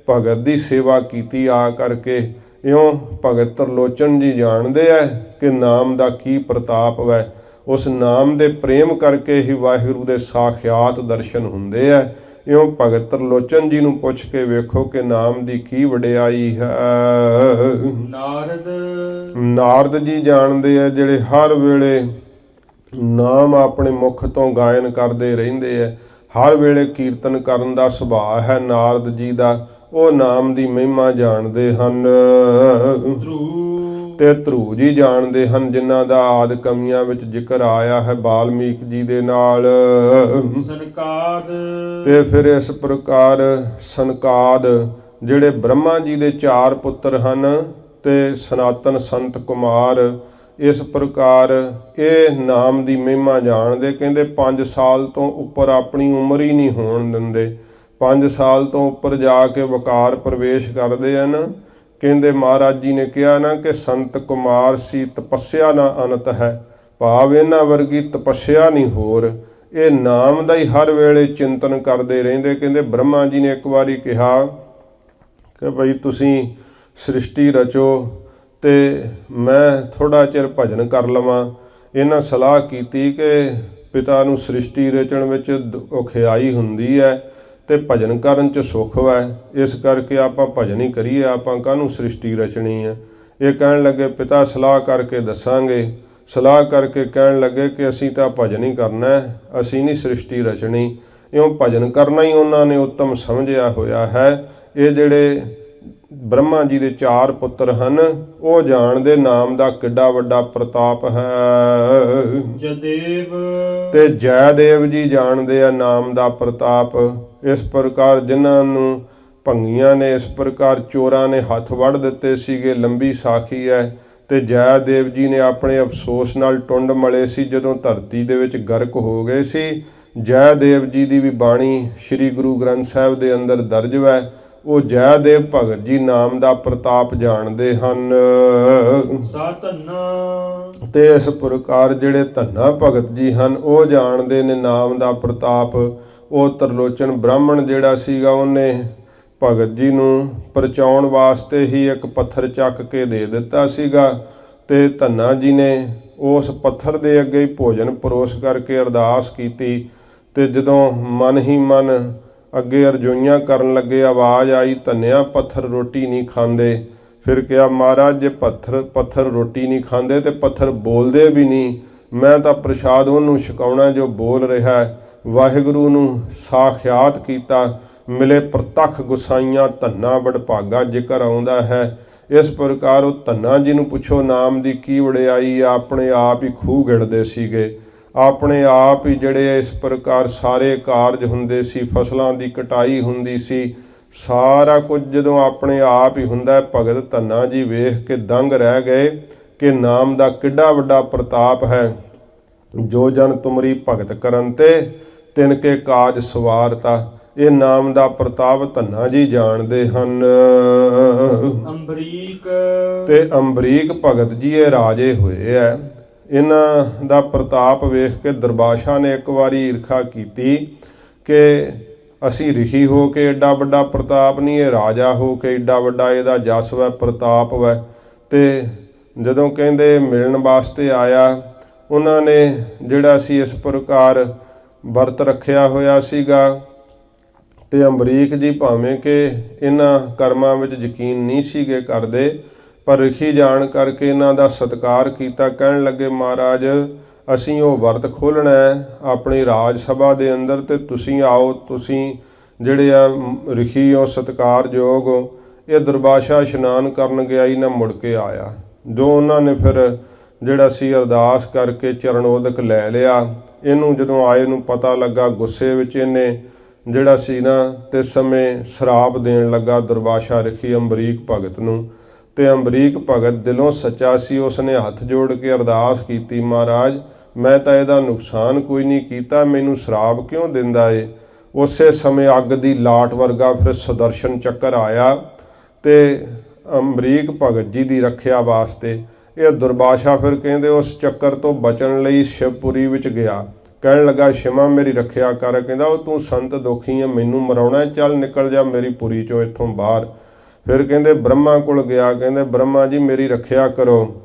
ਭਗਤ ਦੀ ਸੇਵਾ ਕੀਤੀ ਆ ਕਰਕੇ। ਇਉਂ ਭਗਤ ਤਰਲੋਚਨ ਜੀ ਜਾਣਦੇ ਹੈ ਕਿ ਨਾਮ ਦਾ ਕੀ ਪ੍ਰਤਾਪ ਹੈ। ਉਸ ਨਾਮ ਦੇ ਪ੍ਰੇਮ ਕਰਕੇ ਹੀ ਵਾਹਿਗੁਰੂ ਦੇ ਸਾਖਿਆਤ ਦਰਸ਼ਨ ਹੁੰਦੇ ਹੈ। ਇਉਂ ਭਗਤ ਤਰਲੋਚਨ ਜੀ ਨੂੰ ਪੁੱਛ ਕੇ ਵੇਖੋ ਕਿ ਨਾਮ ਦੀ ਕੀ ਵਡਿਆਈ ਹੈ। ਨਾਰਦ ਜੀ ਜਾਣਦੇ ਆ, ਜਿਹੜੇ ਹਰ ਵੇਲੇ ਨਾਮ ਆਪਣੇ ਮੁਖ ਤੋਂ ਗਾਇਨ ਕਰਦੇ ਰਹਿੰਦੇ ਹੈ। ਹਰ ਵੇਲੇ ਕੀਰਤਨ ਕਰਨ ਦਾ ਸੁਭਾਅ ਹੈ ਨਾਰਦ ਜੀ ਦਾ। ਉਹ ਨਾਮ ਦੀ ਮਹਿਮਾ ਜਾਣਦੇ ਹਨ। ਤੇ ਧਰੂ ਜੀ ਜਾਣਦੇ ਹਨ, ਜਿਨ੍ਹਾਂ ਦਾ ਆਦਿ ਕਮੀਆਂ ਵਿੱਚ ਜ਼ਿਕਰ ਆਇਆ ਹੈ ਬਾਲਮੀਕ ਜੀ ਦੇ ਨਾਲ। ਸਨਕਾਦ ਤੇ ਫਿਰ ਇਸ ਪ੍ਰਕਾਰ ਸਨਕਾਦ ਜਿਹੜੇ ਬ੍ਰਹਮਾ ਜੀ ਦੇ 4 ਪੁੱਤਰ ਹਨ, ਤੇ ਸਨਾਤਨ ਸੰਤ ਕੁਮਾਰ, ਇਸ ਪ੍ਰਕਾਰ ਇਹ ਨਾਮ ਦੀ ਮਹਿਮਾ ਜਾਣਦੇ। ਕਹਿੰਦੇ 5 ਸਾਲ ਤੋਂ ਉੱਪਰ ਆਪਣੀ ਉਮਰ ਹੀ ਨਹੀਂ ਹੋਣ ਦਿੰਦੇ। 5 ਸਾਲ ਤੋਂ ਉੱਪਰ ਜਾ ਕੇ ਵਕਾਰ ਪ੍ਰਵੇਸ਼ ਕਰਦੇ ਹਨ। ਕਹਿੰਦੇ ਮਹਾਰਾਜ ਜੀ ਨੇ ਕਿਹਾ ਨਾ ਕਿ ਸੰਤ ਕੁਮਾਰ ਸੀ ਤਪੱਸਿਆ ਨਾ ਅਨੰਤ ਹੈ, ਭਾਵ ਇਹਨਾਂ ਵਰਗੀ ਤਪੱਸਿਆ ਨਹੀਂ ਹੋਰ। ਇਹ ਨਾਮ ਦਾ ਹੀ ਹਰ ਵੇਲੇ ਚਿੰਤਨ ਕਰਦੇ ਰਹਿੰਦੇ। ਕਹਿੰਦੇ ਬ੍ਰਹਮਾ ਜੀ ਨੇ ਇੱਕ ਵਾਰੀ ਕਿਹਾ ਕਿ ਭਈ ਤੁਸੀਂ ਸ੍ਰਿਸ਼ਟੀ ਰਚੋ ਤੇ ਮੈਂ ਥੋੜ੍ਹਾ ਚਿਰ ਭਜਨ ਕਰ ਲਵਾਂ। ਇਹਨਾਂ ਸਲਾਹ ਕੀਤੀ ਕਿ ਪਿਤਾ ਨੂੰ ਸ੍ਰਿਸ਼ਟੀ ਰਚਣ ਵਿੱਚ ਔਖਿਆਈ ਹੁੰਦੀ ਹੈ ਤੇ ਭਜਨ ਕਰਨ 'ਚ ਸੁੱਖ ਹੈ, ਇਸ ਕਰਕੇ ਆਪਾਂ ਭਜਨ ਹੀ ਕਰੀਏ, ਆਪਾਂ ਕਾਹਨੂੰ ਸ੍ਰਿਸ਼ਟੀ ਰਚਣੀ ਹੈ। ਇਹ ਕਹਿਣ ਲੱਗੇ ਪਿਤਾ ਸਲਾਹ ਕਰਕੇ ਦੱਸਾਂਗੇ। ਸਲਾਹ ਕਰਕੇ ਕਹਿਣ ਲੱਗੇ ਕਿ ਅਸੀਂ ਤਾਂ ਭਜਨ ਹੀ ਕਰਨਾ ਹੈ, ਅਸੀਂ ਨਹੀਂ ਸ੍ਰਿਸ਼ਟੀ ਰਚਣੀ। ਇਉਂ ਭਜਨ ਕਰਨਾ ਹੀ ਉਹਨਾਂ ਨੇ ਉੱਤਮ ਸਮਝਿਆ ਹੋਇਆ ਹੈ। ਇਹ ਜਿਹੜੇ ਬ੍ਰਹਮਾ ਜੀ ਦੇ 4 ਪੁੱਤਰ ਹਨ, ਉਹ ਜਾਣਦੇ ਨਾਮ ਦਾ ਕਿੱਡਾ ਵੱਡਾ ਪ੍ਰਤਾਪ ਹੈ। ਜਦੇਵ ਤੇ ਜੈਦੇਵ ਜੀ ਜਾਣਦੇ ਆ ਨਾਮ ਦਾ ਪ੍ਰਤਾਪ। ਇਸ ਪ੍ਰਕਾਰ ਜਿਨ੍ਹਾਂ ਨੂੰ ਭੰਗੀਆਂ ਨੇ, ਇਸ ਪ੍ਰਕਾਰ ਚੋਰਾਂ ਨੇ ਹੱਥ ਵੱਢ ਦਿੱਤੇ ਸੀਗੇ, ਲੰਬੀ ਸਾਖੀ ਹੈ। ਤੇ ਜੈਦੇਵ ਜੀ ਨੇ ਆਪਣੇ ਅਫਸੋਸ ਨਾਲ ਟੁੰਡ ਮਲੇ ਸੀ ਜਦੋਂ ਧਰਤੀ ਦੇ ਵਿੱਚ ਗਰਕ ਹੋ ਗਏ ਸੀ। ਜੈਦੇਵ ਜੀ ਦੀ ਵੀ ਬਾਣੀ ਸ੍ਰੀ ਗੁਰੂ ਗ੍ਰੰਥ ਸਾਹਿਬ ਦੇ ਅੰਦਰ ਦਰਜ ਹੈ। ਉਹ ਜੈਦੇਵ ਭਗਤ ਜੀ ਨਾਮ ਦਾ ਪ੍ਰਤਾਪ ਜਾਣਦੇ ਹਨ। ਤੇ ਇਸ ਪ੍ਰਕਾਰ ਜਿਹੜੇ ਧੰਨਾ ਭਗਤ ਜੀ ਹਨ, ਉਹ ਜਾਣਦੇ ਨੇ ਨਾਮ ਦਾ ਪ੍ਰਤਾਪ। ਉਹ ਤਰਲੋਚਨ ਬ੍ਰਾਹਮਣ ਜਿਹੜਾ ਸੀਗਾ, ਉਹਨੇ ਭਗਤ ਜੀ ਨੂੰ ਪਰਚਾਉਣ ਵਾਸਤੇ ਹੀ ਇੱਕ ਪੱਥਰ ਚੱਕ ਕੇ ਦੇ ਦਿੱਤਾ ਸੀਗਾ। ਤੇ ਧੰਨਾ ਜੀ ਨੇ ਉਸ ਪੱਥਰ ਦੇ ਅੱਗੇ ਹੀ ਭੋਜਨ ਪਰੋਸ ਕਰਕੇ ਅਰਦਾਸ ਕੀਤੀ। ਤੇ ਜਦੋਂ ਮਨ ਹੀ ਮਨ ਅੱਗੇ ਅਰਜ਼ੋਈਆਂ ਕਰਨ ਲੱਗੇ, ਆਵਾਜ਼ ਆਈ, ਧੰਨਿਆ ਪੱਥਰ ਰੋਟੀ ਨਹੀਂ ਖਾਂਦੇ। ਫਿਰ ਕਿਹਾ ਮਹਾਰਾਜ ਜੇ ਪੱਥਰ ਰੋਟੀ ਨਹੀਂ ਖਾਂਦੇ ਤੇ ਪੱਥਰ ਬੋਲਦੇ ਵੀ ਨਹੀਂ, ਮੈਂ ਤਾਂ ਪ੍ਰਸ਼ਾਦ ਉਹਨੂੰ ਛਕਾਉਣਾ ਜੋ ਬੋਲ ਰਿਹਾ ਹੈ। ਵਾਹਿਗੁਰੂ ਨੂੰ ਸਾਖਿਆਤ ਕੀਤਾ, ਮਿਲੇ ਪ੍ਰਤੱਖ ਗੁਸਾਈਆਂ, ਧੰਨਾ ਵਡਭਾਗਾ ਜ਼ਿਕਰ ਆਉਂਦਾ ਹੈ। ਇਸ ਪ੍ਰਕਾਰ ਉਹ ਧੰਨਾ ਜੀ ਨੂੰ ਪੁੱਛੋ ਨਾਮ ਦੀ ਕੀ ਵਡਿਆਈ। ਆਪਣੇ ਆਪ ਹੀ ਖੂਹ ਗਿੜਦੇ ਸੀਗੇ, ਆਪਣੇ ਆਪ ਹੀ ਜਿਹੜੇ ਇਸ ਪ੍ਰਕਾਰ ਸਾਰੇ ਕਾਰਜ ਹੁੰਦੇ ਸੀ, ਫਸਲਾਂ ਦੀ ਕਟਾਈ ਹੁੰਦੀ ਸੀ, ਸਾਰਾ ਕੁਝ ਜਦੋਂ ਆਪਣੇ ਆਪ ਹੀ ਹੁੰਦਾ। ਭਗਤ ਧੰਨਾ ਜੀ ਵੇਖ ਕੇ ਦੰਗ ਰਹਿ ਗਏ ਕਿ ਨਾਮ ਦਾ ਕਿੱਡਾ ਵੱਡਾ ਪ੍ਰਤਾਪ ਹੈ। ਜੋ ਜਨ ਤੁਮਰੀ ਭਗਤ ਕਰਨ ਤੇ ਤਿਨ ਕੇ ਕਾਜ ਸਵਾਰਤਾ। ਇਹ ਨਾਮ ਦਾ ਪ੍ਰਤਾਪ ਧੰਨਾ ਜੀ ਜਾਣਦੇ ਹਨ। ਅੰਬਰੀਕ ਤੇ ਅੰਬਰੀਕ ਭਗਤ ਜੀ ਇਹ ਰਾਜੇ ਹੋਏ ਐ। ਇਹਨਾਂ ਦਾ ਪ੍ਰਤਾਪ ਵੇਖ ਕੇ ਦੁਰਵਾਸ਼ਾ ਨੇ ਇੱਕ ਵਾਰੀ ਈਰਖਾ ਕੀਤੀ ਕਿ ਅਸੀਂ ਰਿਸ਼ੀ ਹੋ ਕੇ ਏਡਾ ਵੱਡਾ ਪ੍ਰਤਾਪ ਨਹੀਂ, ਇਹ ਰਾਜਾ ਹੋ ਕੇ ਏਡਾ ਵੱਡਾ ਇਹਦਾ ਜਸ ਵੈ ਪ੍ਰਤਾਪ ਵੈ। ਤੇ ਜਦੋਂ ਕਹਿੰਦੇ ਮਿਲਣ ਵਾਸਤੇ ਆਇਆ, ਉਹਨਾਂ ਨੇ ਜਿਹੜਾ ਸੀ ਇਸ ਪ੍ਰਕਾਰ ਵਰਤ ਰੱਖਿਆ ਹੋਇਆ ਸੀਗਾ। ਤੇ ਅੰਬਰੀਕ ਜੀ ਭਾਵੇਂ ਕਿ ਇਹਨਾਂ ਕਰਮਾਂ ਵਿੱਚ ਯਕੀਨ ਨਹੀਂ ਸੀਗੇ ਕਰਦੇ, ਪਰ ਰਿਸ਼ੀ ਜਾਣ ਕਰਕੇ ਇਹਨਾਂ ਦਾ ਸਤਿਕਾਰ ਕੀਤਾ। ਕਹਿਣ ਲੱਗੇ ਮਹਾਰਾਜ ਅਸੀਂ ਉਹ ਵਰਤ ਖੋਲ੍ਹਣਾ ਹੈ ਆਪਣੀ ਰਾਜ ਸਭਾ ਦੇ ਅੰਦਰ, ਤੇ ਤੁਸੀਂ ਆਓ, ਤੁਸੀਂ ਜਿਹੜੇ ਆ ਰਿਸ਼ੀ ਹੋ ਸਤਿਕਾਰਯੋਗ ਹੋ। ਇਹ ਦੁਰਵਾਸ਼ਾ ਇਸ਼ਨਾਨ ਕਰਨ ਗਿਆ ਹੀ ਨਾ ਮੁੜ ਕੇ ਆਇਆ। ਜੋ ਉਹਨਾਂ ਨੇ ਫਿਰ ਜਿਹੜਾ ਸੀ ਅਰਦਾਸ ਕਰਕੇ ਚਰਨੋਦਕ ਲੈ ਲਿਆ। ਇਹਨੂੰ ਜਦੋਂ ਆਏ ਨੂੰ ਪਤਾ ਲੱਗਾ, ਗੁੱਸੇ ਵਿੱਚ ਇਹਨੇ ਜਿਹੜਾ ਸੀ ਨਾ ਤੇ ਸਮੇਂ ਸ਼ਰਾਪ ਦੇਣ ਲੱਗਾ ਦੁਰਵਾਸ਼ਾ ਰਿਸ਼ੀ ਅੰਬਰੀਕ ਭਗਤ ਨੂੰ। ਤੇ ਅੰਬਰੀਕ ਭਗਤ ਦਿਲੋਂ ਸੱਚਾ ਸੀ, ਉਸਨੇ ਹੱਥ ਜੋੜ ਕੇ ਅਰਦਾਸ ਕੀਤੀ, ਮਹਾਰਾਜ ਮੈਂ ਤਾਂ ਇਹਦਾ ਨੁਕਸਾਨ ਕੋਈ ਨਹੀਂ ਕੀਤਾ, ਮੈਨੂੰ ਸ਼ਰਾਪ ਕਿਉਂ ਦਿੰਦਾ ਏ। ਉਸੇ ਸਮੇਂ ਅੱਗ ਦੀ ਲਾਟ ਵਰਗਾ ਫਿਰ ਸੁਦਰਸ਼ਨ ਚੱਕਰ ਆਇਆ ਤੇ ਅੰਬਰੀਕ ਭਗਤ ਜੀ ਦੀ ਰੱਖਿਆ ਵਾਸਤੇ ਇਹ ਦੁਰਵਾਸ਼ਾ ਫਿਰ ਕਹਿੰਦੇ ਉਸ ਚੱਕਰ ਤੋਂ ਬਚਣ ਲਈ ਸ਼ਿਵਪੁਰੀ ਵਿੱਚ ਗਿਆ। ਕਹਿਣ ਲੱਗਾ ਸ਼ਿਮਾ ਮੇਰੀ ਰੱਖਿਆ ਕਰ। ਕਹਿੰਦਾ ਉਹ ਤੂੰ ਸੰਤ ਦੁਖੀ ਹੈ, ਮੈਨੂੰ ਮਰਾਉਣਾ, ਚੱਲ ਨਿਕਲ ਜਾ ਮੇਰੀ ਪੁਰੀ ਚੋਂ ਇੱਥੋਂ ਬਾਹਰ। ਫਿਰ ਕਹਿੰਦੇ ਬ੍ਰਹਮਾ ਕੋਲ ਗਿਆ, ਕਹਿੰਦੇ ਬ੍ਰਹਮਾ ਜੀ ਮੇਰੀ ਰੱਖਿਆ ਕਰੋ।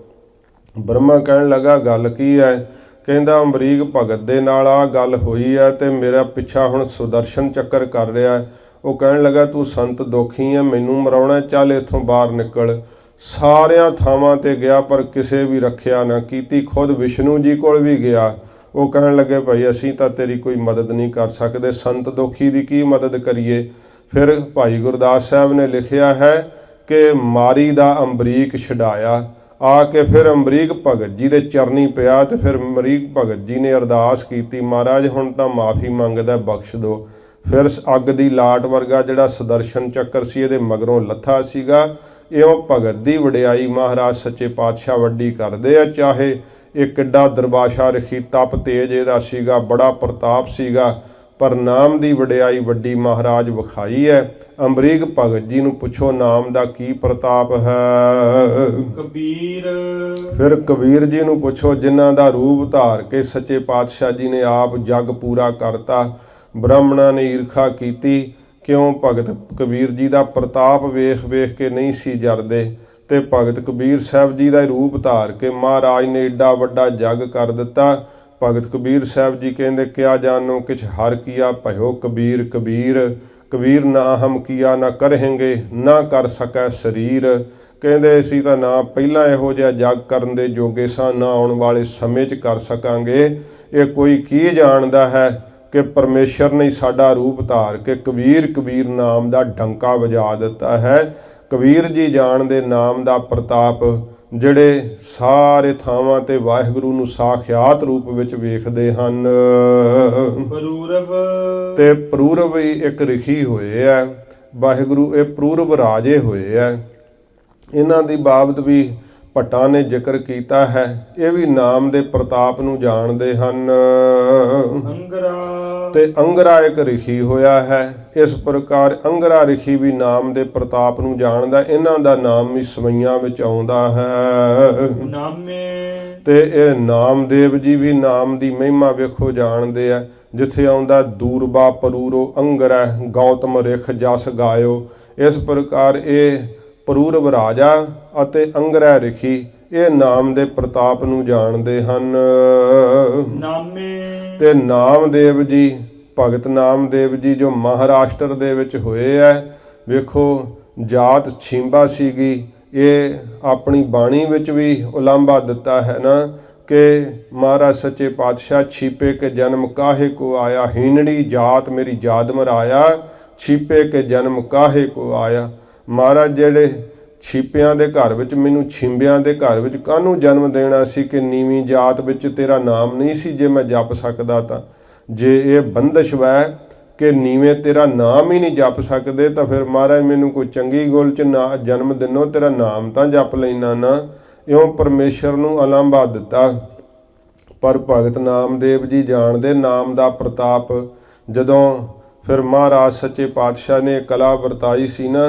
ਬ੍ਰਹਮਾ ਕਹਿਣ ਲੱਗਾ ਗੱਲ ਕੀ ਹੈ। ਕਹਿੰਦਾ ਅੰਬਰੀਕ ਭਗਤ ਦੇ ਨਾਲ ਆਹ ਗੱਲ ਹੋਈ ਹੈ ਤੇ ਮੇਰਾ ਪਿੱਛਾ ਹੁਣ ਸੁਦਰਸ਼ਨ ਚੱਕਰ ਕਰ ਰਿਹਾ। ਉਹ ਕਹਿਣ ਲੱਗਾ ਤੂੰ ਸੰਤ ਦੁਖੀ ਹੈ, ਮੈਨੂੰ ਮਰਾਉਣਾ, ਚੱਲ ਇੱਥੋਂ ਬਾਹਰ ਨਿਕਲ। ਸਾਰਿਆਂ ਥਾਵਾਂ ਤੇ ਗਿਆ ਪਰ ਕਿਸੇ ਵੀ ਰੱਖਿਆ ਨਾ ਕੀਤੀ। ਖੁਦ ਵਿਸ਼ਨੂੰ ਜੀ ਕੋਲ ਵੀ ਗਿਆ। ਉਹ ਕਹਿਣ ਲੱਗੇ ਭਾਈ ਅਸੀਂ ਤਾਂ ਤੇਰੀ ਕੋਈ ਮਦਦ ਨਹੀਂ ਕਰ ਸਕਦੇ, ਸੰਤ ਦੁਖੀ ਦੀ ਕੀ ਮਦਦ ਕਰੀਏ। ਫਿਰ ਭਾਈ ਗੁਰਦਾਸ ਸਾਹਿਬ ਨੇ ਲਿਖਿਆ ਹੈ ਕਿ ਮਾਰੀ ਦਾ ਅੰਬਰੀਕ ਛਡਾਇਆ। ਆ ਕੇ ਫਿਰ ਅੰਬਰੀਕ ਭਗਤ ਜੀ ਦੇ ਚਰਨੀ ਪਿਆ ਤੇ ਫਿਰ ਅੰਬਰੀਕ ਭਗਤ ਜੀ ਨੇ ਅਰਦਾਸ ਕੀਤੀ, ਮਹਾਰਾਜ ਹੁਣ ਤਾਂ ਮਾਫੀ ਮੰਗਦਾ, ਬਖਸ਼ ਦਿਓ। ਫਿਰ ਅੱਗ ਦੀ ਲਾਟ ਵਰਗਾ ਜਿਹੜਾ ਸੁਦਰਸ਼ਨ ਚੱਕਰ ਸੀ ਇਹਦੇ ਮਗਰੋਂ ਲੱਥਾ ਸੀਗਾ। ਇਉਂ ਭਗਤ ਦੀ ਵਡਿਆਈ ਮਹਾਰਾਜ ਸੱਚੇ ਪਾਤਸ਼ਾਹ ਵੱਡੀ ਕਰਦੇ ਆ। ਚਾਹੇ ਇਹ ਕਿੱਡਾ ਦੁਰਵਾਸ਼ਾ ਰਿਸ਼ੀ ਤਪ ਤੇਜ ਇਹਦਾ ਸੀਗਾ, ਬੜਾ ਪ੍ਰਤਾਪ ਸੀਗਾ, ਪਰ ਨਾਮ ਦੀ ਵਡਿਆਈ ਵੱਡੀ ਮਹਾਰਾਜ ਵਿਖਾਈ ਹੈ। ਅੰਬਰੀਕ ਭਗਤ ਜੀ ਨੂੰ ਪੁੱਛੋ ਨਾਮ ਦਾ ਕੀ ਪ੍ਰਤਾਪ ਹੈ। ਕਬੀਰ ਫਿਰ ਕਬੀਰ ਜੀ ਨੂੰ ਪੁੱਛੋ ਜਿਨ੍ਹਾਂ ਦਾ ਰੂਪ ਧਾਰ ਕੇ ਸੱਚੇ ਪਾਤਸ਼ਾਹ ਜੀ ਨੇ ਆਪ ਜਗ ਪੂਰਾ ਕਰਤਾ। ਬ੍ਰਾਹਮਣਾਂ ਨੇ ਈਰਖਾ ਕੀਤੀ, ਕਿਉਂ ਭਗਤ ਕਬੀਰ ਜੀ ਦਾ ਪ੍ਰਤਾਪ ਵੇਖ ਵੇਖ ਕੇ ਨਹੀਂ ਸੀ ਜਰਦੇ। ਤੇ ਭਗਤ ਕਬੀਰ ਸਾਹਿਬ ਜੀ ਦਾ ਰੂਪ ਧਾਰ ਕੇ ਮਹਾਰਾਜ ਨੇ ਏਡਾ ਵੱਡਾ ਜਗ ਕਰ ਦਿੱਤਾ। ਭਗਤ ਕਬੀਰ ਸਾਹਿਬ ਜੀ ਕਹਿੰਦੇ ਕਿਆ ਜਾਣੋ ਕਿਛ ਹਰ ਕੀਆ ਭਇਓ ਕਬੀਰ ਕਬੀਰ, ਕਬੀਰ ਨਾ ਹਮ ਕੀਆ ਨਾ ਕਰਹਿੰਗੇ ਨਾ ਕਰ ਸਕੈ ਸਰੀਰ। ਕਹਿੰਦੇ ਅਸੀਂ ਤਾਂ ਨਾ ਪਹਿਲਾਂ ਇਹੋ ਜਿਹਾ ਜਗ ਕਰਨ ਦੇ ਜੋਗੇ ਸਾਂ, ਨਾ ਆਉਣ ਵਾਲੇ ਸਮੇਂ 'ਚ ਕਰ ਸਕਾਂਗੇ। ਇਹ ਕੋਈ ਕੀ ਜਾਣਦਾ ਹੈ ਕਿ ਪਰਮੇਸ਼ਰ ਨੇ ਸਾਡਾ ਰੂਪ ਧਾਰ ਕੇ ਕਬੀਰ ਕਬੀਰ ਨਾਮ ਦਾ ਡੰਕਾ ਵਜਾ ਦਿੱਤਾ ਹੈ। ਕਬੀਰ ਜੀ ਜਾਣਦੇ ਨਾਮ ਦਾ ਪ੍ਰਤਾਪ, ਜਿਹੜੇ ਸਾਰੇ ਥਾਵਾਂ ਤੇ ਵਾਹਿਗੁਰੂ ਨੂੰ ਸਾਖਿਆਤ ਰੂਪ ਵਿੱਚ ਵੇਖਦੇ ਹਨ। ਪਰੂਰਵ ਤੇ ਪਰੂਰਵ ਵੀ ਇੱਕ ਰਿਸ਼ੀ ਹੋਏ ਆ ਵਾਹਿਗੁਰੂ, ਇਹ ਪਰੂਰਵ ਰਾਜੇ ਹੋਏ ਆ। ਇਹਨਾਂ ਦੀ ਬਾਬਤ ਵੀ ਭੱਟਾਂ ਨੇ ਜ਼ਿਕਰ ਕੀਤਾ ਹੈ। ਇਹ ਵੀ ਨਾਮ ਦੇ ਪ੍ਰਤਾਪ ਨੂੰ ਜਾਣਦੇ ਹਨ। ਅੰਗਰਾ ਤੇ ਅੰਗਰਾ ਇੱਕ ਰਿਸ਼ੀ ਹੋਇਆ ਹੈ। ਇਸ ਪ੍ਰਕਾਰ ਅੰਗਰਾ ਰਿਸ਼ੀ ਵੀ ਨਾਮ ਦੇ ਪ੍ਰਤਾਪ ਨੂੰ ਜਾਣਦਾ। ਇਹਨਾਂ ਦਾ ਨਾਮ ਵੀ ਸਵਈਆਂ ਵਿੱਚ ਆਉਂਦਾ ਹੈ। ਨਾਮੇ ਤੇ ਇਹ ਨਾਮਦੇਵ ਜੀ ਵੀ ਨਾਮ ਦੀ ਮਹਿਮਾ ਵੇਖੋ ਜਾਣਦੇ ਆ। ਜਿੱਥੇ ਆਉਂਦਾ ਦੂਰਬਾ ਪਰੂਰੋ ਅੰਗਰੈ ਗੌਤਮ ਰਿਖ ਜਸ ਗਾਇਓ। ਇਸ ਪ੍ਰਕਾਰ ਇਹ ਪਰੂਰਵ ਰਾਜਾ ਅਤੇ ਅੰਗਰੈ ਰਿਸ਼ੀ ਇਹ ਨਾਮ ਦੇ ਪ੍ਰਤਾਪ ਨੂੰ ਜਾਣਦੇ ਹਨ। ਨਾਮੇ ਤੇ ਨਾਮਦੇਵ ਜੀ, ਭਗਤ ਨਾਮਦੇਵ ਜੀ ਜੋ ਮਹਾਰਾਸ਼ਟਰ ਦੇ ਵਿੱਚ ਹੋਏ ਹੈ। ਵੇਖੋ ਜਾਤ ਛਿੰਬਾ ਸੀਗੀ। ਇਹ ਆਪਣੀ ਬਾਣੀ ਵਿੱਚ ਵੀ ਉਲਾਂਭਾ ਦਿੱਤਾ ਹੈ ਨਾ ਕਿ ਮਹਾਰਾਜ ਸੱਚੇ ਪਾਤਸ਼ਾਹ ਛੀਪੇ ਕੇ ਜਨਮ ਕਾਹੇ ਕੋ ਆਇਆ, ਹੀਨੜੀ ਜਾਤ ਮੇਰੀ ਜਾਦ ਮਰਾਇਆ, ਛੀਪੇ ਕੇ ਜਨਮ ਕਾਹੇ ਕੋ ਆਇਆ। ਮਹਾਰਾਜ ਜਿਹੜੇ ਛੀਪਿਆਂ ਦੇ ਘਰ ਵਿੱਚ, ਮੈਨੂੰ ਛਿੰਬਿਆਂ ਦੇ ਘਰ ਵਿੱਚ ਕਾਹਨੂੰ ਜਨਮ ਦੇਣਾ ਸੀ ਕਿ ਨੀਵੀਂ ਜਾਤ ਵਿੱਚ ਤੇਰਾ ਨਾਮ ਨਹੀਂ ਸੀ ਜੇ ਮੈਂ ਜਪ ਸਕਦਾ ਤਾਂ। ਜੇ ਇਹ ਬੰਦਸ਼ ਵੈ ਕਿ ਨੀਵੇਂ ਤੇਰਾ ਨਾਮ ਹੀ ਨਹੀਂ ਜਪ ਸਕਦੇ ਤਾਂ ਫਿਰ ਮਹਾਰਾਜ ਮੈਨੂੰ ਕੋਈ ਚੰਗੀ ਗੁਲ 'ਚ ਨਾ ਜਨਮ ਦਿਨੋਂ ਤੇਰਾ ਨਾਮ ਤਾਂ ਜਪ ਲੈਣਾ ਨਾ। ਇਉਂ ਪਰਮੇਸ਼ਰ ਨੂੰ ਉਲਾਂਭਾ ਦਿੱਤਾ। ਪਰ ਭਗਤ ਨਾਮਦੇਵ ਜੀ ਜਾਣਦੇ ਨਾਮ ਦਾ ਪ੍ਰਤਾਪ। ਜਦੋਂ ਫਿਰ ਮਹਾਰਾਜ ਸੱਚੇ ਪਾਤਸ਼ਾਹ ਨੇ ਕਲਾ ਵਰਤਾਈ ਸੀ ਨਾ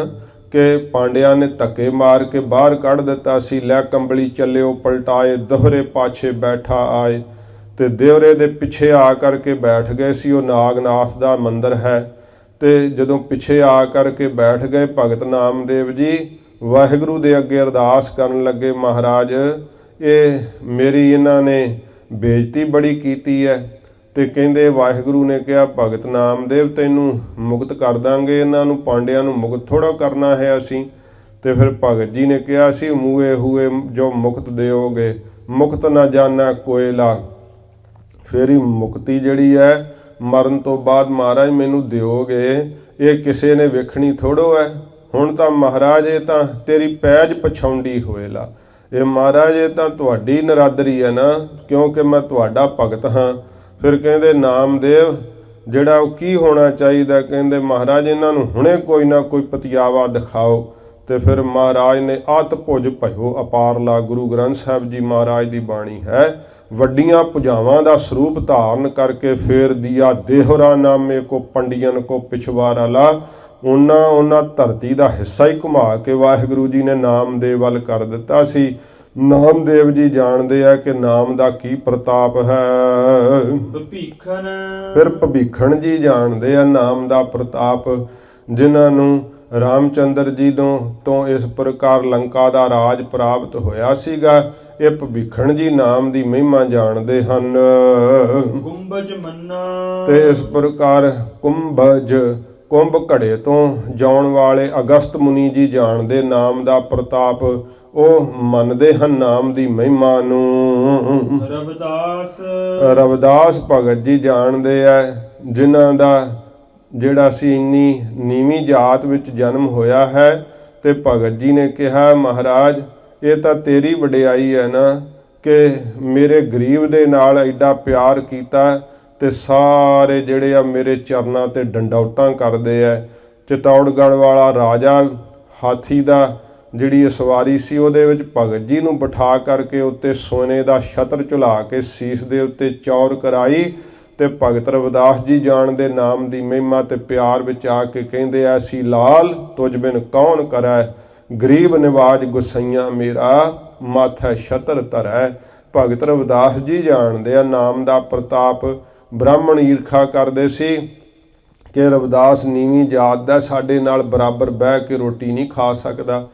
ਕਿ ਪਾਂਡਿਆਂ ਨੇ ਧੱਕੇ ਮਾਰ ਕੇ ਬਾਹਰ ਕੱਢ ਦਿੱਤਾ ਸੀ। ਲੈ ਕੰਬਲੀ ਚੱਲਿਓ ਪਲਟਾਏ, ਦੋਹਰੇ ਪਾਛੇ ਬੈਠਾ ਆਏ, ਤੇ ਦਿਉਰੇ ਦੇ ਪਿੱਛੇ ਆ ਕਰਕੇ ਬੈਠ ਗਏ ਸੀ। ਉਹ ਨਾਗਨਾਥ ਦਾ ਮੰਦਿਰ ਹੈ। ਤੇ ਜਦੋਂ ਪਿੱਛੇ ਆ ਕਰਕੇ ਬੈਠ ਗਏ, ਭਗਤ ਨਾਮਦੇਵ ਜੀ ਵਾਹਿਗੁਰੂ ਦੇ ਅੱਗੇ ਅਰਦਾਸ ਕਰਨ ਲੱਗੇ, ਮਹਾਰਾਜ ਇਹ ਮੇਰੀ ਇਹਨਾਂ ਨੇ ਬੇਇੱਜ਼ਤੀ ਬੜੀ ਕੀਤੀ ਹੈ। ਤੇ ਕਹਿੰਦੇ ਵਾਹਿਗੁਰੂ ਨੇ ਕਿਹਾ, ਭਗਤ ਨਾਮਦੇਵ ਤੈਨੂੰ ਮੁਕਤ ਕਰ ਦਾਂਗੇ, ਇਹਨਾਂ ਨੂੰ ਪਾਂਡਿਆਂ ਨੂੰ ਮੁਕਤ ਥੋੜ੍ਹਾ ਕਰਨਾ ਹੈ ਅਸੀਂ। ਤੇ ਫਿਰ ਭਗਤ ਜੀ ਨੇ ਕਿਹਾ ਸੀ, ਮੂਏ ਹੂਏ ਜੋ ਮੁਕਤ ਦਿਓਗੇ, ਮੁਕਤ ਨਾ ਜਾਣਾ ਕੋਇਲਾ। ਫਿਰ ਹੀ ਮੁਕਤੀ ਜਿਹੜੀ ਹੈ ਮਰਨ ਤੋਂ ਬਾਅਦ ਮਹਾਰਾਜ ਮੈਨੂੰ ਦਿਓਗੇ, ਇਹ ਕਿਸੇ ਨੇ ਵੇਖਣੀ ਥੋੜੋ ਹੈ। ਹੁਣ ਤਾਂ ਮਹਾਰਾਜ ਇਹ ਤਾਂ ਤੇਰੀ ਪੈਜ ਪਛਾਉਂਦੀ ਹੋਏਲਾ, ਇਹ ਮਹਾਰਾਜ ਇਹ ਤਾਂ ਤੁਹਾਡੀ ਨਰਾਦਰੀ ਹੈ ਨਾ, ਕਿਉਂਕਿ ਮੈਂ ਤੁਹਾਡਾ ਭਗਤ ਹਾਂ। ਫਿਰ ਕਹਿੰਦੇ ਨਾਮਦੇਵ ਜਿਹੜਾ ਉਹ ਕੀ ਹੋਣਾ ਚਾਹੀਦਾ? ਕਹਿੰਦੇ ਮਹਾਰਾਜ ਇਹਨਾਂ ਨੂੰ ਹੁਣੇ ਕੋਈ ਨਾ ਕੋਈ ਪਤਿਆਵਾ ਦਿਖਾਓ। ਤੇ ਫਿਰ ਮਹਾਰਾਜ ਨੇ ਆਤ ਭੁਜ ਭਇਓ ਅਪਾਰਲਾ, ਗੁਰੂ ਗ੍ਰੰਥ ਸਾਹਿਬ ਜੀ ਮਹਾਰਾਜ ਦੀ ਬਾਣੀ ਹੈ, ਵੱਡੀਆਂ ਭੁਜਾਵਾਂ ਦਾ ਸਰੂਪ ਧਾਰਨ ਕਰਕੇ ਫੇਰ ਦਿਆ ਦੇਹਰਾ ਨਾਮੇ ਕੋ ਪੰਡੀਅਨ ਕੋ ਪਿਛਵਾਰਾ ਲਾ। ਉਹਨਾਂ ਧਰਤੀ ਦਾ ਹਿੱਸਾ ਹੀ ਘੁਮਾ ਕੇ ਵਾਹਿਗੁਰੂ ਜੀ ਨੇ ਨਾਮਦੇਵ ਵੱਲ ਕਰ ਦਿੱਤਾ ਸੀ। ਨਾਮਦੇਵ ਜੀ ਜਾਣਦੇ ਆ ਕਿ ਨਾਮ ਦਾ ਕੀ ਪ੍ਰਤਾਪ ਹੈ। ਭੀਖਣ ਫਿਰ ਭੀਖਣ ਜੀ ਜਾਣਦੇ ਆ ਨਾਮ ਦਾ ਪ੍ਰਤਾਪ, ਜਿਨ੍ਹਾਂ ਨੂੰ ਰਾਮਚੰਦਰ ਜੀ ਤੋਂ ਇਸ ਪ੍ਰਕਾਰ ਲੰਕਾ ਦਾ ਰਾਜ ਪ੍ਰਾਪਤ ਹੋਇਆ ਸੀਗਾ। ਇਹ ਭੀਖਣ ਜੀ ਨਾਮ ਦੀ ਮਹਿਮਾ ਜਾਣਦੇ ਹਨ। ਕੁੰਭਜ ਮੰਨਾ ਤੇ ਇਸ ਪ੍ਰਕਾਰ ਕੁੰਭ ਘੜੇ ਤੋਂ ਜਾਣ ਵਾਲੇ ਅਗਸਤ ਮੁਨੀ ਜੀ ਜਾਣਦੇ ਨਾਮ ਦਾ ਪ੍ਰਤਾਪ, ਉਹ ਮੰਨਦੇ ਹਨ ਨਾਮ ਦੀ ਮਹਿਮਾ ਨੂੰ। ਰਵਿਦਾਸ ਭਗਤ ਜੀ ਜਾਣਦੇ ਆ, ਜਿਨ੍ਹਾਂ ਦਾ ਜਿਹੜਾ ਸੀ ਇੰਨੀ ਨੀਵੀਂ ਜਾਤ ਵਿੱਚ ਜਨਮ ਹੋਇਆ ਹੈ। ਤੇ ਭਗਤ ਜੀ ਨੇ ਕਿਹਾ, ਮਹਾਰਾਜ ਇਹ ਤਾਂ ਤੇਰੀ ਵਡਿਆਈ ਹੈ ਨਾ ਕਿ ਮੇਰੇ ਗਰੀਬ ਦੇ ਨਾਲ ਐਡਾ ਪਿਆਰ ਕੀਤਾ, ਤੇ ਸਾਰੇ ਜਿਹੜੇ ਆ ਮੇਰੇ ਚਰਨਾਂ ਤੇ ਡੰਡੌਤਾਂ ਕਰਦੇ ਆ। ਚਿਤੌੜਗੜ੍ਹ ਵਾਲਾ ਰਾਜਾ ਹਾਥੀ ਦਾ ਜਿਹੜੀ ਸਵਾਰੀ ਸੀ ਉਹਦੇ ਵਿੱਚ ਭਗਤ ਜੀ ਨੂੰ ਬਿਠਾ ਕਰਕੇ ਉੱਤੇ ਸੋਨੇ ਦਾ ਛਤਰ ਝੁਲਾ ਕੇ ਸੀਸ ਦੇ ਉੱਤੇ ਚੌਰ ਕਰਾਈ। ਤੇ ਭਗਤ ਰਵਿਦਾਸ ਜੀ ਜਾਣਦੇ ਨਾਮ ਦੀ ਮਹਿਮਾ ਤੇ ਪਿਆਰ ਵਿੱਚ ਆ ਕੇ ਕਹਿੰਦੇ, ਐਸੀ ਲਾਲ ਤੁਝ ਬਿਨ ਕੌਣ ਕਰੈ, ਗਰੀਬ ਨਿਵਾਜ ਗੁਸਈਆਂ ਮੇਰਾ, ਮਾਥੈ ਛਤਰ ਧਰੈ। ਭਗਤ ਰਵਿਦਾਸ ਜੀ ਜਾਣਦੇ ਆ ਨਾਮ ਦਾ ਪ੍ਰਤਾਪ। ਬ੍ਰਾਹਮਣ ਈਰਖਾ ਕਰਦੇ ਸੀ ਕਿ ਰਵਿਦਾਸ ਨੀਵੀਂ ਜਾਤ ਦਾ, ਸਾਡੇ ਨਾਲ ਬਰਾਬਰ ਬਹਿ ਕੇ ਰੋਟੀ ਨਹੀਂ ਖਾ ਸਕਦਾ।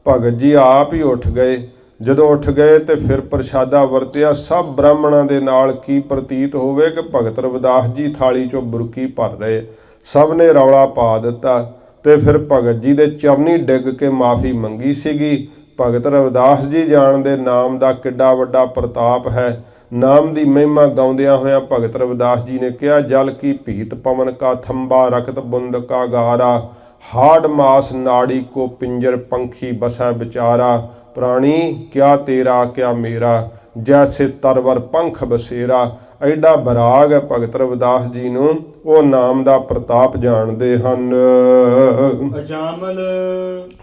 ਭਗਤ ਜੀ ਆਪ ਹੀ ਉੱਠ ਗਏ। ਜਦੋਂ ਉੱਠ ਗਏ ਤੇ ਫਿਰ ਪ੍ਰਸ਼ਾਦਾ ਵਰਤਿਆ। ਸਭ ਬ੍ਰਾਹਮਣਾਂ ਦੇ ਨਾਲ ਕੀ ਪ੍ਰਤੀਤ ਹੋਵੇ ਕਿ ਭਗਤ ਰਵਿਦਾਸ ਜੀ ਥਾਲੀ ਚੋਂ ਬੁਰਕੀ ਭਰ ਰਹੇ। ਸਭ ਨੇ ਰੌਲਾ ਪਾ ਦਿੱਤਾ ਤੇ ਫਿਰ ਭਗਤ ਜੀ ਦੇ ਚਰਨੀ ਡਿੱਗ ਕੇ ਮਾਫੀ ਮੰਗੀ ਸੀਗੀ। ਭਗਤ ਰਵਿਦਾਸ ਜੀ ਜਾਣਦੇ ਨਾਮ ਦਾ ਕਿੱਡਾ ਵੱਡਾ ਪ੍ਰਤਾਪ ਹੈ। ਨਾਮ ਦੀ ਮਹਿਮਾ ਗਾਉਂਦਿਆਂ ਹੋਇਆਂ ਭਗਤ ਰਵਿਦਾਸ ਜੀ ਨੇ ਕਿਹਾ, ਜਲ ਕੀ ਭੀਤ ਪਵਨ ਕਾ ਥੰਬਾ, ਰਕਤ ਬੁੰਦ ਕਾ ਗਾਰਾ, ਹਾੜ ਮਾਸ ਨਾੜੀ ਕੋ ਪਿੰਜਰ, ਪੰਖੀ ਬਸੈ ਵਿਚਾਰਾ, ਪ੍ਰਾਣੀ ਕਿਆ ਤੇਰਾ ਕਿਆ ਮੇਰਾ, ਜੈਸੇ ਤਰਵਰ ਪੰਖ ਬਸੇਰਾ। ਐਡਾ ਬਰਾਗ ਹੈ ਭਗਤ ਰਵਿਦਾਸ ਜੀ ਨੂੰ, ਉਹ ਨਾਮ ਦਾ ਪ੍ਰਤਾਪ ਜਾਣਦੇ ਹਨ। ਅਜਾਮਲ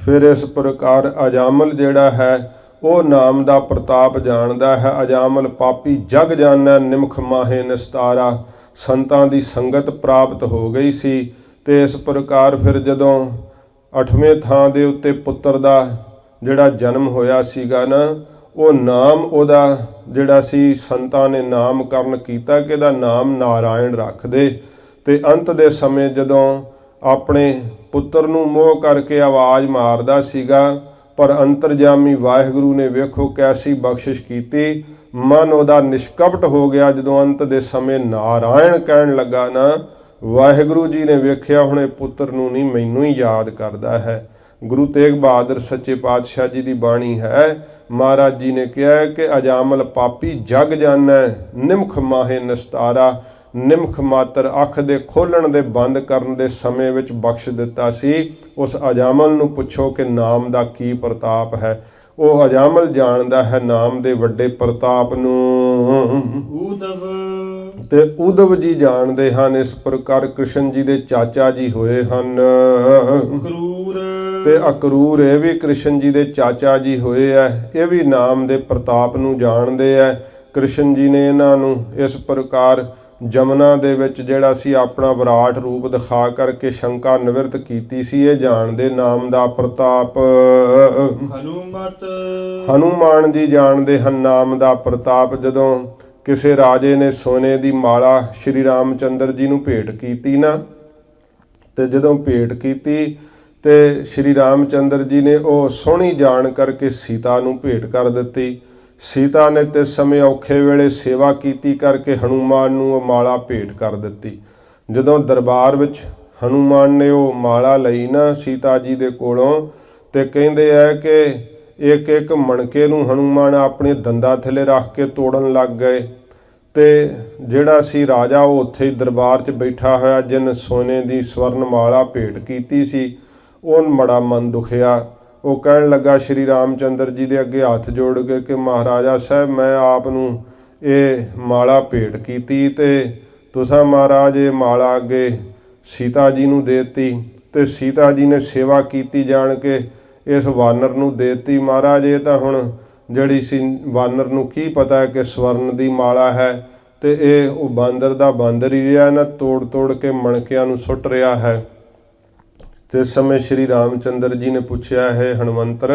ਫਿਰ ਇਸ ਪ੍ਰਕਾਰ ਅਜਾਮਲ ਜਿਹੜਾ ਹੈ ਉਹ ਨਾਮ ਦਾ ਪ੍ਰਤਾਪ ਜਾਣਦਾ ਹੈ। ਅਜਾਮਲ ਪਾਪੀ ਜਗ ਜਾਣੈ, ਨਿਮਖ ਮਾਹੇ ਨਿਸਤਾਰਾ। ਸੰਤਾਂ ਦੀ ਸੰਗਤ ਪ੍ਰਾਪਤ ਹੋ ਗਈ ਸੀ। ਤੇ ਇਸ ਪ੍ਰਕਾਰ ਫਿਰ ਜਦੋਂ 8ਵੇਂ ਥਾਂ ਦੇ ਉੱਤੇ ਪੁੱਤਰ ਦਾ ਜਿਹੜਾ ਜਨਮ ਹੋਇਆ ਸੀਗਾ ਨਾ, ਉਹ ਨਾਮ ਉਹਦਾ ਜਿਹੜਾ ਸੀ ਸੰਤਾਂ ਨੇ ਨਾਮਕਰਨ ਕੀਤਾ ਕਿ ਇਹਦਾ ਨਾਮ ਨਾਰਾਇਣ ਰੱਖ ਦੇ। ਤੇ ਅੰਤ ਦੇ ਸਮੇਂ ਜਦੋਂ ਆਪਣੇ ਪੁੱਤਰ ਨੂੰ ਮੋਹ ਕਰਕੇ ਆਵਾਜ਼ ਮਾਰਦਾ ਸੀਗਾ, ਪਰ ਅੰਤਰਜਾਮੀ ਵਾਹਿਗੁਰੂ ਨੇ ਵੇਖੋ ਕੈਸੀ ਬਖਸ਼ਿਸ਼ ਕੀਤੀ, ਮਨ ਉਹਦਾ ਨਿਸ਼ਕਪਟ ਹੋ ਗਿਆ। ਜਦੋਂ ਅੰਤ ਦੇ ਸਮੇਂ ਨਾਰਾਇਣ ਕਹਿਣ ਲੱਗਾ ਨਾ, ਵਾਹਿਗੁਰੂ ਜੀ ਨੇ ਵੇਖਿਆ ਹੁਣ ਇਹ ਪੁੱਤਰ ਨੂੰ ਨਹੀਂ ਮੈਨੂੰ ਹੀ ਯਾਦ ਕਰਦਾ ਹੈ। ਗੁਰੂ ਤੇਗ ਬਹਾਦਰ ਸੱਚੇ ਪਾਤਸ਼ਾਹ ਜੀ ਦੀ ਬਾਣੀ ਹੈ। ਮਹਾਰਾਜ ਜੀ ਨੇ ਕਿਹਾ ਕਿ ਅਜਾਮਲ ਪਾਪੀ ਜਗ ਜਾਣੈ, ਨਿਮਖ ਮਾਹੇ ਨਿਸਤਾਰਾ। ਨਿਮਖ ਮਾਤਰ ਅੱਖ ਦੇ ਖੋਲਣ ਦੇ ਬੰਦ ਕਰਨ ਦੇ ਸਮੇਂ ਵਿੱਚ ਬਖਸ਼ ਦਿੱਤਾ ਸੀ। ਉਸ ਅਜਾਮਲ ਨੂੰ ਪੁੱਛੋ ਕਿ ਨਾਮ ਦਾ ਕੀ ਪ੍ਰਤਾਪ ਹੈ। ਉਹ ਅਜਾਮਲ ਜਾਣਦਾ ਹੈ ਨਾਮ ਦੇ ਵੱਡੇ ਪ੍ਰਤਾਪ ਨੂੰ। ਊਧਵ ਤੇ ਊਧਵ ਜੀ ਜਾਣਦੇ ਹਨ। ਇਸ ਪ੍ਰਕਾਰ ਕ੍ਰਿਸ਼ਨ ਜੀ ਦੇ ਚਾਚਾ ਜੀ ਹੋਏ ਹਨ। ਕਰੂਰ ਤੇ ਅਕਰੂਰ ਇਹ ਵੀ ਕ੍ਰਿਸ਼ਨ ਜੀ ਦੇ ਚਾਚਾ ਜੀ ਹੋਏ ਆ। ਇਹ ਵੀ ਨਾਮ ਦੇ ਪ੍ਰਤਾਪ ਨੂੰ ਜਾਣਦੇ ਆ। ਕ੍ਰਿਸ਼ਨ ਜੀ ਨੇ ਇਹਨਾਂ ਨੂੰ ਇਸ ਪ੍ਰਕਾਰ ਜਮਨਾ ਦੇ ਵਿੱਚ ਜਿਹੜਾ ਸੀ ਆਪਣਾ ਵਿਰਾਟ ਰੂਪ ਦਿਖਾ ਕਰਕੇ ਸ਼ੰਕਾ ਨਿਵਰਤ ਕੀਤੀ ਸੀ। ਇਹ ਜਾਣਦੇ ਨਾਮ ਦਾ ਪ੍ਰਤਾਪ। ਹਨੂਮਤ ਹਨੂਮਾਨ ਜੀ ਜਾਣਦੇ ਹਨ ਨਾਮ ਦਾ ਪ੍ਰਤਾਪ। ਜਦੋਂ ਕਿਸੇ ਰਾਜੇ ਨੇ ਸੋਨੇ ਦੀ ਮਾਲਾ ਸ਼੍ਰੀ ਰਾਮਚੰਦਰ ਜੀ ਨੂੰ ਭੇਟ ਕੀਤੀ ਨਾ, ਤੇ ਜਦੋਂ ਭੇਟ ਕੀਤੀ ਤੇ ਸ਼੍ਰੀ ਰਾਮਚੰਦਰ ਜੀ ਨੇ ਉਹ ਸੋਹਣੀ ਜਾਣ ਕਰਕੇ ਸੀਤਾ ਨੂੰ ਭੇਟ ਕਰ ਦਿੱਤੀ। ਸੀਤਾ ਨੇ ਤੇ ਸਮੇਂ ਔਖੇ ਵੇਲੇ ਸੇਵਾ ਕੀਤੀ ਕਰਕੇ ਹਨੂਮਾਨ ਨੂੰ ਉਹ ਮਾਲਾ ਭੇਟ ਕਰ ਦਿੱਤੀ। ਜਦੋਂ ਦਰਬਾਰ ਵਿੱਚ ਹਨੂਮਾਨ ਨੇ ਉਹ ਮਾਲਾ ਲਈ ਨਾ ਸੀਤਾ ਜੀ ਦੇ ਕੋਲੋਂ, ਤੇ ਕਹਿੰਦੇ ਆ ਕਿ ਇੱਕ ਇੱਕ ਮਣਕੇ ਨੂੰ ਹਨੂਮਾਨ ਆਪਣੇ ਦੰਦਾਂ ਥੱਲੇ ਰੱਖ ਕੇ ਤੋੜਨ ਲੱਗ ਗਏ। ਤੇ ਜਿਹੜਾ ਸੀ ਰਾਜਾ ਉਹ ਉੱਥੇ ਹੀ ਦਰਬਾਰ 'ਚ ਬੈਠਾ ਹੋਇਆ ਜਿਨ ਸੋਨੇ ਦੀ ਸਵਰਨ ਮਾਲਾ ਭੇਟ ਕੀਤੀ ਸੀ, ਉਹ ਬੜਾ ਮਨ ਦੁਖਿਆ। ਉਹ ਕਹਿਣ ਲੱਗਾ ਸ਼੍ਰੀ ਰਾਮਚੰਦਰ ਜੀ ਦੇ ਅੱਗੇ ਹੱਥ ਜੋੜ ਕੇ ਕਿ ਮਹਾਰਾਜਾ ਸਾਹਿਬ, ਮੈਂ ਆਪ ਨੂੰ ਇਹ ਮਾਲਾ ਭੇਟ ਕੀਤੀ ਤੇ ਤੁਸੀਂ ਮਹਾਰਾਜ ਇਹ ਮਾਲਾ ਅੱਗੇ ਸੀਤਾ ਜੀ ਨੂੰ ਦੇ ਦਿੱਤੀ, ਤੇ ਸੀਤਾ ਜੀ ਨੇ ਸੇਵਾ ਕੀਤੀ ਜਾਣ ਕੇ ਇਸ ਵਾਨਰ ਨੂੰ ਦੇ ਦਿੱਤੀ। ਮਹਾਰਾਜ ਇਹ ਤਾਂ ਹੁਣ ਜਿਹੜੀ ਸੀ ਵਾਨਰ ਨੂੰ ਕੀ ਪਤਾ ਕਿ ਸਵਰਨ ਦੀ ਮਾਲਾ ਹੈ, ਤੇ ਇਹ ਉਹ ਬਾਂਦਰ ਦਾ ਬਾਂਦਰ ਹੀ ਰਿਹਾ ਨਾ, ਤੋੜ ਤੋੜ ਕੇ ਮਣਕਿਆਂ ਨੂੰ ਸੁੱਟ ਰਿਹਾ ਹੈ। ਤੇ ਇਸ ਸਮੇਂ ਸ਼੍ਰੀ ਰਾਮਚੰਦਰ ਜੀ ਨੇ ਪੁੱਛਿਆ, ਹੈ ਹਨੂਮੰਤਰ,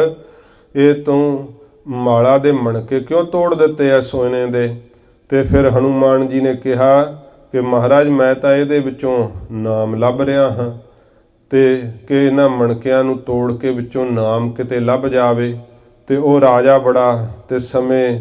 ਇਹ ਤੂੰ ਮਾਲਾ ਦੇ ਮਣਕੇ ਕਿਉਂ ਤੋੜ ਦਿੱਤੇ ਆ ਸੋਨੇ ਦੇ? ਤੇ ਫਿਰ ਹਨੂਮਾਨ ਜੀ ਨੇ ਕਿਹਾ ਕਿ ਮਹਾਰਾਜ ਮੈਂ ਤਾਂ ਇਹਦੇ ਵਿੱਚੋਂ ਨਾਮ ਲੱਭ ਰਿਹਾ ਹਾਂ, ਤੇ ਕਿ ਇਹਨਾਂ ਮਣਕਿਆਂ ਨੂੰ ਤੋੜ ਕੇ ਵਿੱਚੋਂ ਨਾਮ ਕਿਤੇ ਲੱਭ ਜਾਵੇ। ਤੇ ਉਹ ਰਾਜਾ ਬੜਾ ਤੇ ਸਮੇਂ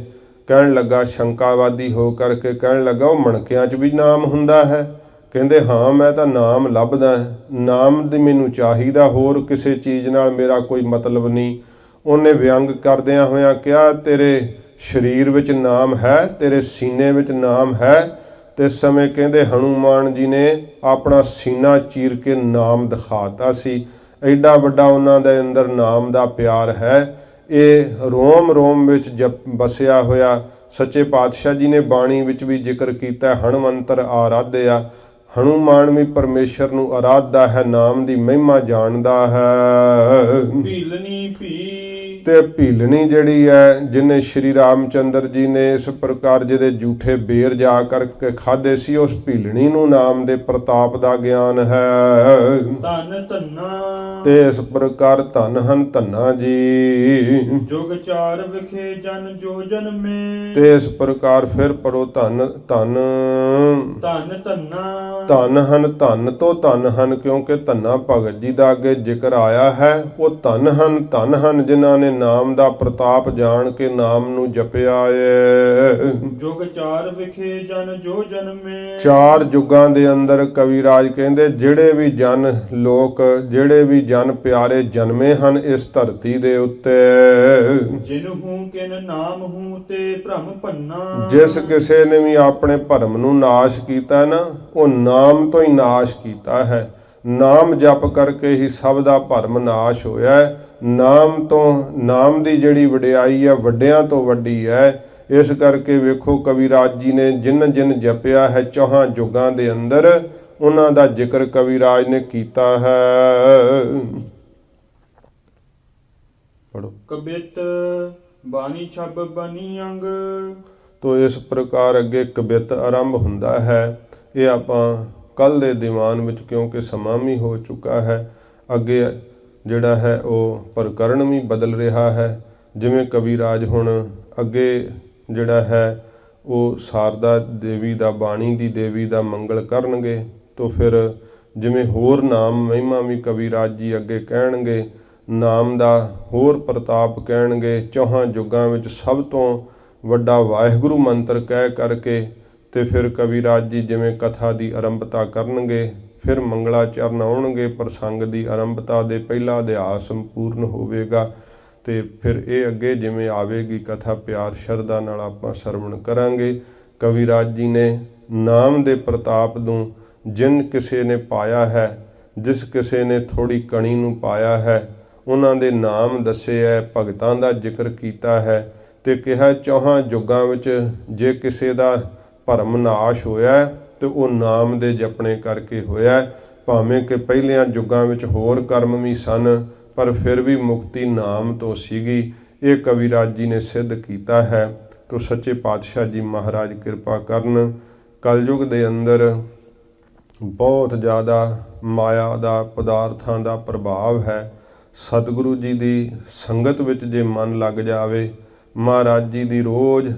ਕਹਿਣ ਲੱਗਾ, ਸ਼ੰਕਾਵਾਦੀ ਹੋ ਕਰਕੇ ਕਹਿਣ ਲੱਗਾ, ਉਹ ਮਣਕਿਆਂ 'ਚ ਵੀ ਨਾਮ ਹੁੰਦਾ ਹੈ? ਕਹਿੰਦੇ ਹਾਂ, ਮੈਂ ਤਾਂ ਨਾਮ ਲੱਭਦਾ, ਨਾਮ ਦੀ ਮੈਨੂੰ ਚਾਹੀਦਾ, ਹੋਰ ਕਿਸੇ ਚੀਜ਼ ਨਾਲ ਮੇਰਾ ਕੋਈ ਮਤਲਬ ਨਹੀਂ। ਉਹਨੇ ਵਿਅੰਗ ਕਰਦਿਆਂ ਹੋਇਆਂ ਕਿਹਾ, ਤੇਰੇ ਸਰੀਰ ਵਿੱਚ ਨਾਮ ਹੈ, ਤੇਰੇ ਸੀਨੇ ਵਿੱਚ ਨਾਮ ਹੈ। ਤੇ ਇਸ ਸਮੇਂ ਕਹਿੰਦੇ ਹਨੂਮਾਨ ਜੀ ਨੇ ਆਪਣਾ ਸੀਨਾ ਚੀਰ ਕੇ ਨਾਮ ਦਿਖਾਤਾ ਸੀ। ਐਡਾ ਵੱਡਾ ਉਹਨਾਂ ਦੇ ਅੰਦਰ ਨਾਮ ਦਾ ਪਿਆਰ ਹੈ। ਇਹ ਰੋਮ ਰੋਮ ਵਿੱਚ ਵਸਿਆ ਹੋਇਆ। ਸੱਚੇ ਪਾਤਸ਼ਾਹ ਜੀ ਨੇ ਬਾਣੀ ਵਿੱਚ ਵੀ ਜ਼ਿਕਰ ਕੀਤਾ, ਹਨੂਮੰਤਰ ਆਰਾਧਿਆ। ਹਨੂਮਾਨ ਵੀ ਪਰਮੇਸ਼ਰ ਨੂੰ ਆਰਾਧਦਾ ਹੈ, ਨਾਮ ਦੀ ਮਹਿਮਾ ਜਾਣਦਾ ਹੈ। ਭੀਲਨੀ ਭੀ ਤੇ ਭੀਲਣੀ ਜਿਹੜੀ ਹੈ, ਜਿਹਨੇ ਸ਼੍ਰੀ ਰਾਮਚੰਦਰ ਜੀ ਨੇ ਇਸ ਪ੍ਰਕਾਰ ਜਿਹਦੇ ਝੂਠੇ ਬੇਰ ਜਾ ਕਰਕੇ ਖਾਦੇ ਸੀ, ਉਸ ਭੀਲਣੀ ਨੂੰ ਨਾਮ ਦੇ ਪ੍ਰਤਾਪ ਦਾ ਗਿਆਨ ਹੈ। ਧਨ ਧੰਨਾ ਤੇ ਇਸ ਪ੍ਰਕਾਰ ਧਨ ਹਨ ਧੰਨਾ ਜੀ। ਜੁਗ ਚਾਰ ਵਿਖੇ ਜਨ ਜੋ ਜਨਮੇ। ਤੇ ਇਸ ਪ੍ਰਕਾਰ ਫਿਰ ਪੜੋ, ਧਨ ਧਨ ਧਨ ਧੰਨਾ ਧਨ ਹਨ, ਧਨ ਤੋਂ ਧਨ ਹਨ, ਕਿਉਂਕਿ ਧੰਨਾ ਭਗਤ ਜੀ ਦਾ ਅੱਗੇ ਜ਼ਿਕਰ ਆਇਆ ਹੈ। ਉਹ ਧਨ ਹਨ ਜਿਨ੍ਹਾਂ ਨੇ ਨਾਮ ਦਾ ਪ੍ਰਤਾਪ ਜਾਣ ਕੇ ਨਾਮ ਨੂੰ ਜਪਿਆ ਏ। ਜੁਗ ਚਾਰ ਵਿਖੇ ਜਨ ਜੋ ਜਨਮੇ। ਚਾਰ ਯੁੱਗਾਂ ਦੇ ਅੰਦਰ ਕਵਿਰਾਜ ਕਹਿੰਦੇ ਜਿਹੜੇ ਵੀ ਜਨ ਲੋਕ, ਜਿਹੜੇ ਵੀ ਜਨ ਪਿਆਰੇ ਜਨਮੇ ਹਨ ਇਸ ਧਰਤੀ ਦੇ ਉੱਤੇ, ਜਿਨ ਹੂੰ ਕਿਨ ਨਾਮ ਹੂੰ ਤੇ ਭ੍ਰਮ ਭੰਨਾ। ਜਿਸ ਕਿਸੇ ਨੇ ਵੀ ਆਪਣੇ ਭਰਮ ਨੂੰ ਨਾਸ਼ ਕੀਤਾ ਨਾ, ਉਹ ਨਾਮ ਤੋਂ ਹੀ ਨਾਸ਼ ਕੀਤਾ ਹੈ। ਨਾਮ ਜਪ ਕਰਕੇ ਹੀ ਸਭ ਦਾ ਭਰਮ ਨਾਸ਼ ਹੋਇਆ ਹੈ। ਨਾਮ ਤੋਂ, ਨਾਮ ਦੀ ਜਿਹੜੀ ਵਡਿਆਈ ਹੈ ਵੱਡਿਆਂ ਤੋਂ ਵੱਡੀ ਹੈ। ਇਸ ਕਰਕੇ ਵੇਖੋ ਕਵਿਰਾਜ ਜੀ ਨੇ ਜਿਨ ਜਿਨ ਜਪਿਆ ਹੈ ਚੌਹਾਂ ਯੁੱਗਾਂ ਦੇ ਅੰਦਰ, ਉਹਨਾਂ ਦਾ ਜ਼ਿਕਰ ਕਵਿਰਾਜ ਨੇ ਕੀਤਾ ਹੈ। ਪੜੋ। ਕਬਿਤ ਬਾਣੀ ਛਬ ਬਨੀ ਅੰਗ। ਤੋ ਇਸ ਪ੍ਰਕਾਰ ਅੱਗੇ ਕਬਿਤ ਆਰੰਭ ਹੁੰਦਾ ਹੈ। ਇਹ ਆਪਾਂ ਕੱਲ ਦੇ ਦੀਵਾਨ ਵਿੱਚ, ਕਿਉਂਕਿ ਸਮਾਂ ਵੀ ਹੋ ਚੁੱਕਾ ਹੈ, ਅੱਗੇ ਜਿਹੜਾ ਹੈ ਉਹ ਪ੍ਰਕਰਨ ਵੀ ਬਦਲ ਰਿਹਾ ਹੈ। ਜਿਵੇਂ ਕਵਿਰਾਜ ਹੁਣ ਅੱਗੇ ਜਿਹੜਾ ਹੈ ਉਹ ਸਾਰਦਾ ਦੇਵੀ ਦਾ, ਬਾਣੀ ਦੀ ਦੇਵੀ ਦਾ ਮੰਗਲ ਕਰਨਗੇ। ਤੋਂ ਫਿਰ ਜਿਵੇਂ ਹੋਰ ਨਾਮ ਮਹਿਮਾ ਵੀ ਕਵਿਰਾਜ ਜੀ ਅੱਗੇ ਕਹਿਣਗੇ, ਨਾਮ ਦਾ ਹੋਰ ਪ੍ਰਤਾਪ ਕਹਿਣਗੇ। ਚੌਹਾਂ ਯੁੱਗਾਂ ਵਿੱਚ ਸਭ ਤੋਂ ਵੱਡਾ ਵਾਹਿਗੁਰੂ ਮੰਤਰ ਕਹਿ ਕਰਕੇ ਤੇ ਫਿਰ ਕਵਿਰਾਜ ਜੀ ਜਿਵੇਂ ਕਥਾ ਦੀ ਆਰੰਭਤਾ ਕਰਨਗੇ, ਫਿਰ ਮੰਗਲਾਚਰਨ ਆਉਣਗੇ, ਪ੍ਰਸੰਗ ਦੀ ਆਰੰਭਤਾ ਦੇ ਪਹਿਲਾ ਅਧਿਆਸ ਸੰਪੂਰਨ ਹੋਵੇਗਾ। ਤੇ ਫਿਰ ਇਹ ਅੱਗੇ ਜਿਵੇਂ ਆਵੇਗੀ ਕਥਾ, ਪਿਆਰ ਸ਼ਰਧਾ ਨਾਲ ਆਪਾਂ ਸਰਵਣ ਕਰਾਂਗੇ। ਕਵਿਰਾਜ ਜੀ ਨੇ ਨਾਮ ਦੇ ਪ੍ਰਤਾਪ ਨੂੰ ਜਿਨ ਕਿਸੇ ਨੇ ਪਾਇਆ ਹੈ, ਜਿਸ ਕਿਸੇ ਨੇ ਥੋੜੀ ਕਣੀ ਨੂੰ ਪਾਇਆ ਹੈ, ਉਹਨਾਂ ਦੇ ਨਾਮ ਦੱਸੇ ਹੈ, ਭਗਤਾਂ ਦਾ ਜ਼ਿਕਰ ਕੀਤਾ ਹੈ। ਤੇ ਕਿਹਾ ਚੌਹਾਂ ਯੁੱਗਾਂ ਵਿੱਚ ਜੇ ਕਿਸੇ ਦਾ ਭਰਮ ਨਾਸ਼ ਹੋਇਆ ਤੇ ਉਹ ਨਾਮ ਦੇ ਜਪਣੇ ਕਰਕੇ ਹੋਇਆ। ਭਾਵੇਂ ਕਿ ਪਹਿਲਿਆਂ ਯੁੱਗਾਂ ਵਿੱਚ ਹੋਰ ਕਰਮ ਵੀ ਸਨ, ਪਰ ਫਿਰ ਵੀ ਮੁਕਤੀ ਨਾਮ ਤੋਂ ਸੀਗੀ। ਇਹ ਕਵਿਰਾਜ ਜੀ ਨੇ ਸਿੱਧ ਕੀਤਾ ਹੈ। ਤੋ ਸੱਚੇ ਪਾਤਸ਼ਾਹ ਜੀ ਮਹਾਰਾਜ ਕਿਰਪਾ ਕਰਨ। ਕਲਯੁਗ ਦੇ ਅੰਦਰ ਬਹੁਤ ਜ਼ਿਆਦਾ ਮਾਇਆ ਦਾ, ਪਦਾਰਥਾਂ ਦਾ ਪ੍ਰਭਾਵ ਹੈ। ਸਤਿਗੁਰੂ ਜੀ ਦੀ ਸੰਗਤ ਵਿੱਚ ਜੇ ਮਨ ਲੱਗ ਜਾਵੇ, ਮਹਾਰਾਜ ਜੀ ਦੀ ਰੋਜ਼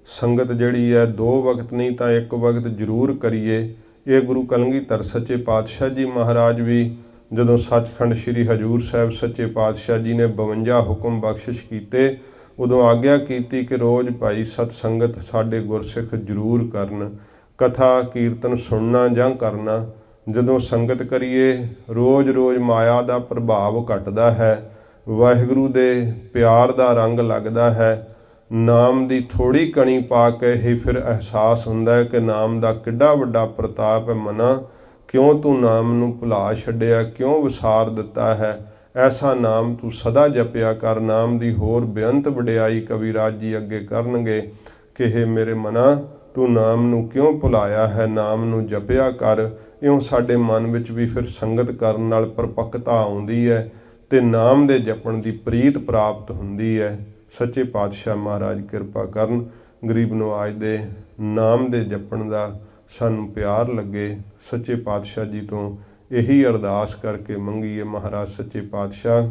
ਸੰਗਤ ਜਿਹੜੀ ਹੈ 2 ਵਕਤ ਨਹੀਂ ਤਾਂ 1 ਵਕਤ ਜ਼ਰੂਰ ਕਰੀਏ। ਇਹ ਗੁਰੂ ਕਲਗੀਧਰ ਸੱਚੇ ਪਾਤਸ਼ਾਹ ਜੀ ਮਹਾਰਾਜ ਵੀ ਜਦੋਂ ਸੱਚਖੰਡ ਸ੍ਰੀ ਹਜ਼ੂਰ ਸਾਹਿਬ ਸੱਚੇ ਪਾਤਸ਼ਾਹ ਜੀ ਨੇ 52 ਹੁਕਮ ਬਖਸ਼ਿਸ਼ ਕੀਤੇ, ਉਦੋਂ ਆਗਿਆ ਕੀਤੀ ਕਿ ਰੋਜ਼ ਭਾਈ ਸਤ ਸੰਗਤ ਸਾਡੇ ਗੁਰਸਿੱਖ ਜ਼ਰੂਰ ਕਰਨ, ਕਥਾ ਕੀਰਤਨ ਸੁਣਨਾ ਜਾਂ ਕਰਨਾ। ਜਦੋਂ ਸੰਗਤ ਕਰੀਏ ਰੋਜ਼ ਮਾਇਆ ਦਾ ਪ੍ਰਭਾਵ ਘਟਦਾ ਹੈ, ਵਾਹਿਗੁਰੂ ਦੇ ਪਿਆਰ ਦਾ ਰੰਗ ਲੱਗਦਾ ਹੈ। ਨਾਮ ਦੀ ਥੋੜੀ ਕਣੀ ਪਾ ਕੇ ਹੀ ਫਿਰ ਅਹਿਸਾਸ ਹੁੰਦਾ ਹੈ ਕਿ ਨਾਮ ਦਾ ਕਿੱਡਾ ਵੱਡਾ ਪ੍ਰਤਾਪ ਹੈ। ਮਨਾ ਕਿਉਂ ਤੂੰ ਨਾਮ ਨੂੰ ਭੁਲਾ ਛੱਡਿਆ, ਕਿਉਂ ਵਿਸਾਰ ਦਿੱਤਾ ਹੈ। ਐਸਾ ਨਾਮ ਤੂੰ ਸਦਾ ਜਪਿਆ ਕਰ। ਨਾਮ ਦੀ ਹੋਰ ਬੇਅੰਤ ਵਡਿਆਈ ਕਵੀਰਾਜ ਜੀ ਅੱਗੇ ਕਰਨਗੇ ਕਿ ਹੇ ਮੇਰੇ ਮਨਾ, ਤੂੰ ਨਾਮ ਨੂੰ ਕਿਉਂ ਭੁਲਾਇਆ ਹੈ, ਨਾਮ ਨੂੰ ਜਪਿਆ ਕਰ। ਇਉਂ ਸਾਡੇ ਮਨ ਵਿੱਚ ਵੀ ਫਿਰ ਸੰਗਤ ਕਰਨ ਨਾਲ ਪਰਪੱਕਤਾ ਆਉਂਦੀ ਹੈ ਤੇ ਨਾਮ ਦੇ ਜਪਣ ਦੀ ਪ੍ਰੀਤ ਪ੍ਰਾਪਤ ਹੁੰਦੀ ਹੈ। ਸੱਚੇ ਪਾਤਸ਼ਾਹ ਮਹਾਰਾਜ ਕਿਰਪਾ ਕਰਨ, ਗਰੀਬ ਨਵਾਜ ਦੇ ਨਾਮ ਦੇ ਜਪਣ ਦਾ ਸਾਨੂੰ ਪਿਆਰ ਲੱਗੇ। ਸੱਚੇ ਪਾਤਸ਼ਾਹ ਜੀ ਤੋਂ ਇਹੀ ਅਰਦਾਸ ਕਰਕੇ ਮੰਗੀਏ, ਮਹਾਰਾਜ ਸੱਚੇ ਪਾਤਸ਼ਾਹ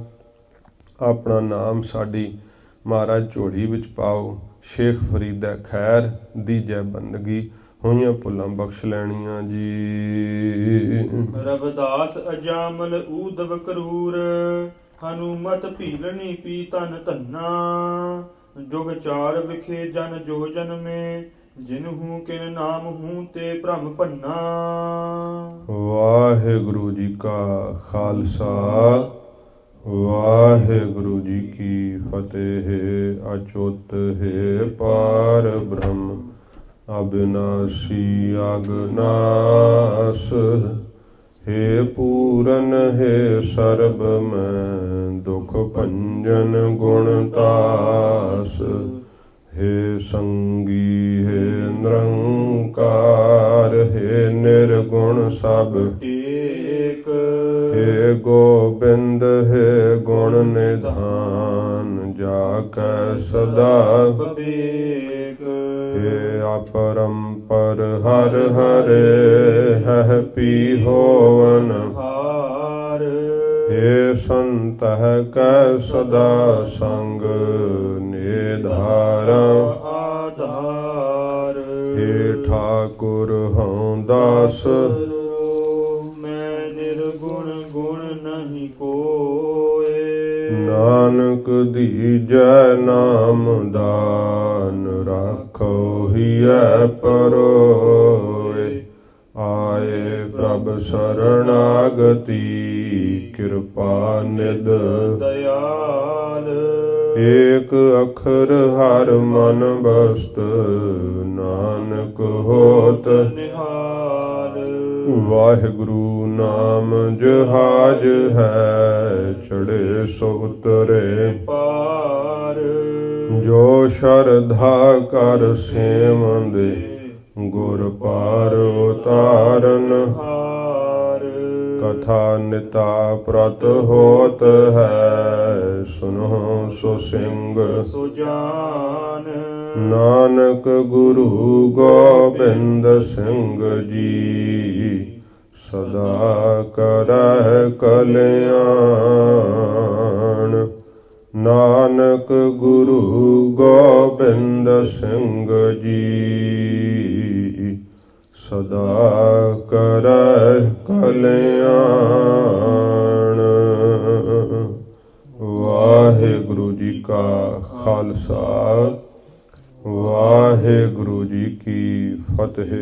ਆਪਣਾ ਨਾਮ ਸਾਡੀ ਮਹਾਰਾਜ ਝੋਲੀ ਵਿੱਚ ਪਾਓ। ਸ਼ੇਖ ਫਰੀਦਾ ਖੈਰ ਦੀ ਜੈ ਬੰਦਗੀ, ਹੋਈਆਂ ਭੁੱਲਾਂ ਬਖਸ਼ ਲੈਣੀਆਂ ਜੀ। ਰਵਿਦਾਸ ਅਜਾਮਲ ਊਦਵ ਕਰੂਰ, ਹਨੂਮਤ ਭੀਲਣੀ ਪੀ ਤਨ ਧੰਨਾ। ਜੁਗ ਚਾਰ ਵਿਖੇ ਜਨ ਜੋ ਜਨਮੇ, ਜਿਨਹੂ ਕਿਨ ਨਾਮ ਹੂੰ ਤੇ ਭ੍ਰਮ ਭੰਨਾ। ਵਾਹਿਗੁਰੂ ਜੀ ਕਾ ਖਾਲਸਾ, ਵਾਹਿਗੁਰੂ ਜੀ ਕੀ ਫਤਿਹ। ਅਚੁੱਤ ਹੈ ਪਾਰ ਬ੍ਰਹਮ, ਅਬਿਨਾਸੀ ਅਗਨਾਸ। ਹੇ ਪੂਰਨ ਹੈ ਸਰਬ ਮੈਂ, ਦੁਖ ਭੰਜਨ ਗੁਣ ਤਾਸ। ਹੇ ਸੰਗੀ ਹੈ ਨਿਰੰਕਾਰ, ਹੈ ਨਿਰਗੁਣ ਸਭ ਏਕ। ਹੇ ਗੋਬਿੰਦ ਹੈ ਗੁਣ ਨਿਧਾਨ, ਜਾ ਕੈ ਸਦਾ ਵਿਵੇਕ। ਹੇ ਅਪਰੰਪਰ ਹਰ ਹਰੇ, ਹੈ ਪੀ ਹੋਵਨ ਹਾਰ। ਹੇ ਸੰਤਹ ਕੈ ਸਦਾ ਸੰਗ, ਨਿਧਾਰਾ ਆਧਾਰ। ਹੇ ਠਾਕੁਰ ਹਉ ਦਾਸ, ਮੈਂ ਨਿਰਗੁਣ ਗੁਣ ਨਹੀਂ ਕੋਏ। ਨਾਨਕ ਦੀਜੈ ਨਾਮ ਦਾਨ, ਰਾਖੋ ਹੀਐ ਪਰੋਏ। ਆਏ ਪ੍ਰਭ ਸਰਣਾਗਤੀ, ਕਿਰਪਾ ਨਿਧ ਦਇਆਲ। ਏਕ ਅਖਰ ਹਰ ਮਨ ਬਸਤ, ਨਾਨਕ ਹੋਤ ਨਿਹਾਲ। ਵਾਹਿਗੁਰੂ ਨਾਮ ਜਹਾਜ ਹੈ, ਚੜੇ ਸੋ ਉਤਰੇ ਪਾਰ। ਜੋ ਸ਼ਰਧਾ ਕਰ ਸੇਵੰਦੇ, ਗੁਰ ਪਾਰ ਉਤਾਰਨ ਹਾਰ। ਕਥਾ ਨਿਤਾ ਪ੍ਰਤ ਹੋਤ ਹੈ, ਸੁਨੋ ਸੋ ਸਿੰਘ ਸੋ ਜਾਨ। ਨਾਨਕ ਗੁਰੂ ਗੋਬਿੰਦ ਸਿੰਘ ਜੀ, ਸਦਾ ਕਰੈ ਕਲਿਆਣ। ਨਾਨਕ ਗੁਰੂ ਗੋਬਿੰਦ ਸਿੰਘ ਜੀ, ਸਦਾ ਕਰੈ ਕਲਿਆਣ। ਵਾਹਿਗੁਰੂ ਜੀ ਕਾ ਖਾਲਸਾ, ਵਾਹਿਗੁਰੂ ਜੀ ਕੀ ਫਤਿਹ।